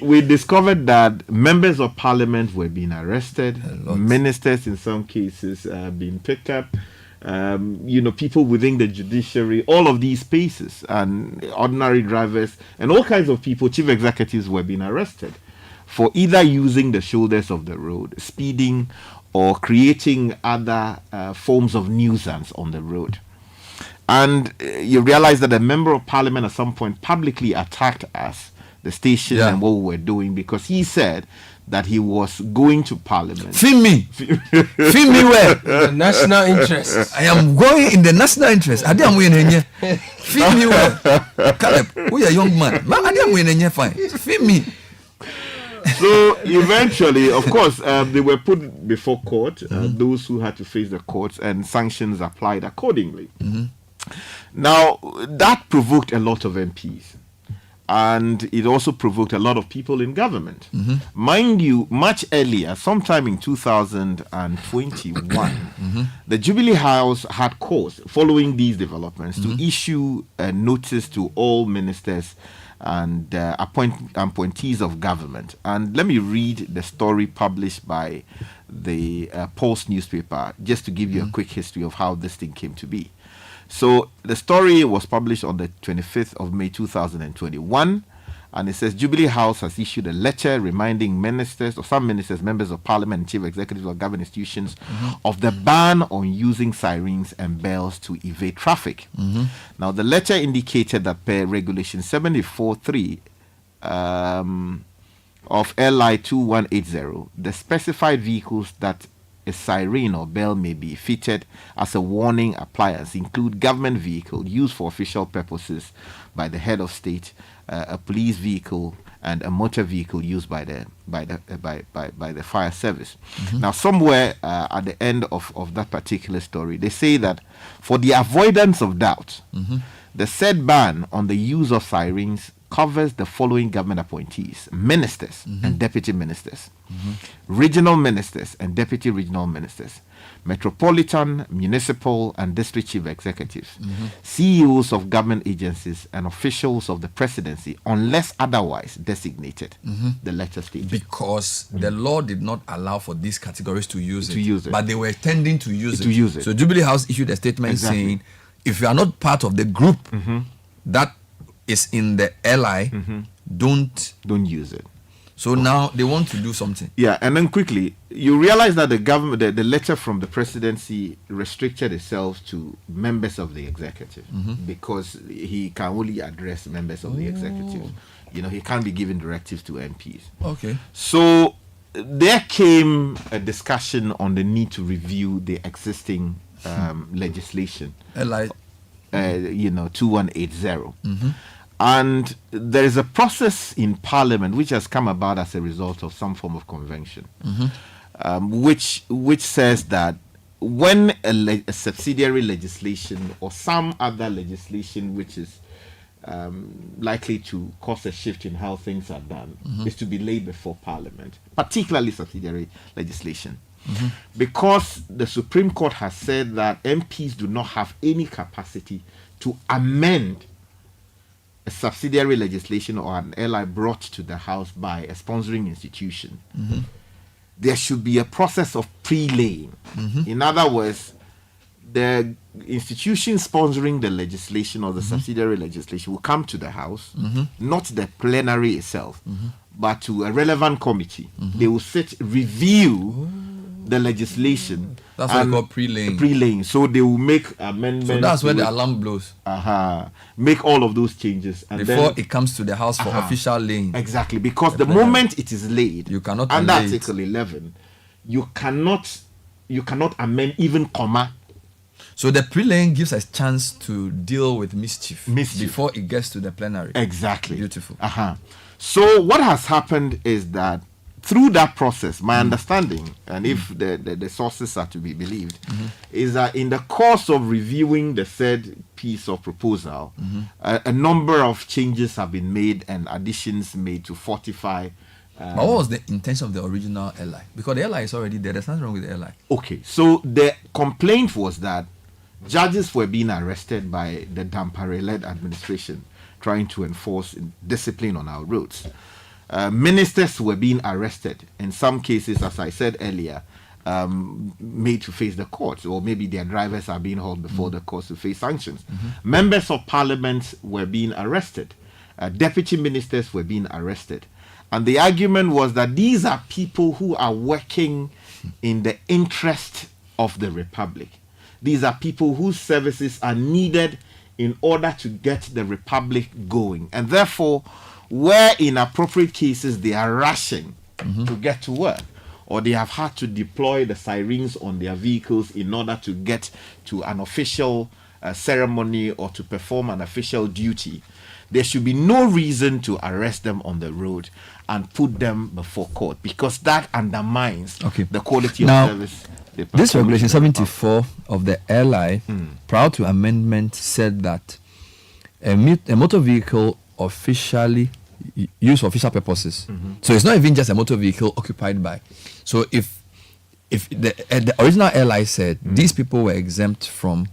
we discovered that members of parliament were being arrested, ministers in some cases being picked up, people within the judiciary, all of these spaces, and ordinary drivers and all kinds of people, chief executives, were being arrested for either using the shoulders of the road, speeding, or creating other forms of nuisance on the road. And you realize that a member of parliament at some point publicly attacked us, the station, and what we were doing, because he said that he was going to parliament. Film me. Film me where? The national interest. I am going in the national interest. I didn't win any. Film me where? Caleb, we are young man. I didn't win any. Fine. Film me. So eventually, of course, they were put before court, those who had to face the courts, and sanctions applied accordingly. Now, that provoked a lot of MPs, and it also provoked a lot of people in government. Mind you, much earlier, sometime in 2021, the Jubilee House had cause, following these developments, to issue a notice to all ministers and appointees of government. And let me read the story published by the Pulse newspaper, just to give you a quick history of how this thing came to be. So the story was published on the 25th of May 2021, and it says Jubilee House has issued a letter reminding ministers, or some ministers, members of parliament, and chief executives of government institutions of the ban on using sirens and bells to evade traffic. Now, the letter indicated that per Regulation 74.3 of LI 2180, the specified vehicles that a siren or bell may be fitted as a warning appliance include government vehicle used for official purposes by the head of state, a police vehicle, and a motor vehicle used by the fire service. Now, somewhere at the end of that particular story, they say that for the avoidance of doubt, the said ban on the use of sirens covers the following government appointees: ministers and deputy ministers, regional ministers and deputy regional ministers, metropolitan, municipal, and district chief executives, CEOs of government agencies, and officials of the presidency, unless otherwise designated. The letter states. Because the law did not allow for these categories to use To use it. but they were tending to use To it. use it. So Jubilee House issued a statement Exactly. saying, if you are not part of the group that is in the LI, don't use it. So now they want to do something. Yeah, and then quickly, you realize that the government, the letter from the presidency restricted itself to members of the executive because he can only address members of the executive. You know, he can't be giving directives to MPs. Okay. So there came a discussion on the need to review the existing legislation. LI. 2180. And there is a process in Parliament which has come about as a result of some form of convention, which says that when a subsidiary legislation or some other legislation which is likely to cause a shift in how things are done is to be laid before Parliament, particularly subsidiary legislation. Because the Supreme Court has said that MPs do not have any capacity to amend a subsidiary legislation or an LI brought to the House by a sponsoring institution, there should be a process of pre-laying. In other words, the institution sponsoring the legislation or the subsidiary legislation will come to the House, not the plenary itself, but to a relevant committee. They will sit, review the legislation. That's what they call pre-laying. Pre-laying. So they will make amendments. So that's where the alarm blows. Make all of those changes. And before then, it comes to the House for official laying. Exactly. Because the moment it is laid, you cannot under unlay it. Article 11, you cannot amend even comma. So the pre-laying gives us a chance to deal with mischief before it gets to the plenary. Exactly. Beautiful. So what has happened is that through that process, my understanding, and if the sources are to be believed, is that in the course of reviewing the said piece of proposal, a number of changes have been made and additions made to fortify. But what was the intention of the original LI? Because the LI is already there. There's nothing wrong with the LI. Okay, so the complaint was that judges were being arrested by the Dampare-led administration trying to enforce discipline on our roads. Ministers were being arrested. In some cases, as I said earlier, made to face the courts, or maybe their drivers are being hauled before the courts to face sanctions. Members of parliament were being arrested. Deputy ministers were being arrested. And the argument was that these are people who are working in the interest of the Republic. These are people whose services are needed in order to get the Republic going. And therefore, where in appropriate cases they are rushing to get to work, or they have had to deploy the sirens on their vehicles in order to get to an official ceremony or to perform an official duty, there should be no reason to arrest them on the road and put them before court, because that undermines the quality of service. This regulation 74 of the LI, prior to amendment, said that a motor vehicle officially used for official purposes. So it's not even just a motor vehicle occupied by. So if the original LI said these people were exempt from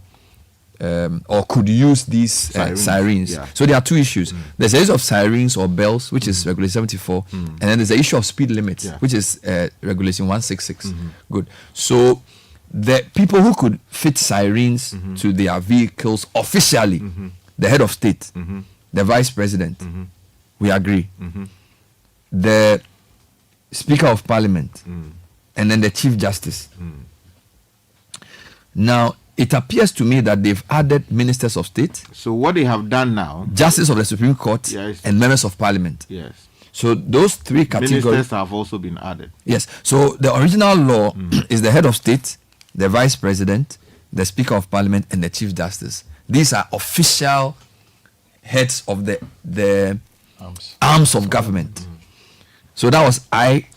or could use these sirens. So there are two issues. There's the use of sirens or bells, which is Regulation 74, and then there's the issue of speed limits, which is Regulation 166. Good. So the people who could fit sirens to their vehicles officially, the head of state, the vice president, we agree, the Speaker of Parliament, and then the Chief Justice. Now, it appears to me that they've added ministers of state. So what they have done now, justice of the Supreme Court, and members of Parliament. Yes. So those three categories. Ministers have also been added. Yes. So the original law is the head of state, the vice president, the Speaker of Parliament, and the Chief Justice. These are official heads of the arms of government. So that was I,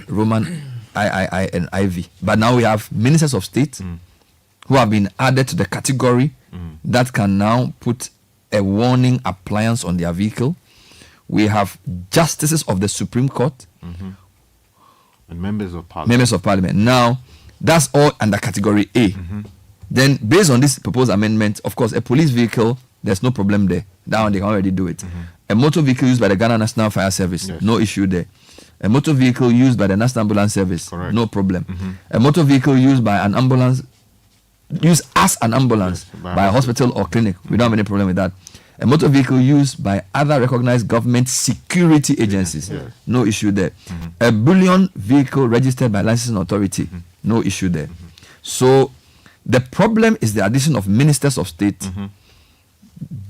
Roman, I, and IV. But now we have ministers of state who have been added to the category that can now put a warning appliance on their vehicle. we have justices of the Supreme Court, and members of parliament. Members of Parliament. Now, that's all under category A. Then, based on this proposed amendment, of course, a police vehicle, there's no problem there. That one, they can already do it. A motor vehicle used by the Ghana National Fire Service, no issue there. A motor vehicle used by the National Ambulance Service, no problem. A motor vehicle used by an ambulance, used as an ambulance by a hospital or clinic, we don't have any problem with that. A motor vehicle used by other recognized government security agencies, no issue there. A bullion vehicle registered by licensing authority, no issue there. So the problem is the addition of ministers of state,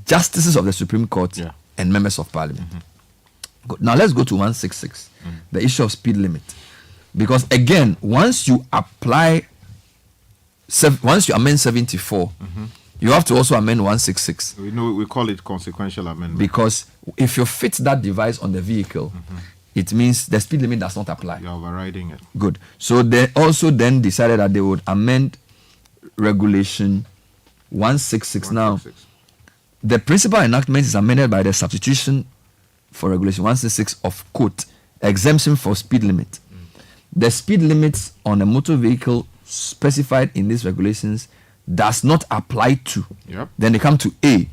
justices of the Supreme Court, and members of parliament. Now let's go to 166, the issue of speed limit. Because again, once you amend 74, you have to also amend 166. We call it consequential amendment. Because if you fit that device on the vehicle, it means the speed limit does not apply. You're overriding it. Good. So they also then decided that they would amend regulation 166. Now, the principal enactment is amended by the substitution for regulation 166 of quote exemption for speed limit. The speed limits on a motor vehicle specified in these regulations does not apply to. Then they come to A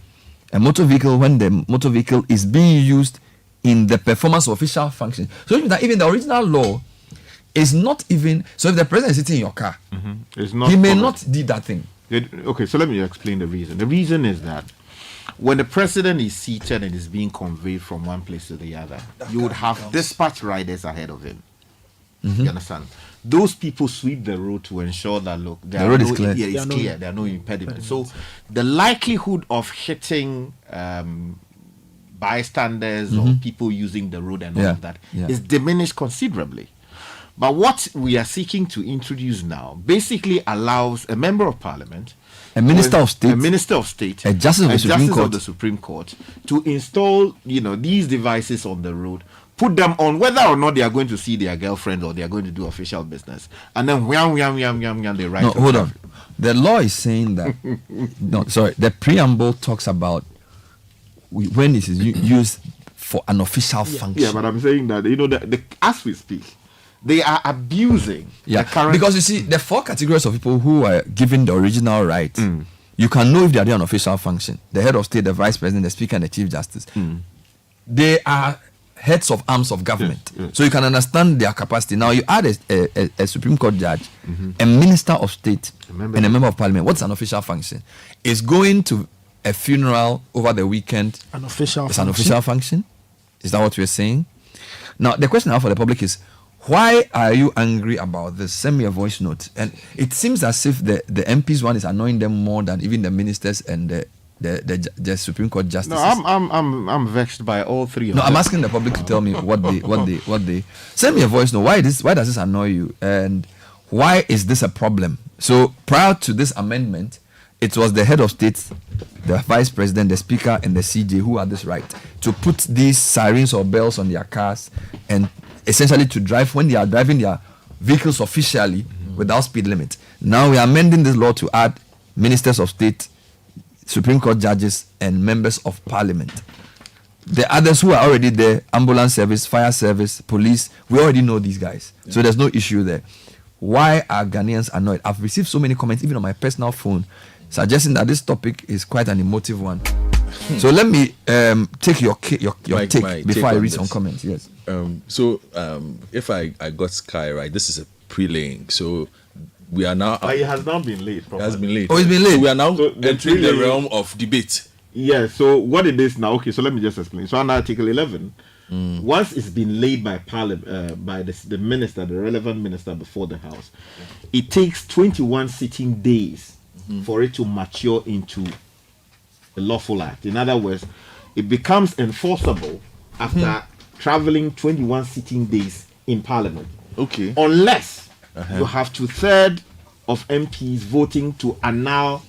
motor vehicle when the motor vehicle is being used in the performance of official function. So that even the original law is not even, so if the president is sitting in your car, he may not do that thing. Okay, so let me explain the reason. The reason is that when the president is seated and is being conveyed from one place to the other, you would have dispatch riders ahead of him. You understand? Those people sweep the road to ensure that the road is clear. It's clear. There are no impediments. So the likelihood of hitting bystanders or people using the road and all of that is diminished considerably. But what we are seeking to introduce now basically allows a member of parliament, a minister of state, a justice of the Supreme Court to install, these devices on the road, put them on whether or not they are going to see their girlfriend or they are going to do official business, and then they write. No, hold on. The law is saying that. The preamble talks about when it is used for an official function. Yeah, but I'm saying that as we speak, they are abusing the current. Because you see, the four categories of people who are given the original right, you can know if they are doing an official function: the head of state, the vice president, the speaker, and the chief justice. They are heads of arms of government, so you can understand their capacity. Now you add a Supreme Court judge, a minister of state, and a member of parliament. What's an official function? It's going to a funeral over the weekend. An official function. Is that what we're saying? Now the question I have for the public is, why are you angry about this? Send me a voice note. And it seems as if the MPs one is annoying them more than even the ministers and the Supreme Court justices. No, I'm vexed by all three of them. I'm asking the public to tell me what they send me a voice note. Why does this annoy you? And why is this a problem? So prior to this amendment, it was the head of state, the vice president, the speaker, and the CJ who had this right to put these sirens or bells on their cars and essentially to drive when they are driving their vehicles officially without speed limit. Now we are amending this law to add ministers of state, Supreme Court judges, and members of parliament. The others who are already there, ambulance service, fire service, police, we already know these guys. So there's no issue there. Why are Ghanaians annoyed? I've received so many comments, even on my personal phone, suggesting that this topic is quite an emotive one. So let me take your take before I read some comments. Yes. If I got Sky right, this is a pre-laying. So we are now. It has now been laid. It has been laid. Oh, it's been laid. So we are now entering the realm of debate. Yeah. So what it is now? Okay. So let me just explain. So under Article 11, once it's been laid by Parliament, by the minister, the relevant minister before the House, it takes 21 sitting days for it to mature into a lawful act. In other words, it becomes enforceable after traveling 21 sitting days in Parliament. Okay. Unless you have 2/3 of MPs voting to annul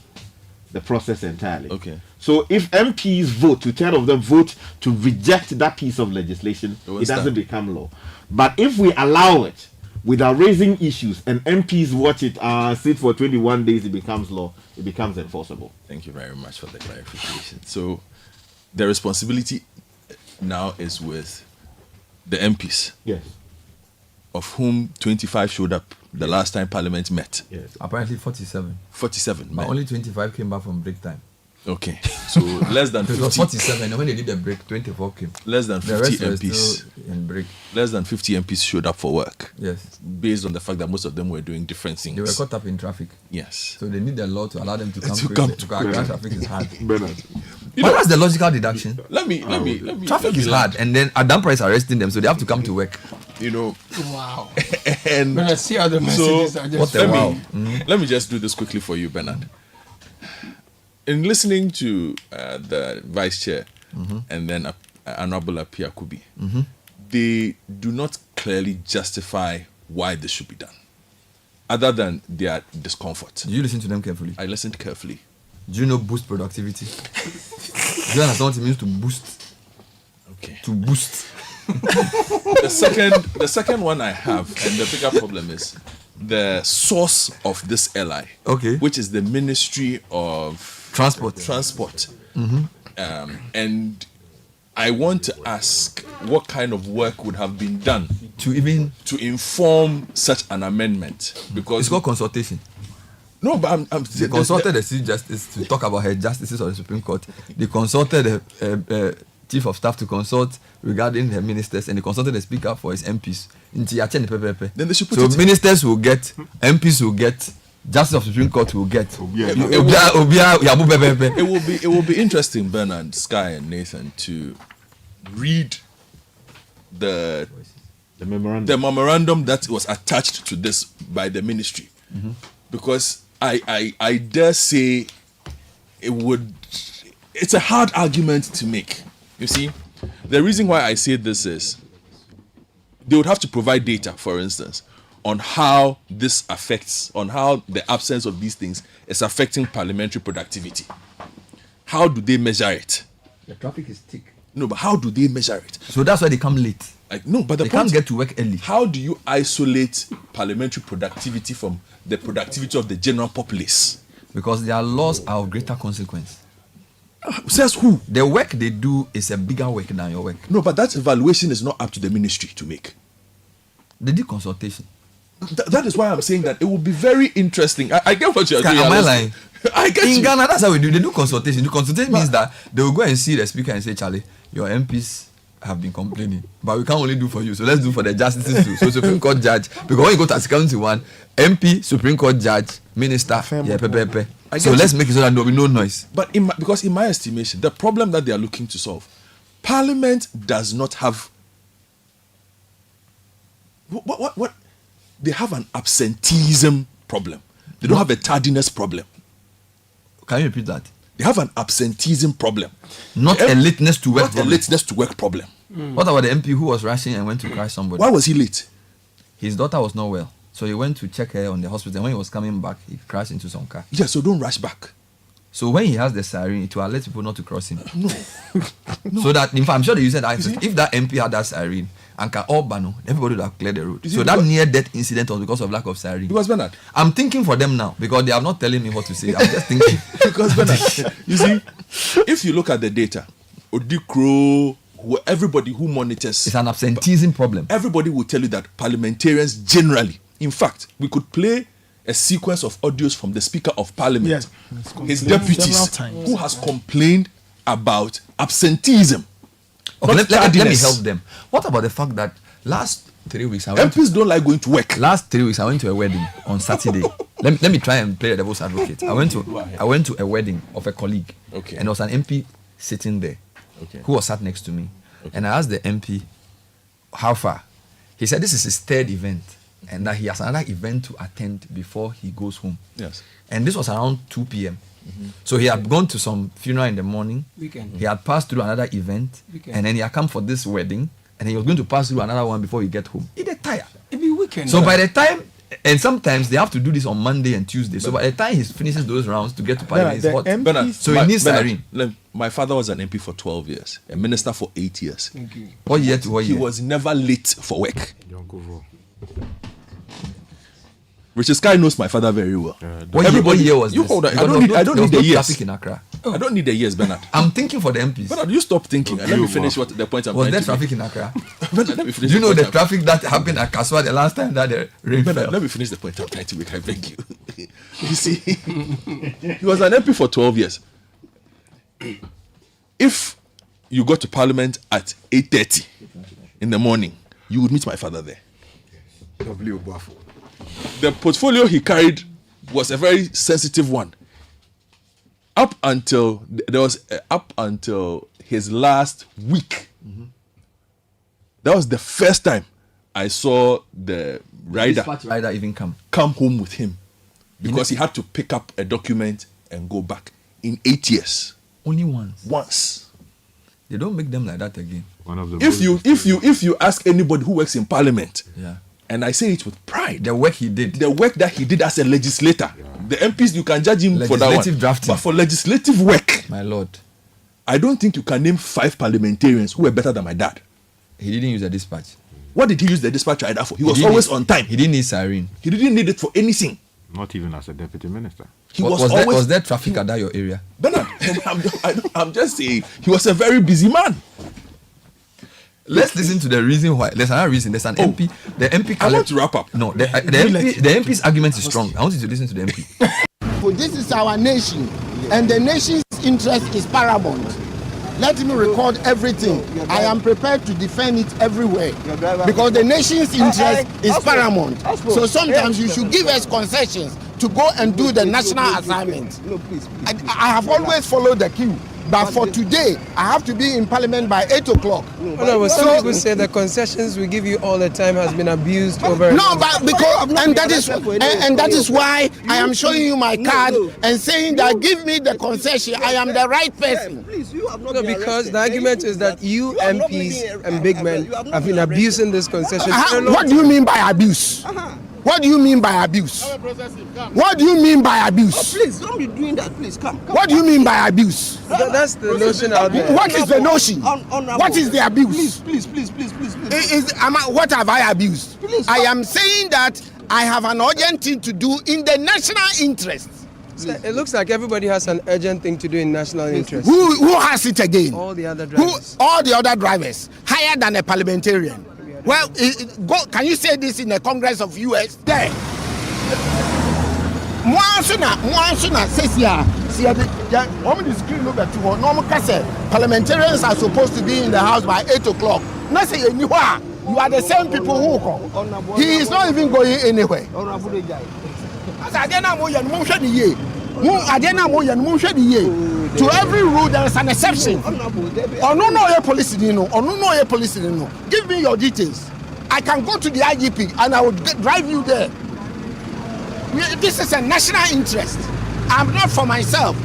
the process entirely. Okay. So if MPs vote, 2/3 of them vote to reject that piece of legislation, it doesn't become law. But if we allow it without raising issues and MPs watch it, sit for 21 days, it becomes law, it becomes enforceable. Thank you very much for the clarification. So the responsibility now is with the MPs. Yes. Of whom 25 showed up the last time Parliament met. Yes. Apparently 47. 47. But only 25 came back from break time. Okay. So less than 50. It was 47, and when they did the break, 24 came. Less than 50 the rest MPs. were still in break. Less than 50 MPs showed up for work. Yes. Based on the fact that most of them were doing different things. They were caught up in traffic. Yes. So they need the law to allow them to come To quickly. come Because traffic is hard. Bernard. But that's the logical deduction. Let me. Traffic is hard, and then Adam Price arresting them, so they have to come to work. You know. Wow. And when I see how the messages are just... Let me just do this quickly for you, Bernard. In listening to the vice chair and then Honorable Apia Kubi, they do not clearly justify why this should be done, other than their discomfort. Do you listen to them carefully? I listened carefully. Do you know boost productivity? Do you understand what it means to boost? Okay. To boost. The second one I have, and the bigger problem is the source of this LI, which is the Ministry of Transport. And I want to ask what kind of work would have been done to inform such an amendment, because it's called consultation. No, but they consulted the Chief Justice to talk about her justices of the Supreme Court. They consulted the Chief of Staff to consult regarding her ministers, and they consulted the Speaker for his MPs. Then they should put so it ministers will get, MPs will get, Justice of the Supreme Court will get. It will be interesting, Bernard, Sky, and Nathan, to read the memorandum that was attached to this by the ministry, because I dare say it's a hard argument to make. You see, the reason why I say this is they would have to provide data, for instance, on how this affects, on how the absence of these things is affecting parliamentary productivity. How do they measure it? The traffic is thick. No, but how do they measure it? So that's why they come late. Like, no, but they can't get to work early. How do you isolate parliamentary productivity from the productivity of the general populace? Because their laws are of greater consequence. Says who? The work they do is a bigger work than your work. No, but that evaluation is not up to the ministry to make. They did consultation. That is why I'm saying that it will be very interesting. I get what you're doing. Am I lying? I get In Ghana, that's how we do. They do consultation. The consultation means that they will go and see the speaker and say, Charlie, your MPs have been complaining, but we can't only do for you, so let's do for the justices too. So Supreme Court judge, because when you go to a county one, MP, Supreme Court judge, minister, so let's make it so that there will be no noise. But because in my estimation, the problem that they are looking to solve, Parliament does not have what they have an absenteeism problem. They don't have a tardiness problem. Can you repeat that? They have an absenteeism problem. Not a lateness to work problem. A lateness to work problem. What about the MP who was rushing and went to crash somebody? Why was he late? His daughter was not well. So he went to check her on the hospital. When he was coming back, he crashed into some car. Yeah, so don't rush back. So when he has the siren, it will alert people not to cross him. No. So that, in fact, I'm sure that you said that if that MP had that siren, and can all ban, everybody would have cleared the road. So that near-death incident was because of lack of siren. Because Bernard, I'm thinking for them now, because they are not telling me what to say. I'm just thinking. Because Bernard, you see, if you look at the data, Odikro, everybody who monitors, it's an absenteeism problem. Everybody will tell you that parliamentarians generally, in fact, we could play a sequence of audios from the Speaker of Parliament, his deputies, who has complained about absenteeism. Okay, let me help them. What about the fact that last 3 weeks MPs don't like going to work. Last 3 weeks I went to a wedding on Saturday. let me try and play the devil's advocate. I went to a wedding of a colleague, and there was an MP sitting there who was sat next to me, and I asked the MP how far. He said this is his third event, and that he has another event to attend before he goes home. Yes, and this was around 2 p.m. So he had gone to some funeral in the morning. He had passed through another event, and then he had come for this wedding, and he was going to pass through another one before he get home. He get tired. It be weekend. So by the time, and sometimes they have to do this on Monday and Tuesday. So by the time he finishes those rounds to get to Parliament, it's hot. So he needs siren. My father was an MP for 12 years, a minister for 8 years. What year to what year? He was never late for work. Richard Sky knows my father very well. What year was you this? Hold on. Because I don't need the years. Traffic in Accra. I don't need the years, Bernard. I'm thinking for the MPs. Bernard, you stop thinking. Let me finish what the point I'm was trying to there traffic make. in Accra? Bernard, let me finish. Do you know the traffic that happened at Kaswa the last time that the rain Bernard, fell? let me finish the point I'm trying to make. I beg you. You see, he was an MP for 12 years. If you go to Parliament at 8:30 in the morning, you would meet my father there. The portfolio he carried was a very sensitive one. Up until his last week, that was the first time I saw the rider even come home with him, because he had to pick up a document and go back in 8 years. Only once. Once. They don't make them like that again. One of the If you ask anybody who works in Parliament, yeah, and I say it with pride, the work he did, that he did as a legislator, the MPs, you can judge him for that one. Legislative drafting. But for legislative work, my lord, I don't think you can name 5 parliamentarians who were better than my dad. He didn't use a dispatch. What did he use the dispatch rider for? He was always on time. He didn't need siren. He didn't need it for anything. Not even as a deputy minister. Was there traffic at that your area? Bernard, I'm just saying, he was a very busy man. Let's listen to the reason why. There's another reason. There's an MP. The MP. I want to wrap up. No, the MP's argument is strong. I want you to listen to the MP. For this is our nation, and the nation's interest is paramount. Let me record everything. I am prepared to defend it everywhere, because the nation's interest is paramount. So sometimes you should give us concessions to go and do the national assignment. I have always followed the queue. But for today, I have to be in Parliament by 8 o'clock. But some people say the concessions we give you all the time has been abused over. No, but because that is why I am showing you my card and saying that give me the concession. I am the right person. No, because the argument is that you MPs and big men have been abusing this concession. What do you mean by abuse? What do you mean by abuse? What do you mean by abuse? Please don't be doing that. Please come. What do you mean by abuse? That's the notion out there. What is the notion? What is the abuse? Please. What have I abused? I am saying that I have an urgent thing to do in the national interest. It looks like everybody has an urgent thing to do in national interest. Who has it again? All the other drivers. All the other drivers, higher than a parliamentarian. Well, can you say this in the Congress of US? There. Parliamentarians are supposed to be in the House by 8 o'clock. You are the same people who come. He is not even going anywhere. To every rule there is an exception. Give me your details. I can go to the IGP and I will drive you there. This is a national interest. I'm not for myself.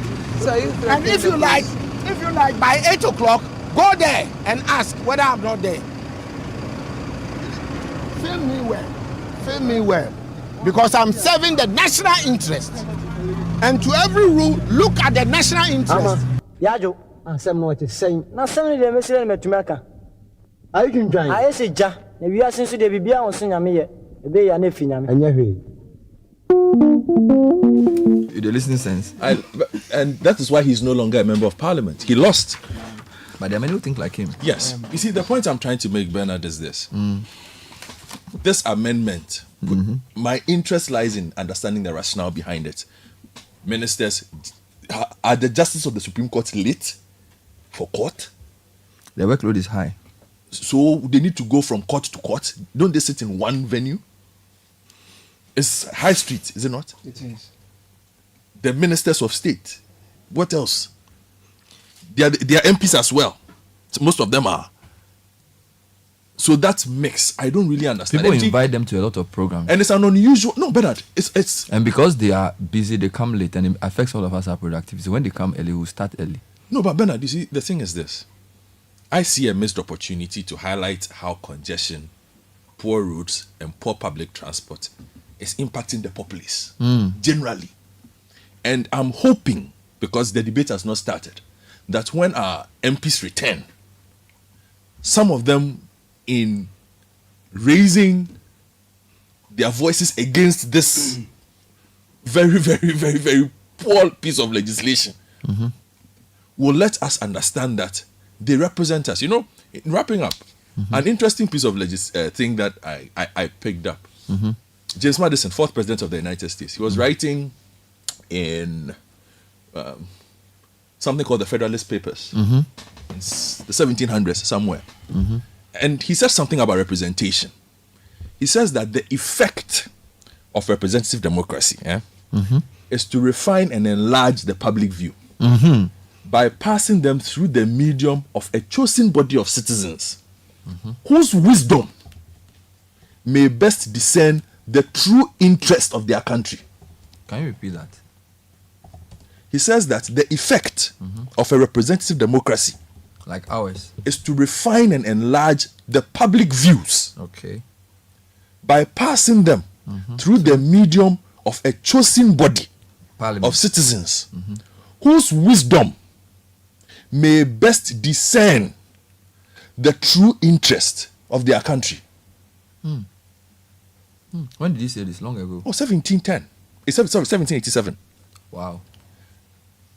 And if you like, by 8 o'clock, go there and ask whether I'm not there. Feel me well. Because I'm serving the national interest. And to every rule, look at the national interest. Yajo, ansem no what is saying. Na sem de mesire me tumaka. Are you trying? I say ja. Na wi asen so de bibia on sen nyame ye. Ebe ya na fi nyame. Anya hwe. The listening sense. And that is why he's no longer a member of Parliament. He lost. But there are many who think like him. Yes. You see, the point I'm trying to make, Bernard, is this. This amendment, my interest lies in understanding the rationale behind it. Ministers, are the justices of the Supreme Court late for court? The workload is high. So they need to go from court to court. Don't they sit in one venue? It's High Street, is it not? It is. The ministers of state. What else? They are MPs as well. Most of them are. So that mix, I don't really understand. People invite them to a lot of programs. And it's an unusual... No, Bernard, it's... And because they are busy, they come late, and it affects all of us, our productivity. So when they come early, we'll start early. No, but Bernard, you see, the thing is this. I see a missed opportunity to highlight how congestion, poor roads, and poor public transport is impacting the populace, generally. And I'm hoping, because the debate has not started, that when our MPs return, some of them in raising their voices against this very, very, very, very poor piece of legislation will let us understand that they represent us. You know, in wrapping up, an interesting piece of thing that I picked up. James Madison, 4th President of the United States, he was writing in something called the Federalist Papers in the 1700s somewhere. And he said something about representation. He says that the effect of representative democracy is to refine and enlarge the public view by passing them through the medium of a chosen body of citizens whose wisdom may best discern the true interest of their country. Can you repeat that? He says that the effect of a representative democracy, like ours, is to refine and enlarge the public views. Okay. By passing them through the medium of a chosen body of citizens whose wisdom may best discern the true interest of their country. When did he say this? Long ago? 1710. Sorry, 1787. Wow.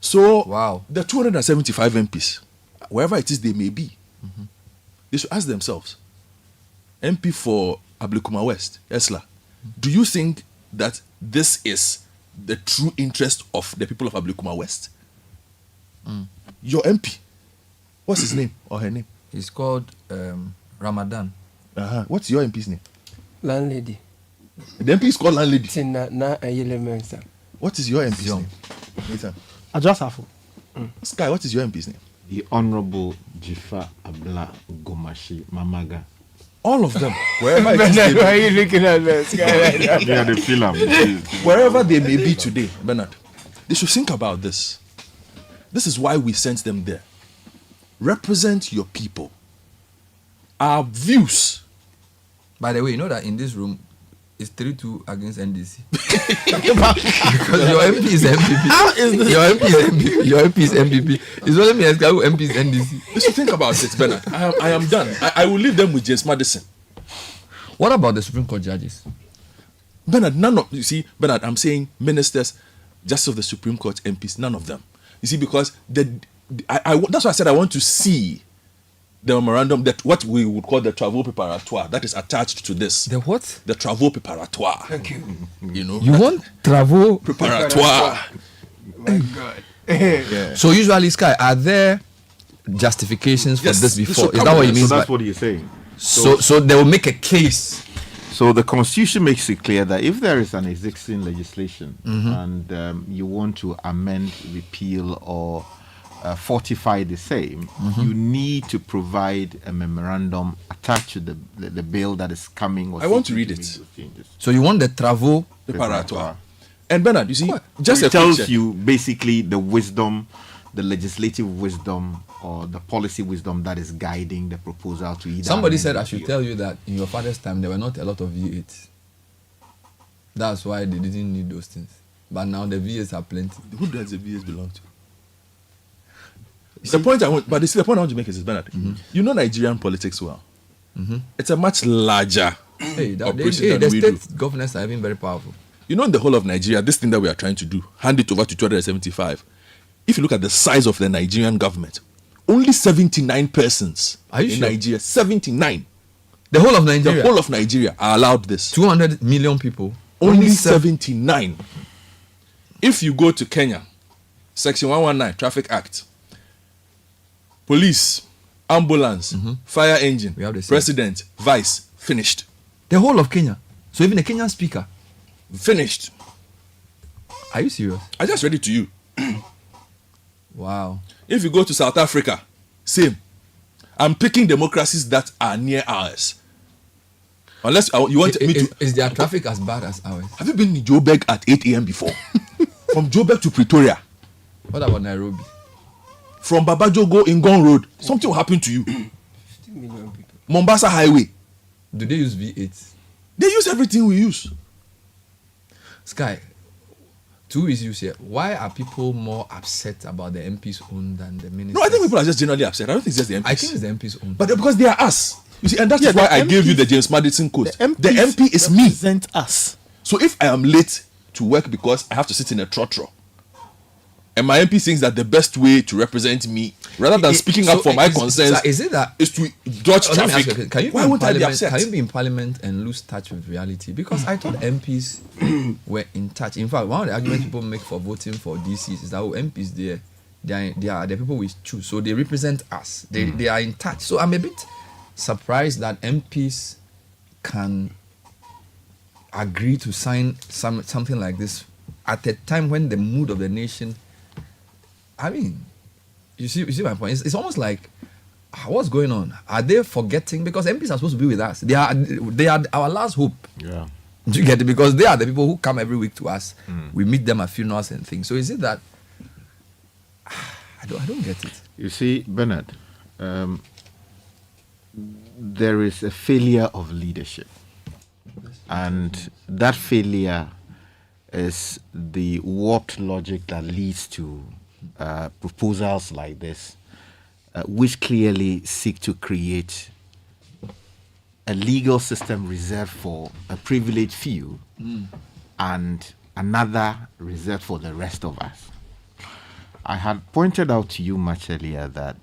So, the 275 MPs, wherever it is they may be, they should ask themselves, MP for Ablikuma West, Esla, do you think that this is the true interest of the people of Ablikuma West? Your MP, what's his name or her name? He's called Ramadan. What's your MP's name? Landlady. The MP is called Landlady. What is your MP's name? Nathan. Ajasafu. Sky, what is your MP's name? The Honorable Jifa Abla Gomashi Mamaga. All of them, wherever it is. Bernard, why are you looking at me? Yeah, the film. Wherever they may be today, Bernard, they should think about this. This is why we sent them there. Represent your people. Our views. By the way, you know that in this room, it's 3-2 against NDC. Because your MP is MPP. Your MP is MPP. Your MP is MPP. It's only me as who MP is NDC. You should think about it, Bernard. I am done. I will leave them with James Madison. What about the Supreme Court judges? Bernard, Bernard, I'm saying ministers, justice of the Supreme Court, MPs, none of them. You see, because that's why I said I want to see the memorandum, that what we would call the travaux préparatoires, that is attached to this. The what? The travaux préparatoires. Thank you. You know. You want travaux préparatoires? My God. Yeah. So usually, Sky, are there justifications for this before? Is that what you mean? So that's what you're saying. So they will make a case. So the Constitution makes it clear that if there is an existing legislation and you want to amend, repeal, or fortify the same, you need to provide a memorandum attached to the bill that is coming. I want to read it. So you want the travaux préparatoires. And Bernard, you see, just it tells you basically the wisdom, the legislative wisdom or the policy wisdom that is guiding the proposal to either. Somebody said I should tell you that in your father's time there were not a lot of V8s. That's why they didn't need those things. But now the V8s are plenty. Who does the V8s belong to? The point I want to make is this, Bernard. You know Nigerian politics well. It's a much larger operation the state governors are even very powerful. You know, in the whole of Nigeria, this thing that we are trying to do, hand it over to 275. If you look at the size of the Nigerian government, only 79 persons in Nigeria, 79. The whole of Nigeria? The whole of Nigeria are allowed this. 200 million people. Only 79. If you go to Kenya, Section 119, Traffic Act, police, ambulance, fire engine, president, vice, finished. The whole of Kenya? So even the Kenyan speaker? Finished. Are you serious? I just read it to you. Wow. If you go to South Africa, same. I'm picking democracies that are near ours. Unless you want me to... Is their traffic as bad as ours? Have you been in Joburg at 8 a.m. before? From Joburg to Pretoria. What about Nairobi? From Babajogo in Gong Road, something will happen to you. 50 million people. Mombasa Highway. Do they use V8? They use everything we use. Sky, two issues here. Why are people more upset about the MP's own than the ministers? No, I think people are just generally upset. I don't think it's just the MPs. I think it's the MP's own. But because they are us. You see, and that's why I gave you the James Madison quote. The MP is me. Represent us. So if I am late to work because I have to sit in a trotro, and my MP thinks that the best way to represent me, rather than speaking up for my concerns, is to dodge traffic? Why would I be upset? Can you be in Parliament and lose touch with reality? Because I thought MPs were in touch. In fact, one of the arguments people make for voting for DCs is that MPs they are the people we choose, so they represent us. They are in touch. So I'm a bit surprised that MPs can agree to sign something like this at a time when the mood of the nation. I mean, you see my point. It's almost like, what's going on? Are they forgetting? Because MPs are supposed to be with us. They are our last hope. Yeah. Do you get it? Because they are the people who come every week to us. We meet them at funerals and things. So is it that I don't get it? You see, Bernard, there is a failure of leadership, and that failure is the warped logic that leads to proposals like this, which clearly seek to create a legal system reserved for a privileged few and another reserved for the rest of us. I had pointed out to you much earlier that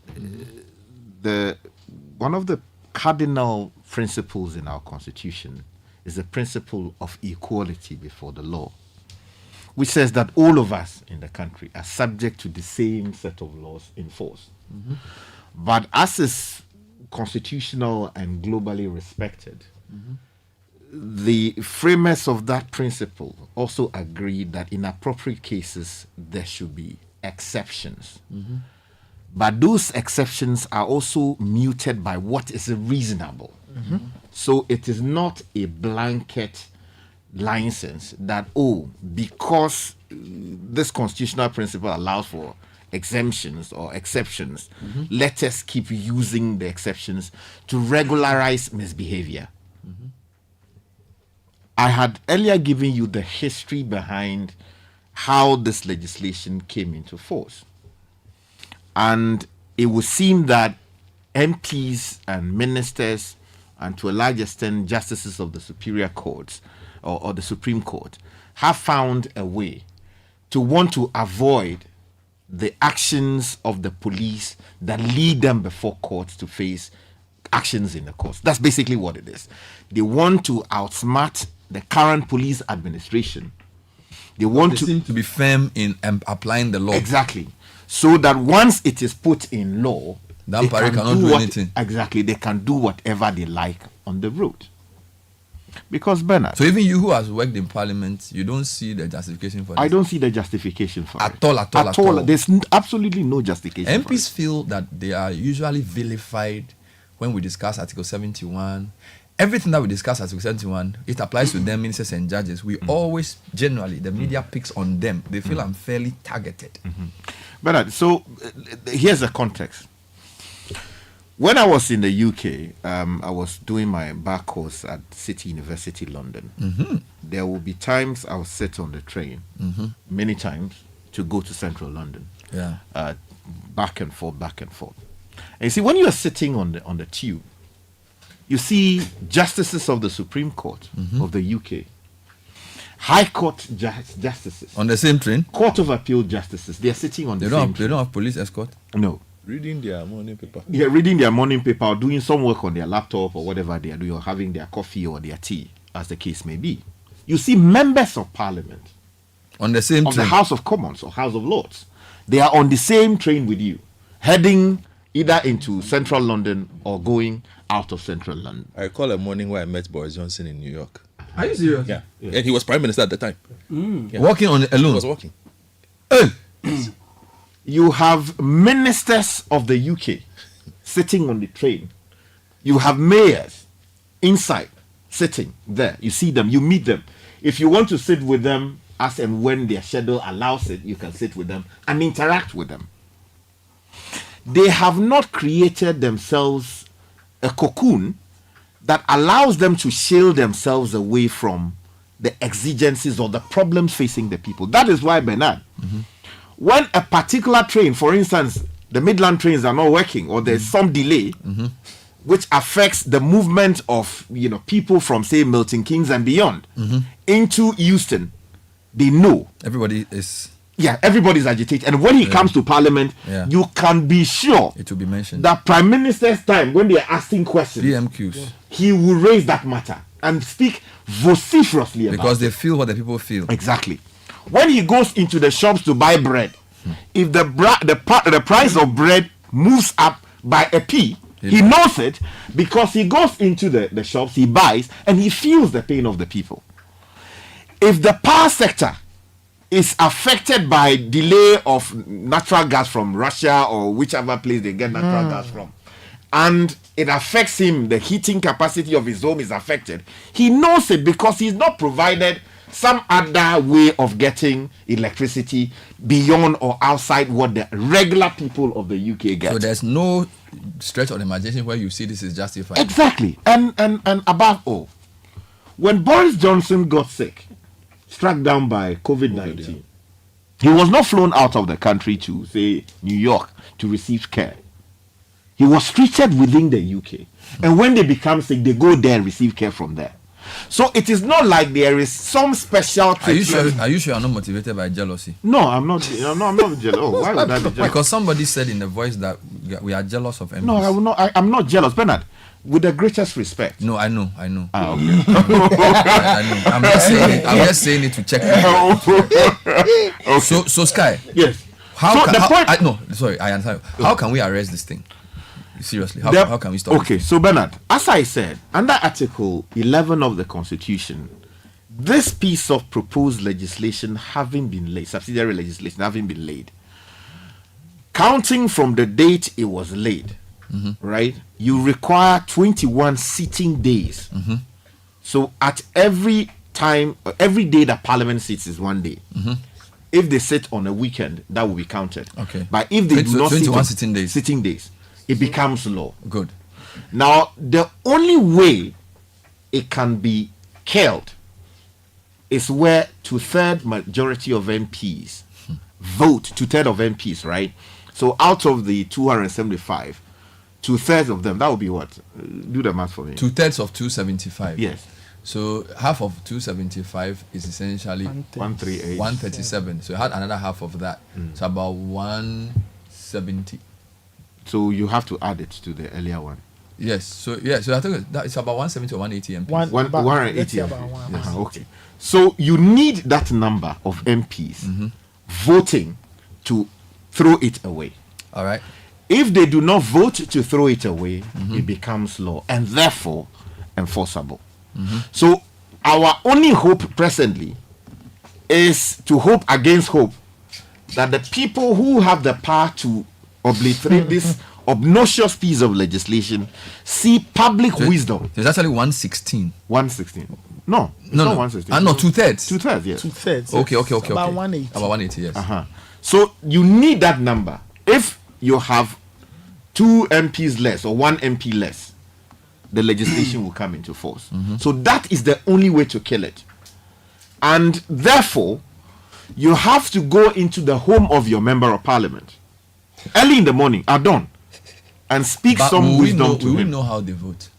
one of the cardinal principles in our Constitution is the principle of equality before the law, which says that all of us in the country are subject to the same set of laws in force. But as is constitutional and globally respected, the framers of that principle also agreed that in appropriate cases there should be exceptions. But those exceptions are also muted by what is reasonable. So it is not a blanket license that, because this constitutional principle allows for exemptions or exceptions, let us keep using the exceptions to regularize misbehavior. I had earlier given you the history behind how this legislation came into force. And it would seem that MPs and ministers, and to a large extent justices of the superior courts or the Supreme Court, have found a way to want to avoid the actions of the police that lead them before courts to face actions in the courts. That's basically what it is. They want to outsmart the current police administration. They seem to be firm in applying the law. Exactly. So that once it is put in law, they cannot do anything. Exactly. They can do whatever they like on the road. Because, Bernard. So even you who has worked in Parliament, you don't see the justification for this? I don't see the justification for it. At all. There's absolutely no justification. MPs feel that they are usually vilified when we discuss Article 71. Everything that we discuss Article 71, it applies to them, ministers and judges. We always, generally, the media picks on them. They feel unfairly targeted. Bernard, so here's the context. When I was in the UK, I was doing my back course at City University, London. There will be times I will sit on the train, many times, to go to central London. Back and forth. And you see, when you are sitting on the tube, you see justices of the Supreme Court of the UK, High Court justices. On the same train? Court of Appeal justices. They are sitting on the same train. They don't have police escort? No. Reading their morning paper. Yeah, reading their morning paper or doing some work on their laptop or whatever they are doing, or having their coffee or their tea, as the case may be. You see members of Parliament on the same train, the House of Commons or House of Lords. They are on the same train with you, heading either into central London or going out of central London. I recall a morning where I met Boris Johnson in New York. Are you serious? Yeah. And he was Prime Minister at the time. Walking on alone? He was walking. You have ministers of the UK sitting on the train. You have mayors inside sitting there. You see them, you meet them. If you want to sit with them as and when their schedule allows it, you can sit with them and interact with them. They have not created themselves a cocoon that allows them to shield themselves away from the exigencies or the problems facing the people. That is why, Bernard, when a particular train, for instance, the Midland trains are not working or there's some delay, which affects the movement of people from, say, Milton Keynes and beyond into Houston, they know everybody's agitated. And when he comes to Parliament, you can be sure it will be mentioned that Prime Minister's time, when they are asking questions, PMQs, he will raise that matter and speak vociferously about because they feel what the people feel. Exactly. When he goes into the shops to buy bread, if the price of bread moves up by a p, he knows it, because he goes into the shops, he buys, and he feels the pain of the people. If the power sector is affected by delay of natural gas from Russia or whichever place they get natural gas from, and it affects him, the heating capacity of his home is affected, he knows it, because he's not provided some other way of getting electricity beyond or outside what the regular people of the UK get. So there's no stretch of imagination where you see this is justified. Exactly. And above all, when Boris Johnson got sick, struck down by COVID-19, he was not flown out of the country to, say, New York to receive care. He was treated within the UK. And when they become sick, they go there and receive care from there. So it is not like there is some special treatment. Are you sure you're not motivated by jealousy? No, I'm not. I'm not jealous. Oh, why would I be jealous? Because somebody said in the voice that we are jealous of MPs. No, I will not. I'm not jealous, Bernard. With the greatest respect. No, I know. Okay. I know. I'm just saying it to check. Okay. So Sky. Yes. I understand. How can we arrest this thing? Seriously, how can we stop? Okay, so Bernard, as I said, under Article 11 of the Constitution, this piece of proposed legislation having been laid, subsidiary legislation having been laid, counting from the date it was laid, right, you require 21 sitting days. So at every day that Parliament sits is 1 day. If they sit on a weekend, that will be counted. Okay. But if they do not 21 sitting days, it becomes law. Good. Now, the only way it can be killed is where 2/3 majority of MPs vote, 2/3 of MPs, right? So out of the 275, 2/3 of them, that would be what? Do the math for me. 2/3 of 275. Yes. So half of 275 is essentially 138. 137. So you had another half of that. It's about 170. So you have to add it to the earlier one. Yes. So I think it's about 170 or 180 MPs. 180 MPs. Yes. Okay. So you need that number of MPs voting to throw it away. All right. If they do not vote to throw it away, it becomes law and therefore enforceable. So our only hope presently is to hope against hope that the people who have the power to obliterate this obnoxious piece of legislation see public wisdom. There's actually 116. 116. No, not 116. No, 2/3. 2/3, yes. 2/3. Okay. About 180. About 180, yes. So you need that number. If you have 2 MPs less or 1 MP less, the legislation will come into force. So that is the only way to kill it. And therefore, you have to go into the home of your member of parliament early in the morning, at dawn, and speak some wisdom to him. We will know how they vote.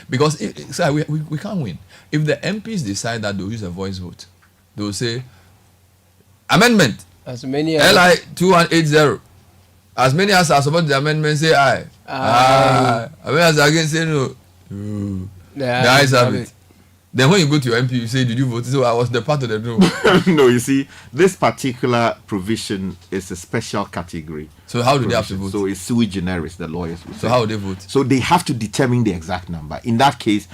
Because we can't win. If the MPs decide that they'll use a voice vote, they'll say, amendment, as many LI 2180. As many as are supporting the amendment say aye. As many as are against say no. The ayes have it. Then when you go to your MP, you say, did you vote? So I was the part of the no. No, you see, this particular provision is a special category. So how do they have to vote? So it's sui generis, the lawyers will say. So how do they vote? So they have to determine the exact number. In that case,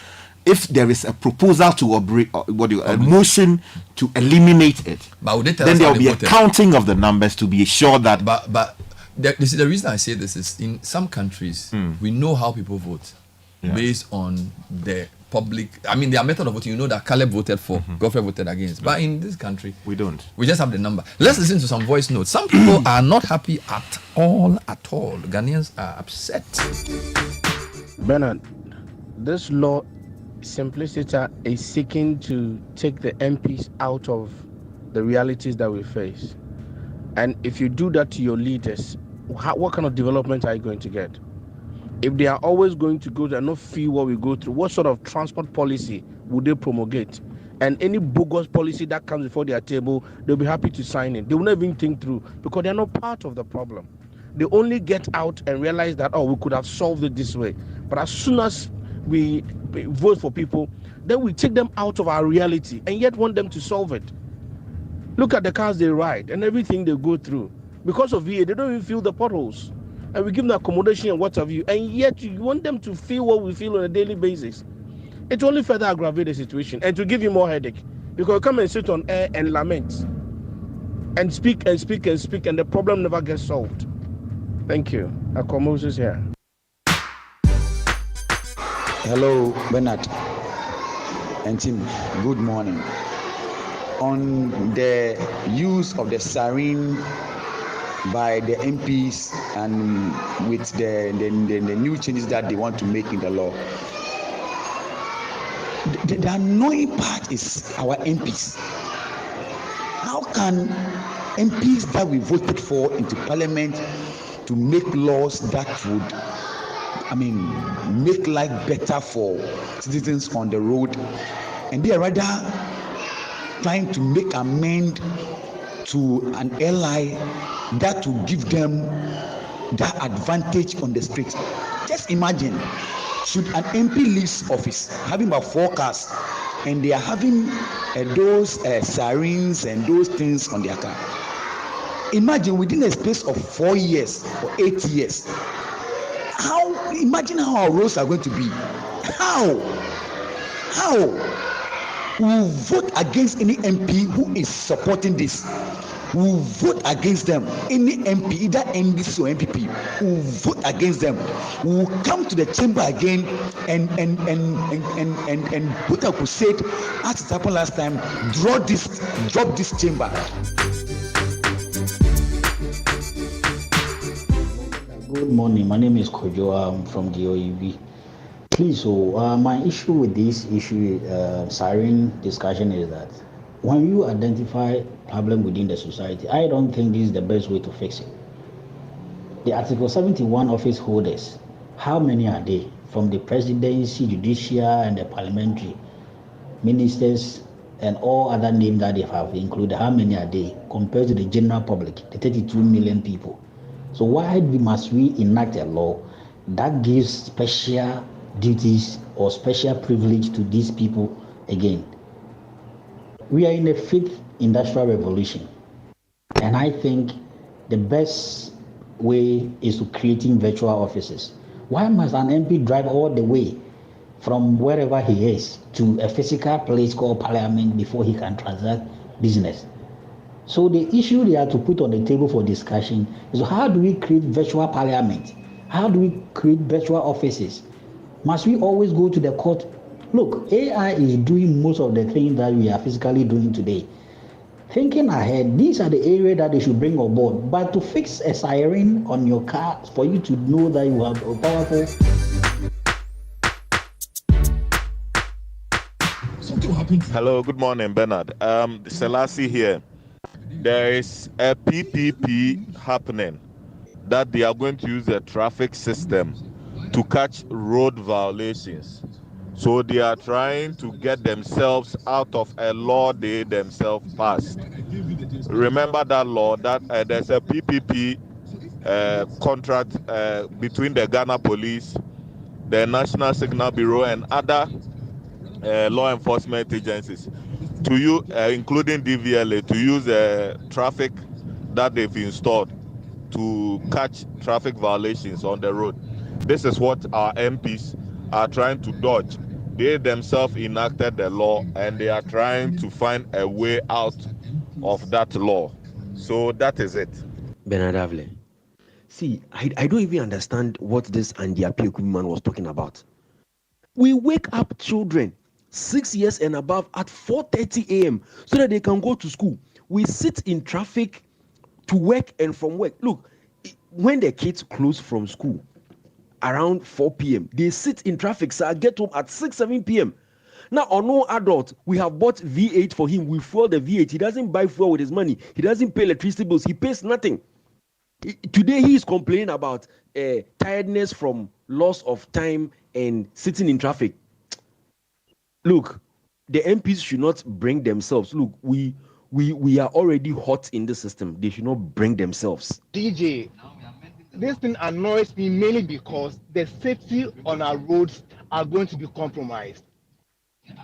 if there is a proposal to a motion to eliminate it, then there will be a counting of the numbers to be sure that. But this is the reason I say this is in some countries we know how people vote based on the public. I mean, their method of voting. You know that Caleb voted for, Godfrey voted against. But in this country, we don't. We just have the number. Let's listen to some voice notes. Some people are not happy at all. Ghanaians are upset. Bernard, this law simplicity is seeking to take the MPs out of the realities that we face. And if you do that to your leaders, what kind of development are you going to get? If they are always going to go there and not feel what we go through, what sort of transport policy would they promulgate? And any bogus policy that comes before their table, they'll be happy to sign it. They will not even think through because they're not part of the problem. They only get out and realize that, oh, we could have solved it this way. But as soon as we vote for people, then we take them out of our reality and yet want them to solve it. Look at the cars they ride and everything they go through. Because of VA, they don't even feel the potholes. And we give them accommodation and what have you. And yet you want them to feel what we feel on a daily basis. It only further aggravates the situation and to give you more headache. Because you come and sit on air and lament and speak and speak and speak and the problem never gets solved. Thank you. Akwa Moses here. Hello, Bernard and team. Good morning. On the use of the siren by the MPs and with the new changes that they want to make in the law, the annoying part is our MPs. How can MPs that we voted for into Parliament to make laws that would, make life better for citizens on the road, and they are rather trying to make amend to an ally that will give them that advantage on the street? Just imagine, should an MP leave office having about 4 cars and they are having those sirens and those things on their car? Imagine within a space of 4 years or 8 years, imagine how our roads are going to be. How we will vote against any MP who is supporting this. We will vote against them. Any MP, either NDC or MPP, we will vote against them. We will come to the chamber again and put a crusade as it happened last time. Drop this chamber. Good morning. My name is Kojo. I'm from the OEB. Please, my issue with this siren discussion is that when you identify problem within the society, I don't think this is the best way to fix it. The Article 71 office holders, how many are they? From the presidency, judiciary, and the parliamentary, ministers, and all other names that they have included, how many are they compared to the general public, the 32 million people? So why must we enact a law that gives special duties or special privilege to these people again? We are in the 5th industrial revolution, and I think the best way is to creating virtual offices. Why must an MP drive all the way from wherever he is to a physical place called Parliament before he can transact business? So the issue they have to put on the table for discussion is, how do we create virtual parliament? How do we create virtual offices? Must we always go to the court? Look, AI is doing most of the things that we are physically doing today. Thinking ahead, these are the areas that they should bring on board. But to fix a siren on your car, for you to know that you have a powerful... Something happened. Hello, good morning, Bernard. Selassie here. There is a PPP happening that they are going to use the traffic system to catch road violations. So they are trying to get themselves out of a law they themselves passed. Remember that law that there's a PPP contract between the Ghana Police, the National Signal Bureau, and other law enforcement agencies, to use, including DVLA, to use traffic that they've installed to catch traffic violations on the road. This is what our MPs are trying to dodge. They themselves enacted the law and they are trying to find a way out of that law. So that is it. Bernard Avle. See, I don't even understand what this Andy Appiah man was talking about. We wake up children 6 years and above at 4:30 a.m. so that they can go to school. We sit in traffic to work and from work. Look, when the kids close from school around 4 p.m., they sit in traffic, so I get home at 7 p.m. Now, on no adult, we have bought V8 for him. We fuel the V8. He doesn't buy fuel with his money. He doesn't pay electricity bills. He pays nothing. Today he is complaining about tiredness from loss of time and sitting in traffic. Look, the MPs should not bring themselves. Look, we are already hot in the system. They should not bring themselves. DJ, this thing annoys me mainly because the safety on our roads are going to be compromised.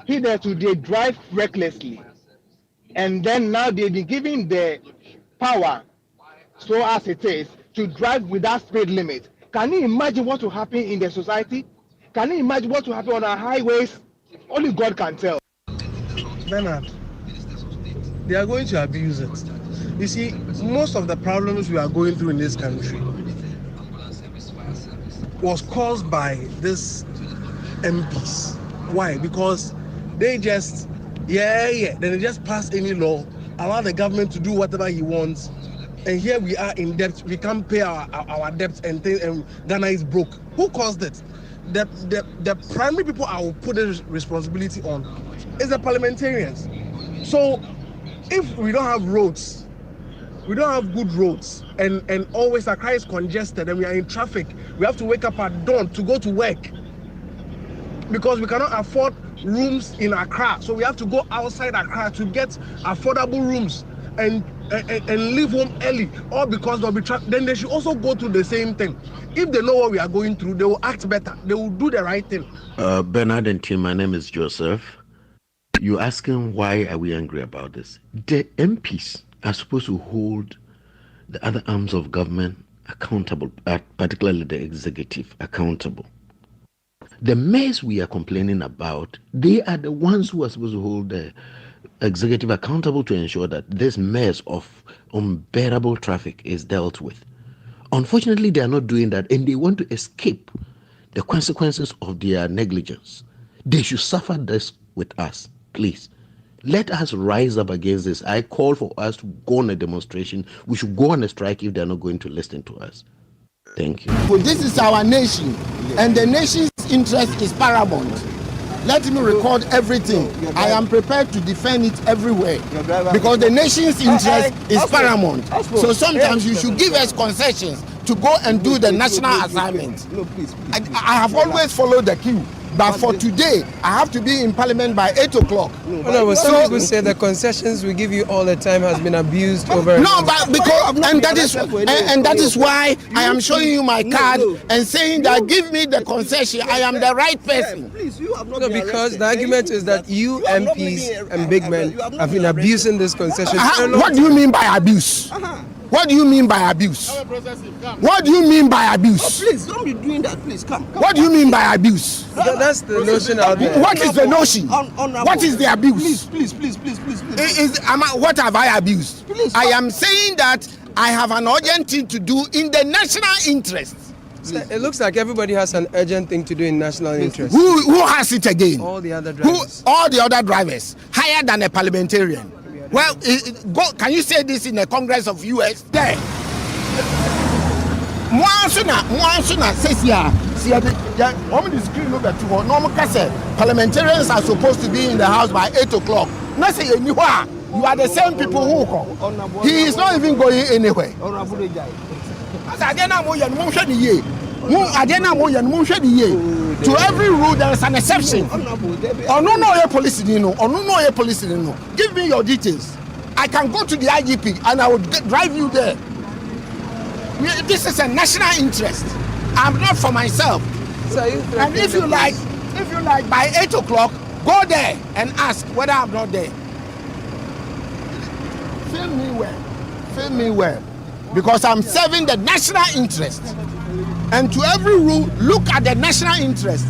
Hitherto they drive recklessly, and then now they've been given the power, so as it is, to drive without speed limit. Can you imagine what will happen in the society? Can you imagine what will happen on our highways? Only God can tell. Bernard, they are going to abuse it. You see, most of the problems we are going through in this country was caused by these MPs. Why? Because they just, then they just pass any law, allow the government to do whatever he wants, and here we are in debt. We can't pay our debts, and Ghana is broke. Who caused it? The primary people I will put the responsibility on is the parliamentarians. So if we don't have roads, we don't have good roads, and always Accra is congested and we are in traffic, we have to wake up at dawn to go to work because we cannot afford rooms in Accra. So we have to go outside Accra to get affordable rooms and leave home early, all because they'll be then they should also go through the same thing. If they know what we are going through, they will act better. They will do the right thing. Bernard and team, my name is Joseph. You're asking why are we angry about this? The MPs are supposed to hold the other arms of government accountable, particularly the executive accountable. The mayors we are complaining about, they are the ones who are supposed to hold the executive accountable to ensure that this mess of unbearable traffic is dealt with. Unfortunately, they are not doing that, and they want to escape the consequences of their negligence. They should suffer this with us, please. Let us rise up against this. I call for us to go on a demonstration. We should go on a strike if they're not going to listen to us. Thank you. Well, this is our nation, and the nation's interest is paramount. Let me record everything. I am prepared to defend it everywhere because the nation's interest is paramount. So sometimes you should give us concessions to go and do the national assignment. I have always followed the queue. But for today, I have to be in Parliament by 8 o'clock. Some people say the concessions we give you all the time has been abused over. No, but because and that is why I am showing you my card and saying that give me the concession. I am the right person. No, because the argument is that you MPs and big men have been abusing this concession. What do you mean by abuse? What do you mean by abuse? What do you mean by abuse? Oh, please don't be doing that. Please come. What do you mean by abuse? That's the notion out there. What is the notion? What is the abuse? Please. What have I abused? Please, I am saying that I have an urgent thing to do in the national interest. It looks like everybody has an urgent thing to do in national interest. Who has it again? All the other drivers. All the other drivers, higher than a parliamentarian. Well, can you say this in the Congress of US? There. Parliamentarians are supposed to be in the house by 8 o'clock. You are the same people who come. He is not even going anywhere. To every rule there is an exception. Give me your details. I can go to the IGP and I will drive you there. This is a national interest. I'm not for myself. And if you like by 8 o'clock, go there and ask whether I'm not there. Feel me well. Because I'm serving the national interest. And to every rule, look at the national interest.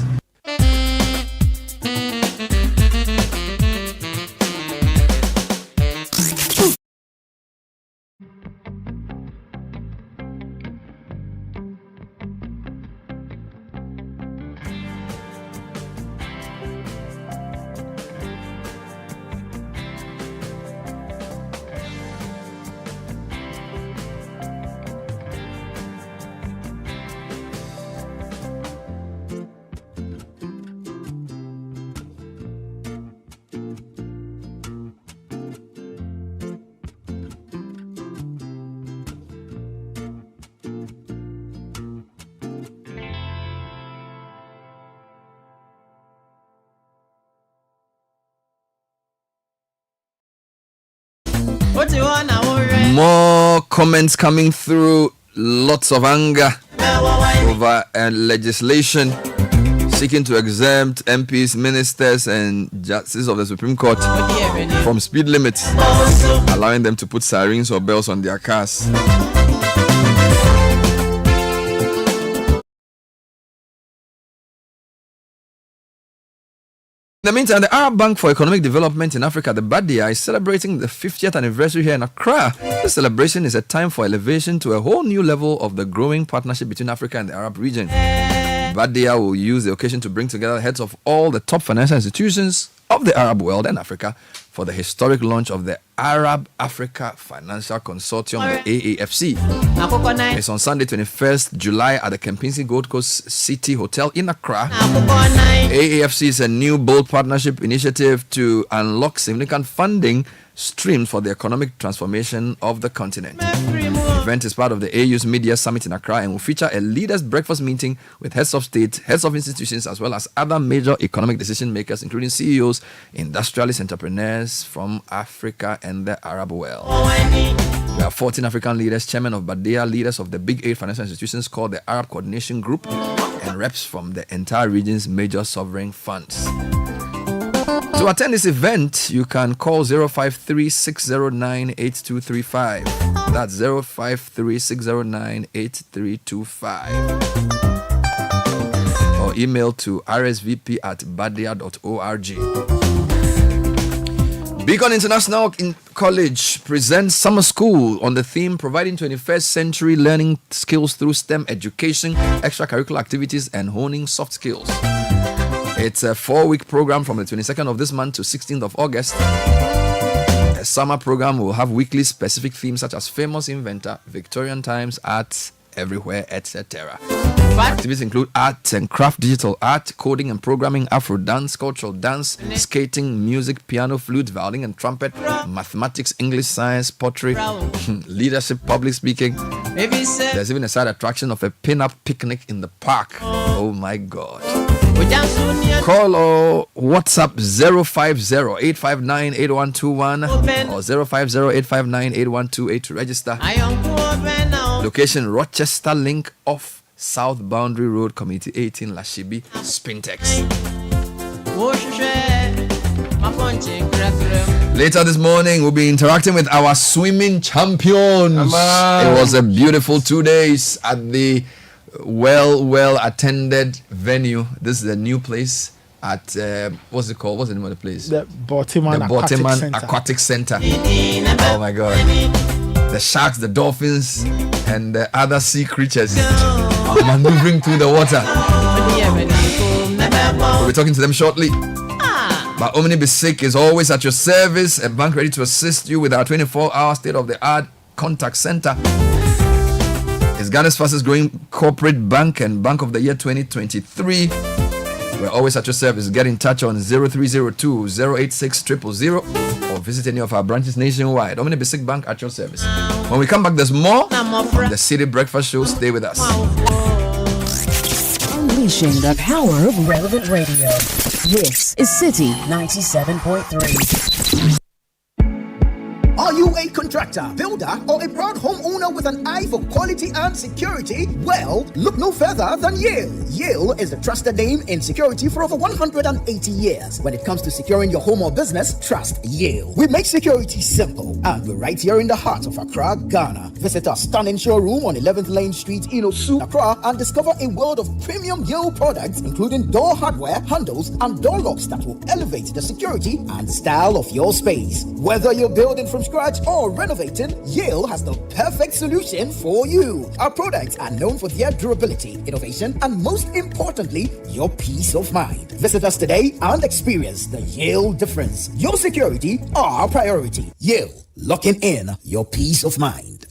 More comments coming through. Lots of anger over legislation seeking to exempt MPs, ministers, and justices of the Supreme Court from speed limits, allowing them to put sirens or bells on their cars. In the meantime, the Arab Bank for Economic Development in Africa, the BADIA, is celebrating the 50th anniversary here in Accra. This celebration is a time for elevation to a whole new level of the growing partnership between Africa and the Arab region. BADIA will use the occasion to bring together the heads of all the top financial institutions of the Arab world and Africa for the historic launch of the Arab Africa Financial Consortium, the AAFC. It's on Sunday, 21st July at the Kempinski Gold Coast City Hotel in Accra. AAFC is a new bold partnership initiative to unlock significant funding streams for the economic transformation of the continent. The event is part of the AU's Media Summit in Accra and will feature a leaders' breakfast meeting with heads of state, heads of institutions, as well as other major economic decision makers, including CEOs, industrialists, entrepreneurs from Africa and the Arab world. We have 14 African leaders, chairmen of BADIA, leaders of the big 8 financial institutions called the Arab Coordination Group, and reps from the entire region's major sovereign funds. To attend this event, you can call 053-609-8235. That's 053-609-8325. Or email to rsvp@badia.org. Beacon International College presents summer school on the theme providing 21st century learning skills through STEM education, extracurricular activities, and honing soft skills. It's a 4-week program from the 22nd of this month to 16th of August. A summer program will have weekly specific themes such as famous inventor, Victorian times, arts, everywhere, etc. Activities include art and craft, digital art, coding and programming, Afro dance, cultural dance, skating, music, piano, flute, violin and trumpet, mathematics, English, science, pottery, leadership, public speaking. There's even a side attraction of a pin-up picnic in the park. Oh my God. Call or WhatsApp 050-859-8121 or 050-859-8128 to register. Location Rochester, link off South Boundary Road, Community 18, Lashibi, Spintex. Later this morning, we'll be interacting with our swimming champions. It was a beautiful 2 days at the well attended venue. This is a new place at what's it called? What's the name of the place? The Boteman Aquatic Center. Oh my God. The sharks, the dolphins, and the other sea creatures are maneuvering through the water. We'll be talking to them shortly. But Omni Basic is always at your service, a bank ready to assist you with our 24-hour state-of-the-art contact center. It's Ghana's fastest growing corporate bank and Bank of the Year 2023. We're always at your service. Get in touch on 0302-086-000 or visit any of our branches nationwide. Omni Basic Bank at your service. When we come back, there's more from the Citi Breakfast Show. Stay with us. Unleashing the power of relevant radio. This is Citi 97.3. Are you a contractor, builder, or a proud homeowner with an eye for quality and security? Well, look no further than Yale. Yale is the trusted name in security for over 180 years. When it comes to securing your home or business, trust Yale. We make security simple, and we're right here in the heart of Accra, Ghana. Visit our stunning showroom on 11th Lane Street, Inosu, Accra, and discover a world of premium Yale products, including door hardware, handles, and door locks that will elevate the security and style of your space. Whether you're building from scratch or renovating, Yale has the perfect solution for you. Our products are known for their durability, innovation, and most importantly, your peace of mind. Visit us today and experience the Yale difference. Your security, our priority. Yale, locking in your peace of mind.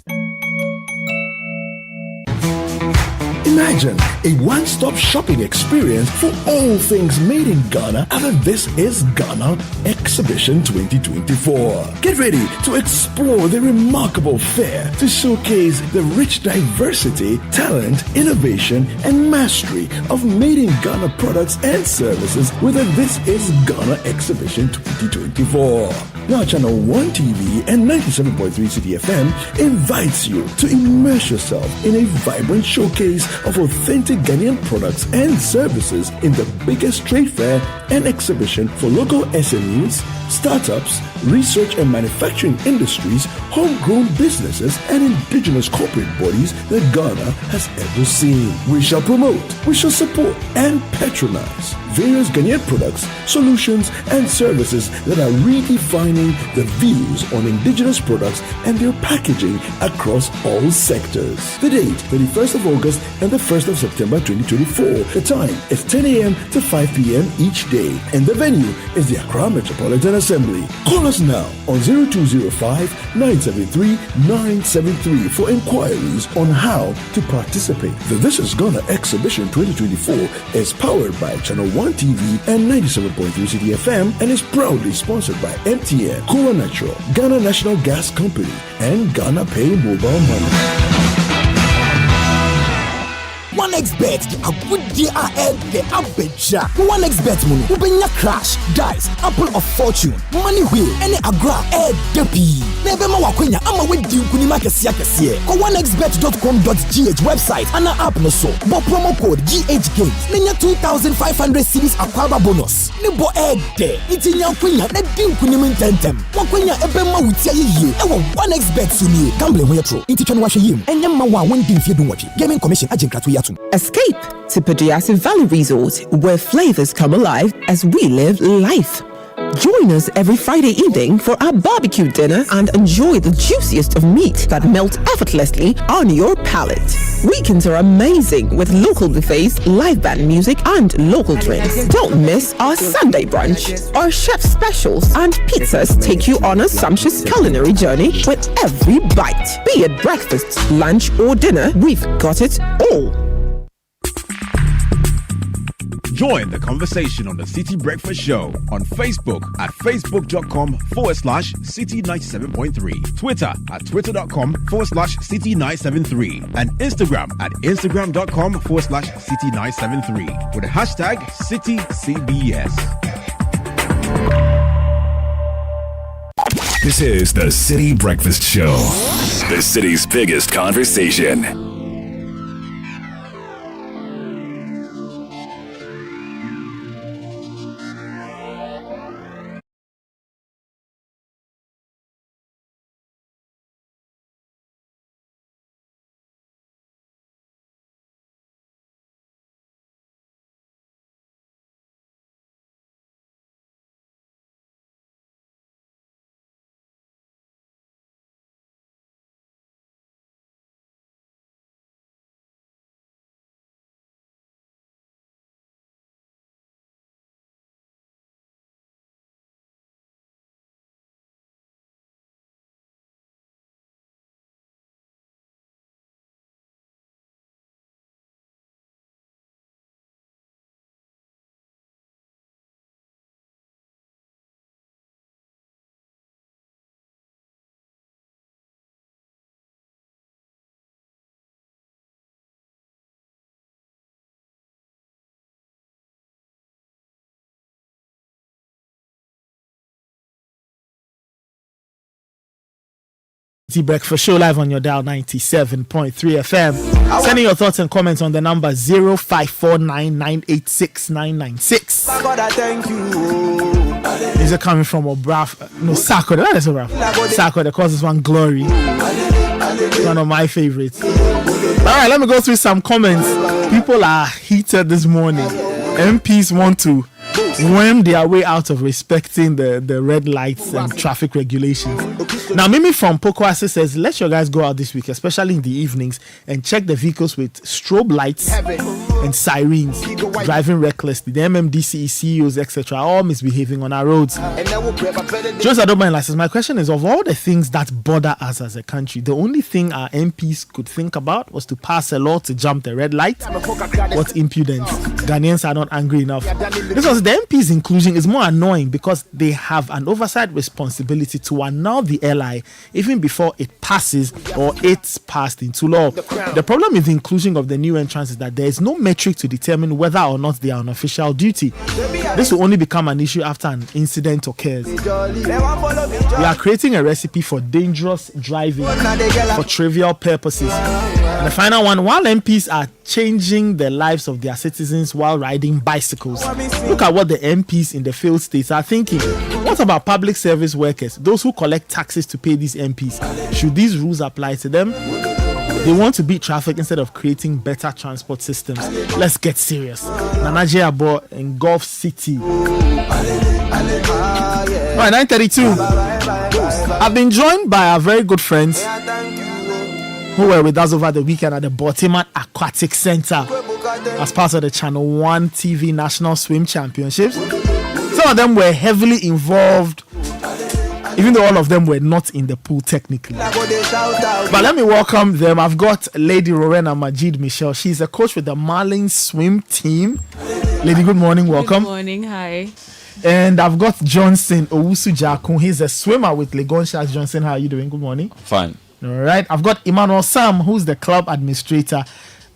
Imagine a one-stop shopping experience for all things made in Ghana at the This Is Ghana Exhibition 2024. Get ready to explore the remarkable fair to showcase the rich diversity, talent, innovation, and mastery of made in Ghana products and services with the This Is Ghana Exhibition 2024. Now Channel 1 TV and 97.3 Citi FM invites you to immerse yourself in a vibrant showcase of authentic Ghanaian products and services in the biggest trade fair and exhibition for local SMEs, startups, research and manufacturing industries, homegrown businesses, and indigenous corporate bodies that Ghana has ever seen. We shall promote, we shall support, and patronize various Ghanaian products, solutions, and services that are redefining the views on indigenous products and their packaging across all sectors. The date, 31st of August and the 1st of September 2024. The time is 10 a.m. to 5 p.m. each day. And the venue is the Accra Metropolitan Assembly. Call us now on 0205-973-973 for inquiries on how to participate. The This Is Ghana Exhibition 2024 is powered by Channel 1 TV and 97.3 Citi FM and is proudly sponsored by MTN, Cola Natural, Ghana National Gas Company, and Ghana Pay Mobile Money. 1xBet, a good DRL, the Abeja. 1xBet money, Ubenya Crash, Dice, Apple of Fortune, Money Wheel, any Agra, Depi. Never more Quenya, I'm a with you, Kunimaka Siakasia. Go 1xBet.com.gh website, and an app no so. But promo code GH Games, Nenya 2,500 series Aquaba bonus. Nebo Egg Day, it's in your Quenya, let Dim Kunimin Tentem. Wakwenya Ebema with ye, our 1xBet Suni, gambling with your true. It's wash him, and Yamawa when Dim Fedu watching. Gaming Commission Agent Kratuya. Escape to Pediastic Valley Resort, where flavors come alive as we live life. Join us every Friday evening for our barbecue dinner and enjoy the juiciest of meat that melts effortlessly on your palate. Weekends are amazing with local buffets, live band music, and local drinks. Don't miss our Sunday brunch. Our chef specials and pizzas take you on a sumptuous culinary journey with every bite. Be it breakfast, lunch, or dinner, we've got it all. Join the conversation on the Citi Breakfast Show on Facebook at facebook.com/Citi97.3, Twitter at twitter.com/Citi973, and Instagram at instagram.com/Citi973 with the hashtag CitiCBS. This is the Citi Breakfast Show, the city's biggest conversation. Citi Breakfast Show live on your dial 97.3 FM. Sending your thoughts and comments on the number 0549986996. These are coming from Sako. That is Sako, the causes one glory. One of my favorites. Alright, let me go through some comments. People are heated this morning. MPs want to worm their way out of respecting the red lights and traffic regulations. Now, Mimi from Pokwasi says, let your guys go out this week, especially in the evenings, and check the vehicles with strobe lights and sirens, driving recklessly. The MMDC, CEOs, etc., all misbehaving on our roads. Just I don't mind license. My question is, of all the things that bother us as a country, the only thing our MPs could think about was to pass a law to jump the red light. What impudence. Ghanaians are not angry enough. Because the MPs' inclusion is more annoying because they have an oversight responsibility to annul the LI even before it passes or it's passed into law. The problem with the inclusion of the new entrants is that there is no metric to determine whether or not they are on official duty. This will only become an issue after an incident occurs. We are creating a recipe for dangerous driving for trivial purposes. And the final one, while MPs are changing the lives of their citizens while riding bicycles, look at what the MPs in the failed states are thinking. What about public service workers, those who collect taxes to pay these MPs? Should these rules apply to them? They want to beat traffic instead of creating better transport systems. Let's get serious. Nanaje Abo in Gulf City. Right, 9:32. I've been joined by our very good friends who were with us over the weekend at the Baltimore Aquatic Center as part of the Channel 1 TV National Swim Championships. Some of them were heavily involved, even though all of them were not in the pool technically. But let me welcome them. I've got Lady Rowena Majid Michelle. She's a coach with the Marlins swim team. Lady, good morning. Welcome. Good morning. Hi. And I've got Johnson Owusu Jakun. He's a swimmer with Legon Sharks. Johnson, how are you doing? Good morning. Fine. All right. I've got Emmanuel Sam, who's the club administrator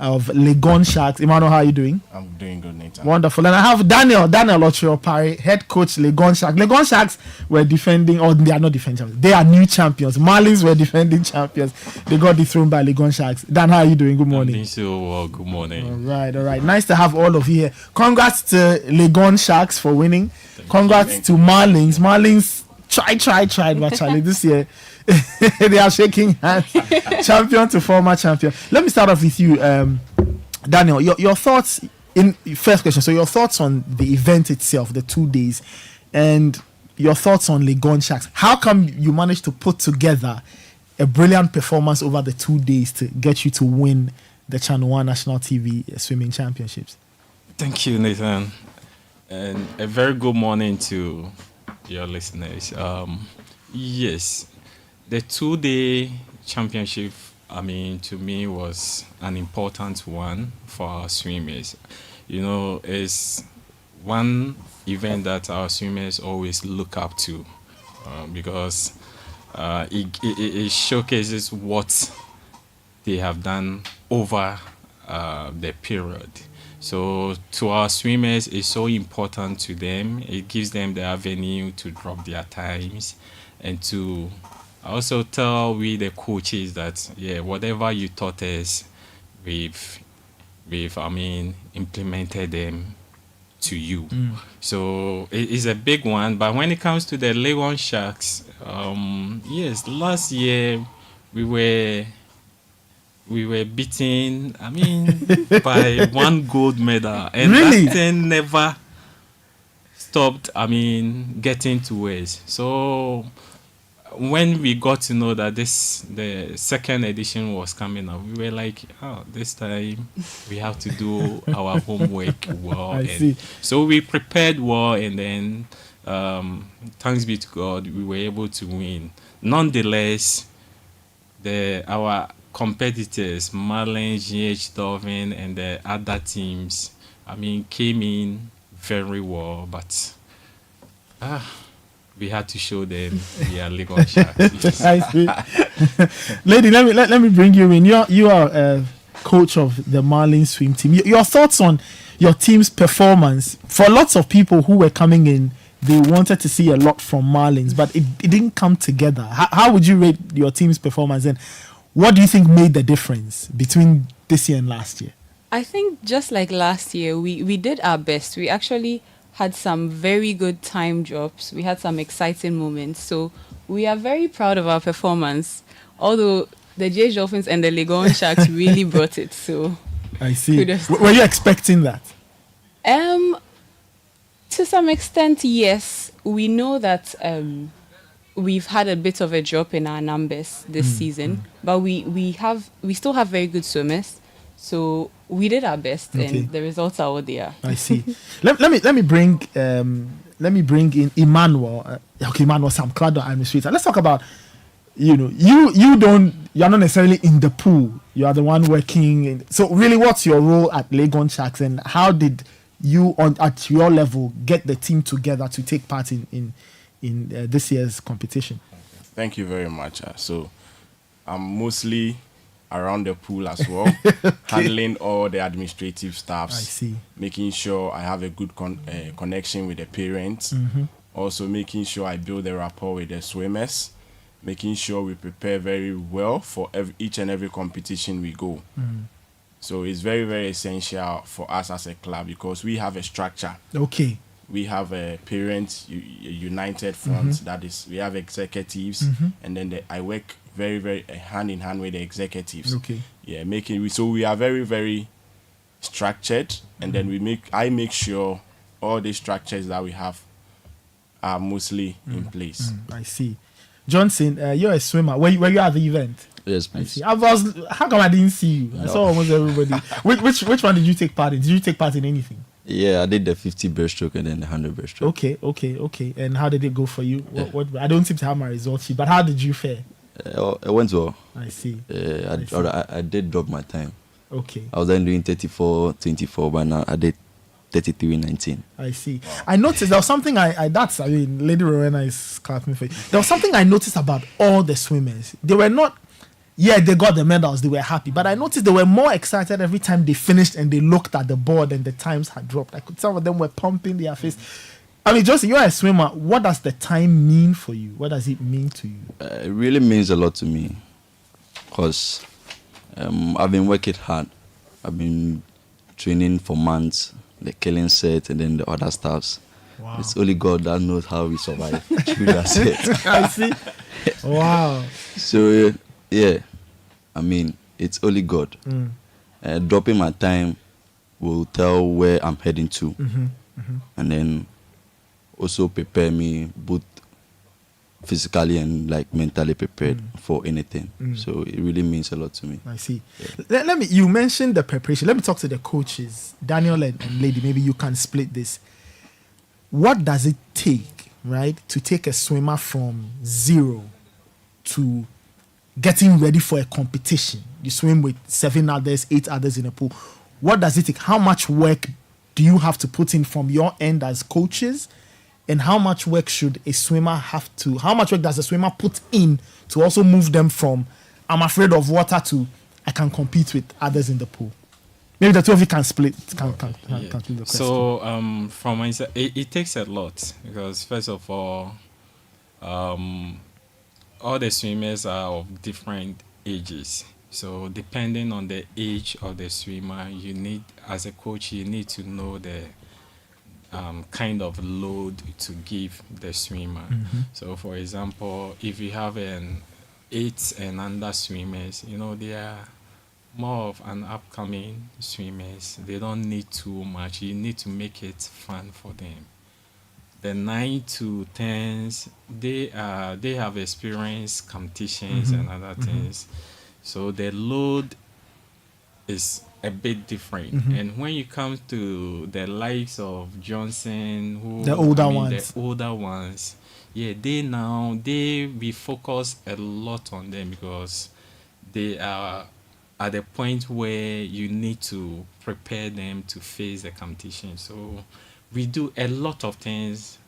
of Legon Sharks. Emmanuel, how are you doing? I'm doing good, Nathan. Wonderful. And I have Daniel Ochiopari, head coach Legon Sharks. Legon Sharks were defending, or they are not defending, they are new champions. Marlins were defending champions. They got dethroned by Legon Sharks. Dan, how are you doing? Good morning. I'm doing so well. Good morning. All right. Nice to have all of you here. Congrats to Legon Sharks for winning. Congrats to Marlins. Marlins tried, but Charlie, this year they are shaking hands. Champion to former champion. Let me start off with you, Daniel. Your thoughts in first question. So your thoughts on the event itself, the 2 days, and your thoughts on Legon Sharks. How come you managed to put together a brilliant performance over the 2 days to get you to win the Channel 1 National TV Swimming Championships? Thank you, Nathan. And a very good morning to your listeners. Yes, the 2-day championship, to me was an important one for our swimmers. It's one event that our swimmers always look up to because it showcases what they have done over the period. So to our swimmers, it's so important to them. It gives them the avenue to drop their times and to also tell we the coaches that, whatever you taught us, we've implemented them to you. So it is a big one. But when it comes to the Legon Sharks, yes, last year we were beaten, by one gold medal. And really? That thing never stopped, getting to us. So when we got to know that the second edition was coming up, we were like, this time we have to do our homework well. I see. So we prepared well, and then thanks be to God, we were able to win. Nonetheless, our competitors, Marlins, GH Dolphin, and the other teams, came in very well, but we had to show them we are Legon Sharks. I see. Lady, let me bring you in. You are a coach of the Marlins swim team. Your thoughts on your team's performance? For lots of people who were coming in, they wanted to see a lot from Marlins, but it didn't come together. How would you rate your team's performance, and what do you think made the difference between this year and last year? I think just like last year, we did our best. We actually had some very good time drops. We had some exciting moments. So we are very proud of our performance, although the GH Dolphins and the Legon Sharks really brought it. So I see. Were you expecting that? To some extent, yes. We know that we've had a bit of a drop in our numbers this season, but we still have very good swimmers. So we did our best, and the results are what they are. I see. let me bring in Emmanuel. Emmanuel Sam Clado, administrator. Let's talk about, you're not necessarily in the pool. You are the one working. So really, what's your role at Legon Sharks, and how did you at your level get the team together to take part in this year's competition? Thank you very much. So I'm mostly around the pool as well, handling all the administrative staffs. I see. Making sure I have a good connection with the parents. Also making sure I build a rapport with the swimmers. Making sure we prepare very well for each and every competition we go. So it's very, very essential for us as a club because we have a structure. Okay. We have a parents united front. That is, we have executives, and then I work very, very hand in hand with the executives. Okay. Yeah, so we are very, very structured, and then I make sure all the structures that we have are mostly in place. I see. Johnson, you're a swimmer. Were you at the event? Yes, please. How come I didn't see you? I saw almost everybody. Which one did you take part in? Did you take part in anything? Yeah, I did the 50 breaststroke and then the 100 breaststroke. Okay. And how did it go for you? What I don't seem to have my results sheet, but how did you fare? It went well. I see. I did drop my time. Okay. I was then doing 34.24, but now I did 33.19. I see. I noticed there was something Lady Rowena is clapping for you. There was something I noticed about all the swimmers. They were not, they got the medals, they were happy, but I noticed they were more excited every time they finished and they looked at the board and the times had dropped. Some of them were pumping their face. I mean, Joseph, you're a swimmer. What does the time mean for you? What does it mean to you? It really means a lot to me because I've been working hard. I've been training for months, the killing set and then the other stuffs. Wow. It's only God that knows how we survive through that set. I see. Wow. So, I mean, it's only God. Dropping my time will tell where I'm heading to. And then also prepare me both physically and like mentally prepared for anything. So it really means a lot to me. I see. Let me. You mentioned the preparation. Let me talk to the coaches, Daniel and Lady. Maybe you can split this. What does it take, right, to take a swimmer from zero to getting ready for a competition? You swim with 7 others, 8 others in a pool. What does it take? How much work do you have to put in from your end as coaches? And how much work should a swimmer have to, how much work does a swimmer put in to also move them from, I'm afraid of water, to, I can compete with others in the pool? Maybe the two of you can split, can the question. So, from my side, it takes a lot because, first of all the swimmers are of different ages. So, depending on the age of the swimmer, you need, as a coach, you need to know the kind of load to give the swimmer. So, for example, if you have an 8 and under swimmers, they are more of an upcoming swimmers. They don't need too much. You need to make it fun for them. The 9 to 10s, they have experienced competitions and other things. So the load is a bit different. And when you come to the likes of Johnson, the older ones, we focus a lot on them because they are at the point where you need to prepare them to face the competition. So we do a lot of things,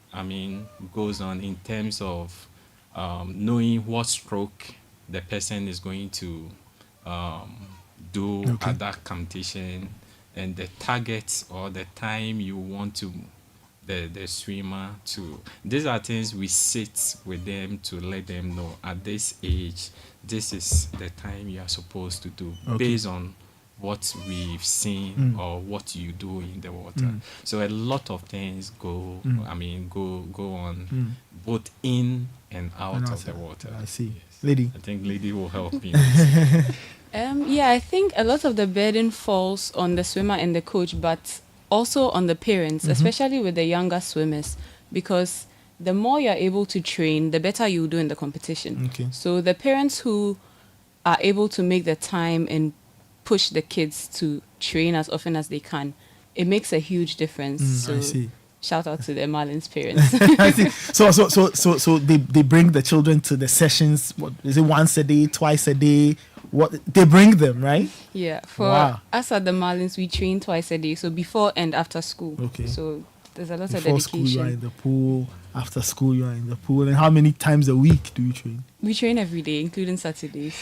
goes on in terms of knowing what stroke the person is going to do at that competition, and the targets or the time you want to the swimmer to. These are things we sit with them to let them know at this age, this is the time you are supposed to do based on what we've seen or what you do in the water. So a lot of things go on both in and out of the water. I see. Yes. Lady. I think Lady will help me. I think a lot of the burden falls on the swimmer and the coach, but also on the parents, especially with the younger swimmers, because the more you're able to train, the better you do in the competition. Okay. So the parents who are able to make the time and push the kids to train as often as they can, it makes a huge difference. So I see. shout out to the Marlins parents. I see. So they bring the children to the sessions. What is it? Once a day, twice a day? What they bring them, right? Yeah. For us at the Marlins, we train twice a day. So before and after school. Okay. So there's a lot of Before dedication. school, you are in the pool. After school, you are in the pool. And how many times a week do you train? We train every day, including Saturdays.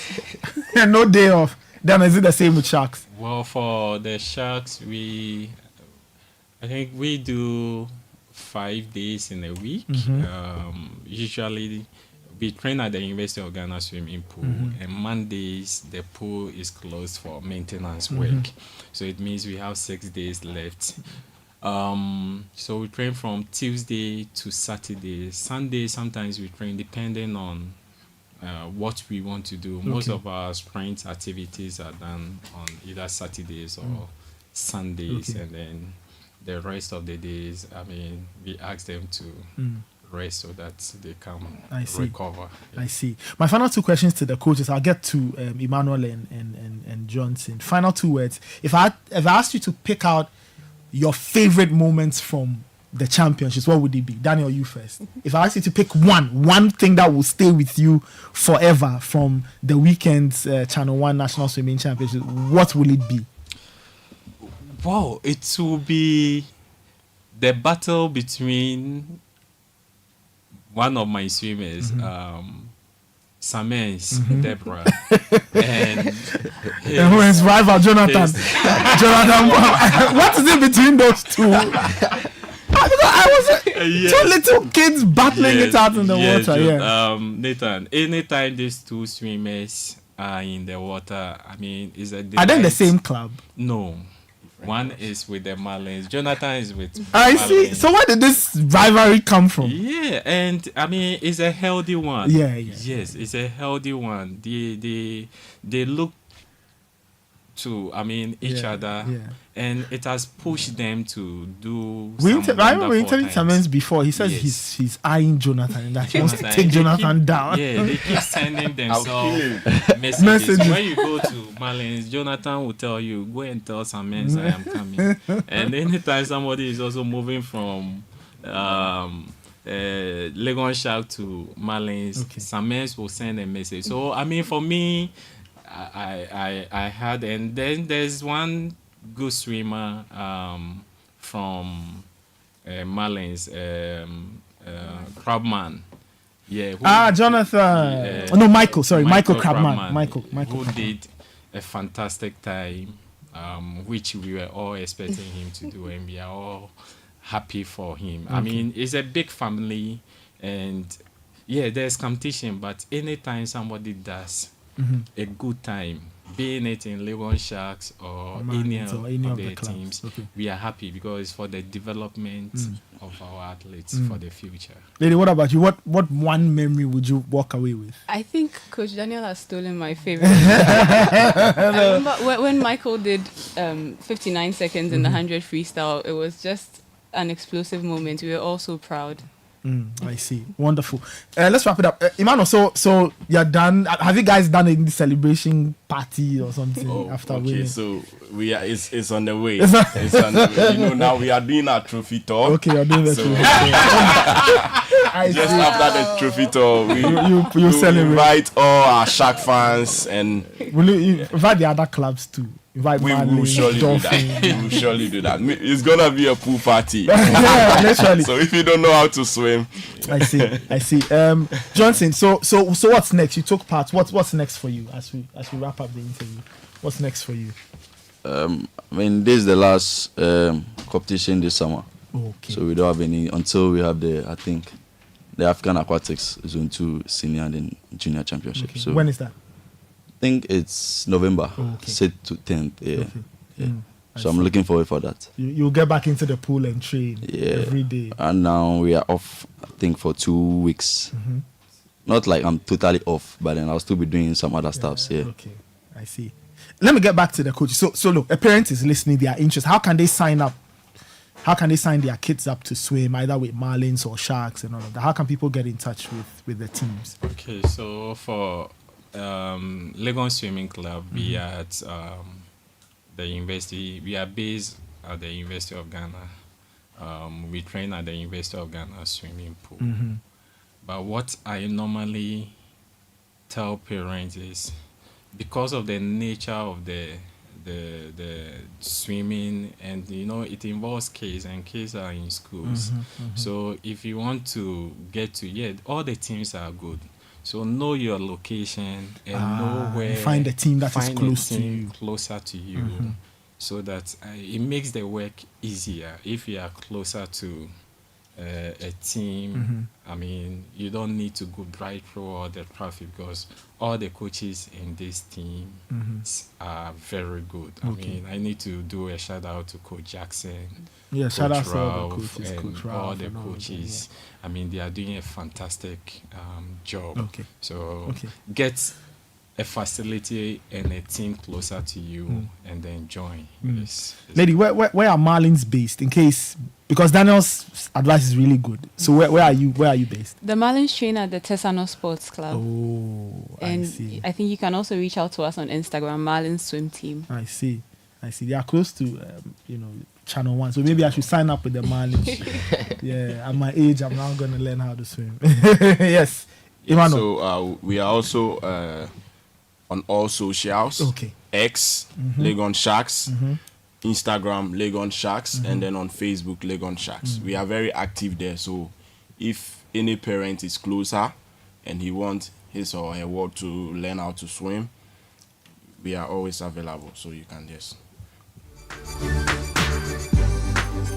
And no day off. Then is it the same with Sharks? Well, for the Sharks, I think we do 5 days in a week. Usually, we train at the University of Ghana swimming pool, and Mondays the pool is closed for maintenance work. So it means we have 6 days left. So we train from Tuesday to Saturday. Sunday sometimes we train depending on what we want to do. Most of our sprint activities are done on either Saturdays or Sundays, and then the rest of the days, we ask them to rest so that they can recover. I see. My final 2 questions to the coaches. I'll get to Emmanuel and Johnson. Final 2 words. If I asked you to pick out your favorite moments from the championships, what would it be? Daniel, you first. If I asked you to pick one thing that will stay with you forever from the weekend's Channel 1 National Swimming Championship, what will it be? Wow, it will be the battle between one of my swimmers, Samens, Deborah, and his rival, Jonathan. What is it between those two? I was two little kids battling it out in the water. Nathan, anytime these 2 swimmers are in the water, are they in the same club? No. One is with the Marlins. Jonathan is with I Marlins. see. So where did this rivalry come from? Yeah, and it's a healthy one. Yeah. Yes, it's a healthy one. They look to each other, and it has pushed them to do. I remember interviewing Samens before. He says he's eyeing Jonathan and that he wants to take Jonathan down. Yeah, they keep sending themselves messages. When you go to Marlins, Jonathan will tell you, go and tell Samens I am coming. And anytime somebody is also moving from Legon Shark to Marlins, Samens will send a message. So for me, I had, and then there's one good swimmer from Marlins, Crabman. Yeah. Jonathan. No, Michael. Sorry, Michael Crabman. Michael. Who did a fantastic time, which we were all expecting him to do, and we are all happy for him. It's a big family, and there's competition, but anytime somebody does a good time, being it in Legon Sharks or any of the teams, we are happy because it's for the development of our athletes for the future. Lady, what about you? What one memory would you walk away with? I think Coach Daniel has stolen my favorite. I remember when Michael did 59 seconds in the 100 freestyle, it was just an explosive moment. We were all so proud. I see. Wonderful. Let's wrap it up. Emmanuel, so you're done. Have you guys done any celebration party or something after winning? So we are. It's on the way. It's on the way. Now we are doing our trophy tour. Okay, you're doing the trophy tour. Just after the trophy tour, we celebrate. Invite all our Shark fans and will you invite the other clubs too? We will surely do that. We will surely do that. It's gonna be a pool party. Literally. So if you don't know how to swim, I see. Johnson. So what's next? You took part. What's next for you as we wrap up the interview? What's next for you? This is the last competition this summer. Okay. So we don't have any until we have the African Aquatics Zone 2 Senior and Junior Championship. Okay. So when is that? I think it's November, 6th to 10th. Yeah. So I'm looking forward for that. You'll get back into the pool and train every day. And now we are off, I think, for 2 weeks. Not like I'm totally off, but then I'll still be doing some other stuff. Yeah. Okay, I see. Let me get back to the coach. So look, a parent is listening. They are interested. How can they sign up how can they sign their kids up to swim either with marlins or sharks and all of that? How can people get in touch with the teams? Okay, so for Legon Swimming Club, we are at the university. We are based at the University of Ghana. We train at the University of Ghana swimming pool. But what I normally tell parents is, because of the nature of the swimming, and it involves kids, and kids are in schools. So if you want to get to all the teams are good. So know your location and know where. Find a team that is closer to you, so that it makes the work easier. If you are closer to a team, I mean, you don't need to go drive through all the traffic, because all the coaches in this team are very good. I mean, I need to do a shout out to Coach Jackson, shout out to all the coaches, and Coach all Ralph the and all of them, coaches. I mean, they are doing a fantastic job. Okay. So get a facility and a team closer to you, and then join. Yes. Lady, where are Marlins based? In case, because Daniel's advice is really good. So where are you based? The Marlins train at the Tesano Sports Club. Oh, and I see. I think you can also reach out to us on Instagram, Marlins Swim Team. I see. They are close to Channel 1, so maybe I should sign up with the Marlins. Yeah, at my age, I'm now going to learn how to swim. Yes, Emmanuel. So we are also on all socials. X, Legon Sharks, Instagram, Legon Sharks, and then on Facebook, Legon Sharks. We are very active there. So if any parent is closer and he wants his or her ward to learn how to swim, we are always available. So you can just.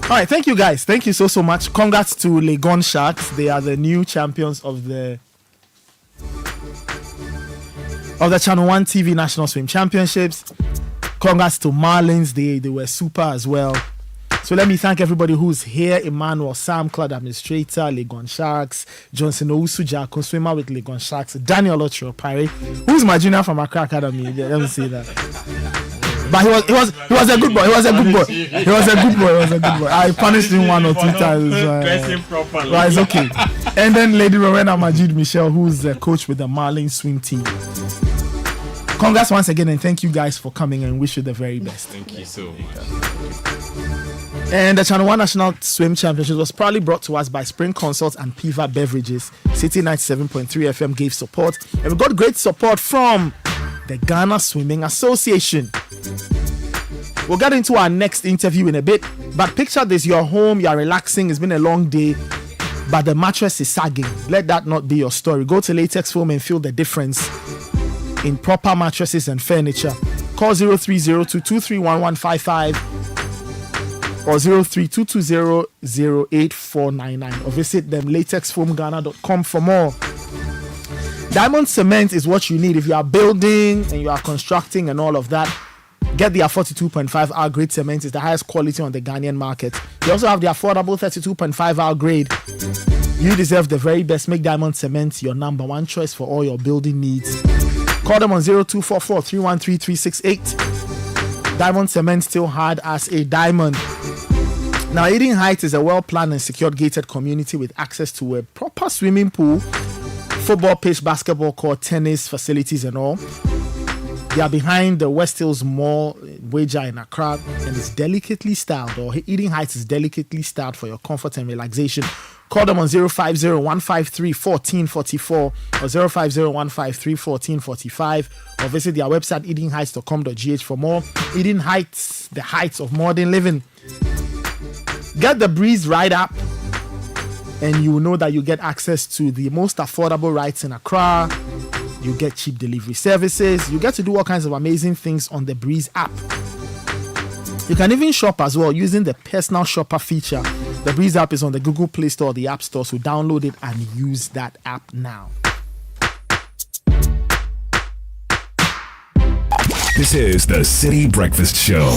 All right, thank you guys. Thank you so much. Congrats to Legon Sharks. They are the new champions of the Channel 1 TV National Swim Championships. Congrats to Marlins. They were super as well. So let me thank everybody who's here. Emmanuel Sam, Club Administrator, Legon Sharks, Johnson Ousuja, co-swimmer with Legon Sharks, Daniel Ocho Pare, who's my junior from Accra Academy. Let me say that. But he was a good boy. He was a good boy. I punished him 1 or 2 times. But it's okay. And then Lady Rowena Majid Michelle, who's the coach with the Marlins swim team. Congrats once again, and thank you guys for coming, and wish you the very best. Thank you so much. And the Channel 1 National Swim Championship was proudly brought to us by Spring Consult and Piva Beverages. Citi 97.3 FM gave support, and we got great support from the Ghana Swimming Association. We'll get into our next interview in a bit, but picture this: you're home, you're relaxing, it's been a long day, but the mattress is sagging. Let that not be your story. Go to Latex Foam and feel the difference in proper mattresses and furniture. Call 0302231155 or 0322008499 or visit them latexfoamghana.com for more. Diamond cement is what you need if you are building and you are constructing and all of that. Get their 42.5 hour grade cement. It's the highest quality on the Ghanaian market. They also have the affordable 32.5 hour grade. You deserve the very best. Make Diamond Cement your number one choice for all your building needs. Call them on 0244 313 368. Diamond Cement, still hard as a diamond. Now, Eden Heights is a well-planned and secured gated community with access to a proper swimming pool, football pitch, basketball court, tennis facilities and all. They are behind the West Hills Mall, Weja in Accra, and it's delicately styled, or Eden Heights is delicately styled for your comfort and relaxation. Call them on 050-153-1444 or 050-153-1445 or visit their website edenheights.com.gh for more. Eden Heights, the heights of modern living. Get the Breeze Ride app and you will know that you get access to the most affordable rides in Accra. You get cheap delivery services. You get to do all kinds of amazing things on the Breeze app. You can even shop as well using the personal shopper feature. The Breeze app is on the Google Play Store or the App Store, so download it and use that app now. This is the Citi Breakfast Show,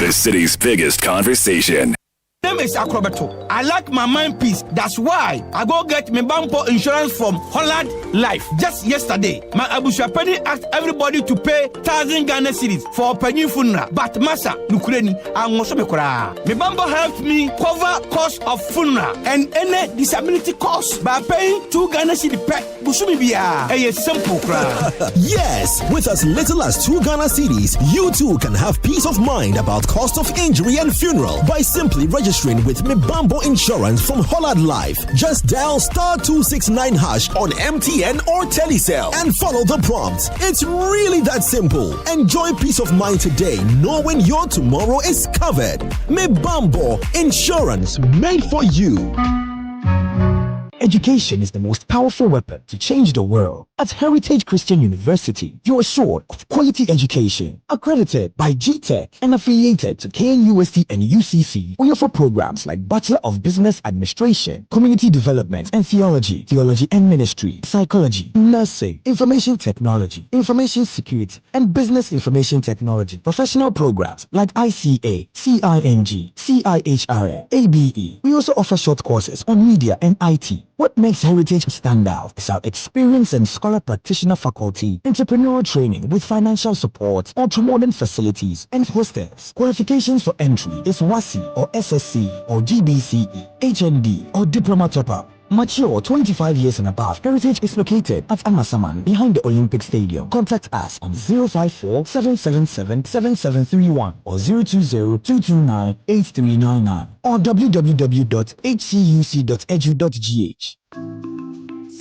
the city's biggest conversation. Them is acrobato. I like my mind peace. That's why I go get me bumper insurance from Holland Life. Just yesterday, my Abushapeni asked everybody to pay 1,000 Ghana cedis for Penny funeral. But Masa, Nukreni, and Mosomekura. Me bumper helped me cover cost of funeral and any disability cost by paying 2 Ghana cedis per Busumibia. A simple crowd. Yes, with as little as 2 Ghana cedis, you too can have peace of mind about cost of injury and funeral by simply registering with Mibambo Insurance from Holland Life. Just dial *269# on MTN or Telecel and follow the prompts. It's really that simple. Enjoy peace of mind today, knowing your tomorrow is covered. Mibambo Insurance, made for you. Education is the most powerful weapon to change the world. At Heritage Christian University, you're assured of quality education, accredited by GTech and affiliated to KNUST and UCC. We offer programs like Bachelor of Business Administration, Community Development and Theology, Theology and Ministry, Psychology, Nursing, Information Technology, Information Security, and Business Information Technology. Professional programs like ICA, CING, CIHR, ABE. We also offer short courses on media and IT. What makes Heritage stand out is our experienced and scholar practitioner faculty, entrepreneurial training with financial support, ultra-modern facilities, and hostels. Qualifications for entry is WASI or SSC or GBCE, HND or Diploma Top-Up. Mature 25 years and above. Heritage is located at Amasaman behind the Olympic Stadium. Contact us on 054-777-7731 or 020-229-8399 or www.hcuc.edu.gh.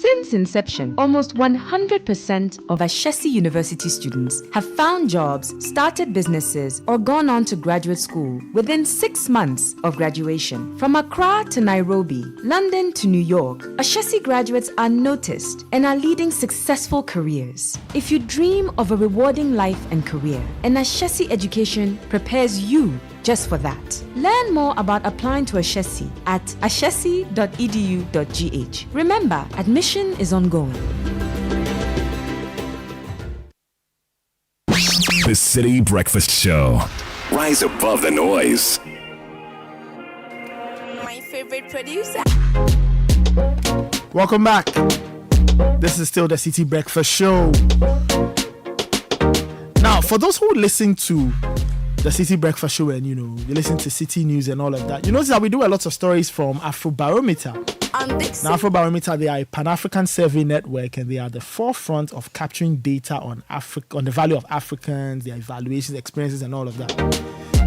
Since inception, almost 100% of Ashesi University students have found jobs, started businesses, or gone on to graduate school within 6 months of graduation. From Accra to Nairobi, London to New York, Ashesi graduates are noticed and are leading successful careers. If you dream of a rewarding life and career, an Ashesi education prepares you just for that. Learn more about applying to Ashesi at ashesi.edu.gh. Remember, admission is ongoing. The Citi Breakfast Show. Rise above the noise. My favorite producer. Welcome back. This is still the Citi Breakfast Show. Now, for those who listen to the Citi Breakfast Show and, you listen to Citi News and all of that, you notice that we do a lot of stories from Afrobarometer. Now, Afrobarometer, they are a Pan-African survey network and they are the forefront of capturing data on the value of Africans, their evaluations, experiences and all of that.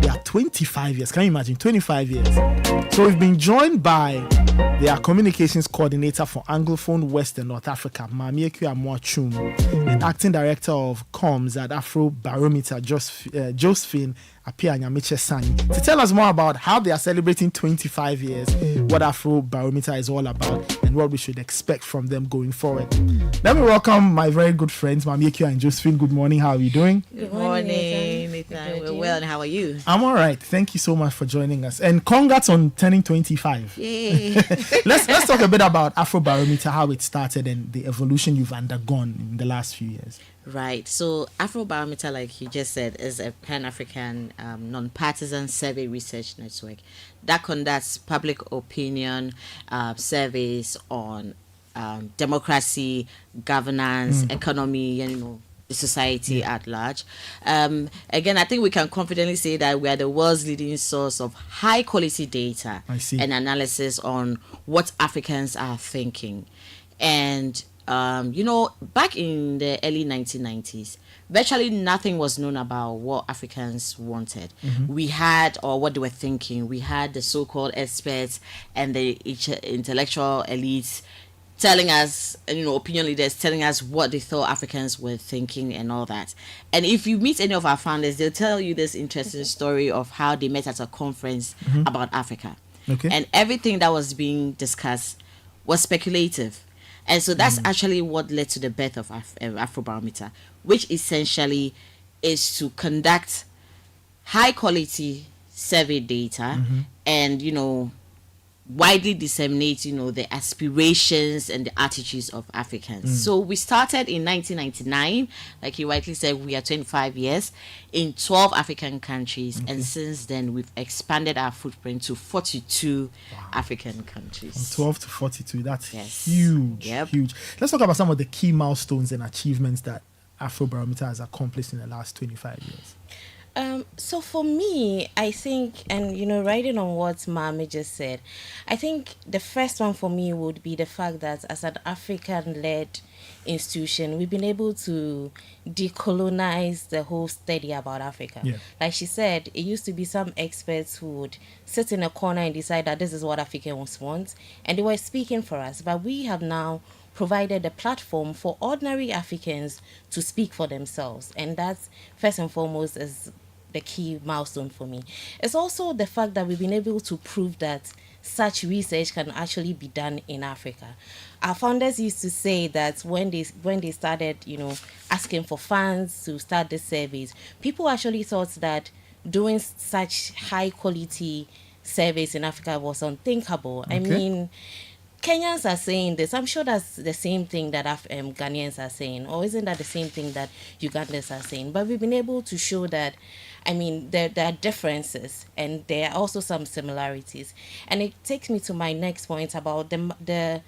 They are 25 years. Can you imagine? 25 years. So we've been joined by their communications coordinator for Anglophone West and North Africa, Mamieku Amoachum, and acting director of comms at Afrobarometer, Josephine Apia-Nyamiche-Sani, to tell us more about how they are celebrating 25 years, what Afrobarometer is all about, and what we should expect from them going forward. Let me welcome my very good friends, Mamieku and Josephine. Good morning. How are you doing? Good morning, Nathan. We're well, and how are you? I'm all right. Thank you so much for joining us. And congrats on turning 25. Yay. Let's talk a bit about Afrobarometer, how it started, and the evolution you've undergone in the last few years. Right. So Afrobarometer, like you just said, is a Pan-African non-partisan survey research network that conducts public opinion surveys on democracy, governance, economy, and the society at large. Again, I think we can confidently say that we are the world's leading source of high-quality data and analysis on what Africans are thinking. And back in the early 1990s, virtually nothing was known about what Africans wanted. We had, or what they were thinking. We had the so-called experts and the intellectual elites telling us, opinion leaders telling us what they thought Africans were thinking and all that. And if you meet any of our founders, they'll tell you this interesting story of how they met at a conference about Africa. Okay. And everything that was being discussed was speculative. And so that's actually what led to the birth of Afrobarometer, which essentially is to conduct high quality survey data and, widely disseminate, the aspirations and the attitudes of Africans. So we started in 1999, like you rightly said, we are 25 years in 12 African countries, and since then we've expanded our footprint to 42 African countries. From 12 to 42, that's huge, huge. Let's talk about some of the key milestones and achievements that Afrobarometer has accomplished in the last 25 years. So for me, I think, and riding on what Mami just said, I think the first one for me would be the fact that as an African-led institution, we've been able to decolonize the whole study about Africa. Yeah. Like she said, it used to be some experts who would sit in a corner and decide that this is what Africans want, and they were speaking for us. But we have now provided a platform for ordinary Africans to speak for themselves, and that's first and foremost is the key milestone for me. It's also the fact that we've been able to prove that such research can actually be done in Africa. Our founders used to say that when they started, asking for funds to start the surveys, people actually thought that doing such high quality surveys in Africa was unthinkable. Okay. I mean, Kenyans are saying this. I'm sure that's the same thing that Ghanaians are saying, or isn't that the same thing that Ugandans are saying? But we've been able to show that, there are differences and there are also some similarities. And it takes me to my next point about the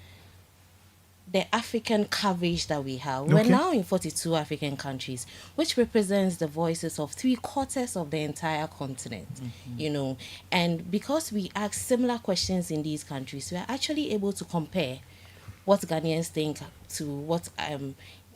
African coverage that we have. We're now in 42 African countries, which represents the voices of 3/4 of the entire continent, and because we ask similar questions in these countries, we are actually able to compare what Ghanaians think to what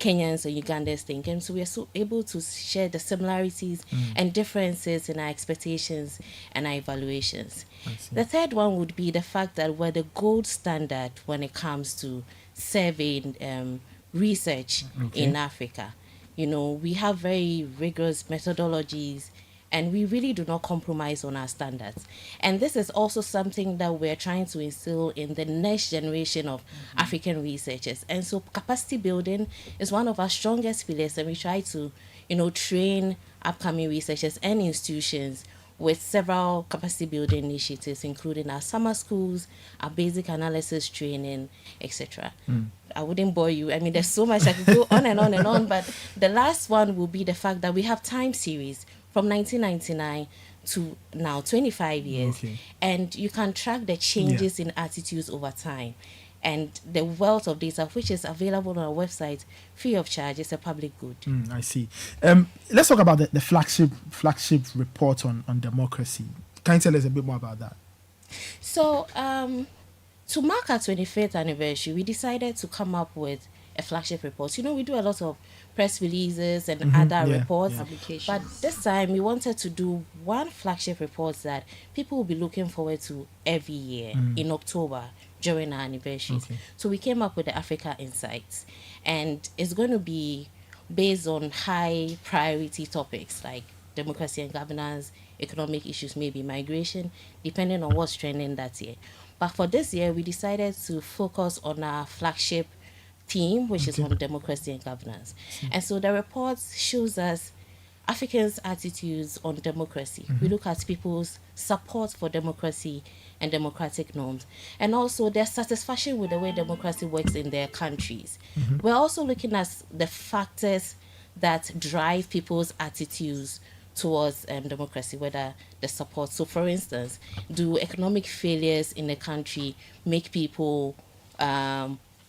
Kenyans and Ugandans think, and so we are so able to share the similarities and differences in our expectations and our evaluations. The third one would be the fact that we're the gold standard when it comes to surveying research in Africa. We have very rigorous methodologies, and we really do not compromise on our standards. And this is also something that we're trying to instill in the next generation of African researchers. And so capacity building is one of our strongest pillars, and we try to, train upcoming researchers and institutions with several capacity building initiatives, including our summer schools, our basic analysis training, etc. I wouldn't bore you. There's so much I could go on and on and on, but the last one will be the fact that we have time series from 1999 to now, 25 years. And you can track the changes in attitudes over time. And the wealth of data, which is available on our website, free of charge, is a public good. I see. Let's talk about the flagship report on democracy. Can you tell us a bit more about that? So, to mark our 25th anniversary, we decided to come up with a flagship report. We do a lot of press releases and other reports, but this time we wanted to do one flagship report that people will be looking forward to every year in October during our anniversaries. So we came up with the Africa Insights, and it's going to be based on high priority topics like democracy and governance, economic issues, maybe migration, depending on what's trending that year. But for this year, we decided to focus on our flagship theme, which is on democracy and governance. And so the report shows us Africans' attitudes on democracy. We look at people's support for democracy and democratic norms, and also their satisfaction with the way democracy works in their countries. We're also looking at the factors that drive people's attitudes towards democracy, whether the support. So, for instance, do economic failures in the country make people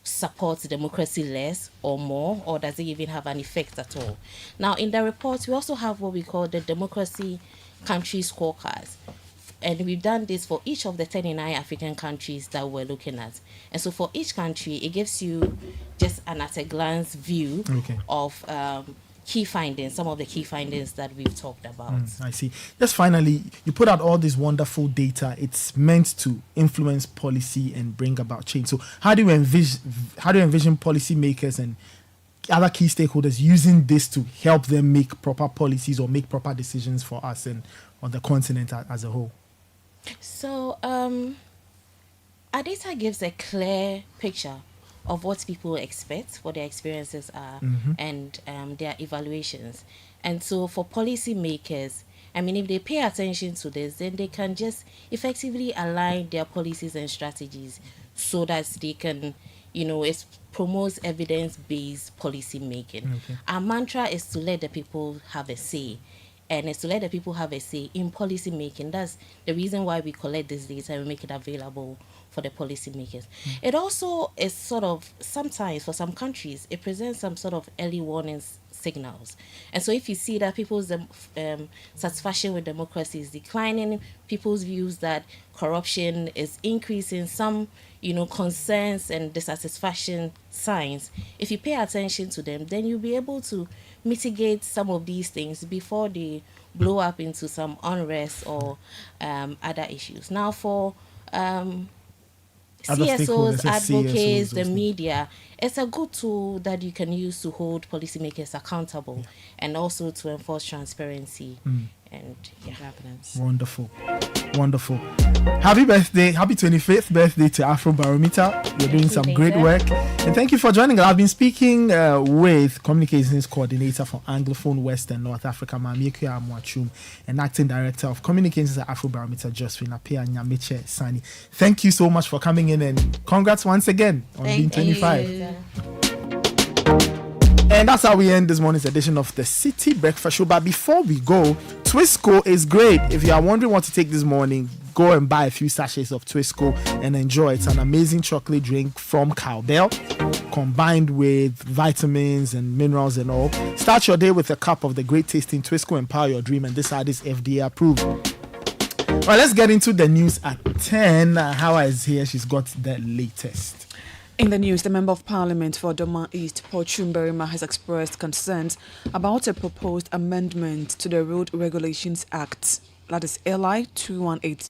support democracy less or more, or does it even have an effect at all? Now, in the report, we also have what we call the democracy country scorecards. And we've done this for each of the 39 African countries that we're looking at. And so for each country, it gives you just an at-a-glance view of key findings, some of the key findings that we've talked about. I see. Just finally, you put out all this wonderful data. It's meant to influence policy and bring about change. So how do you envision policymakers and other key stakeholders using this to help them make proper policies or make proper decisions for us and on the continent as a whole? So our data gives a clear picture of what people expect, what their experiences are, and their evaluations. And so for policymakers, I mean, if they pay attention to this, then they can just effectively align their policies and strategies so that they can, it promotes evidence-based policy making. Okay. Our mantra is to let the people have a say. And it's to let the people have a say in policy making. That's the reason why we collect this data and we make it available for the policymakers. It also is sort of, sometimes for some countries, it presents some sort of early warning signals. And so if you see that people's satisfaction with democracy is declining, people's views that corruption is increasing, some concerns and dissatisfaction signs, if you pay attention to them, then you'll be able to mitigate some of these things before they blow up into some unrest or other issues. Now for CSOs, advocates, the media, it's a good tool that you can use to hold policymakers accountable and also to enforce transparency and governance. Wonderful. Happy birthday, happy 25th birthday to Afrobarometer. You're doing some great work. And thank you for joining us. I've been speaking with Communications Coordinator for Anglophone West and North Africa, Mamieku Amwachum, and Acting Director of Communications at Afrobarometer, Josephine Apia Nyameche Sani. Thank you so much for coming in and congrats once again on being 25. And that's how we end this morning's edition of the Citi Breakfast Show. But before we go, Twisco is great. If you are wondering what to take this morning, go and buy a few sachets of Twisco and enjoy. It's an amazing chocolate drink from Cowbell, combined with vitamins and minerals and all. Start your day with a cup of the great tasting Twisco. Empower your dream, and this ad is FDA approved. All right, let's get into the news at 10. Hawa is here. She's got the latest. In the news, the Member of Parliament for Doma East, Pochum Berima, has expressed concerns about a proposed amendment to the Road Regulations Act, that is LI 218.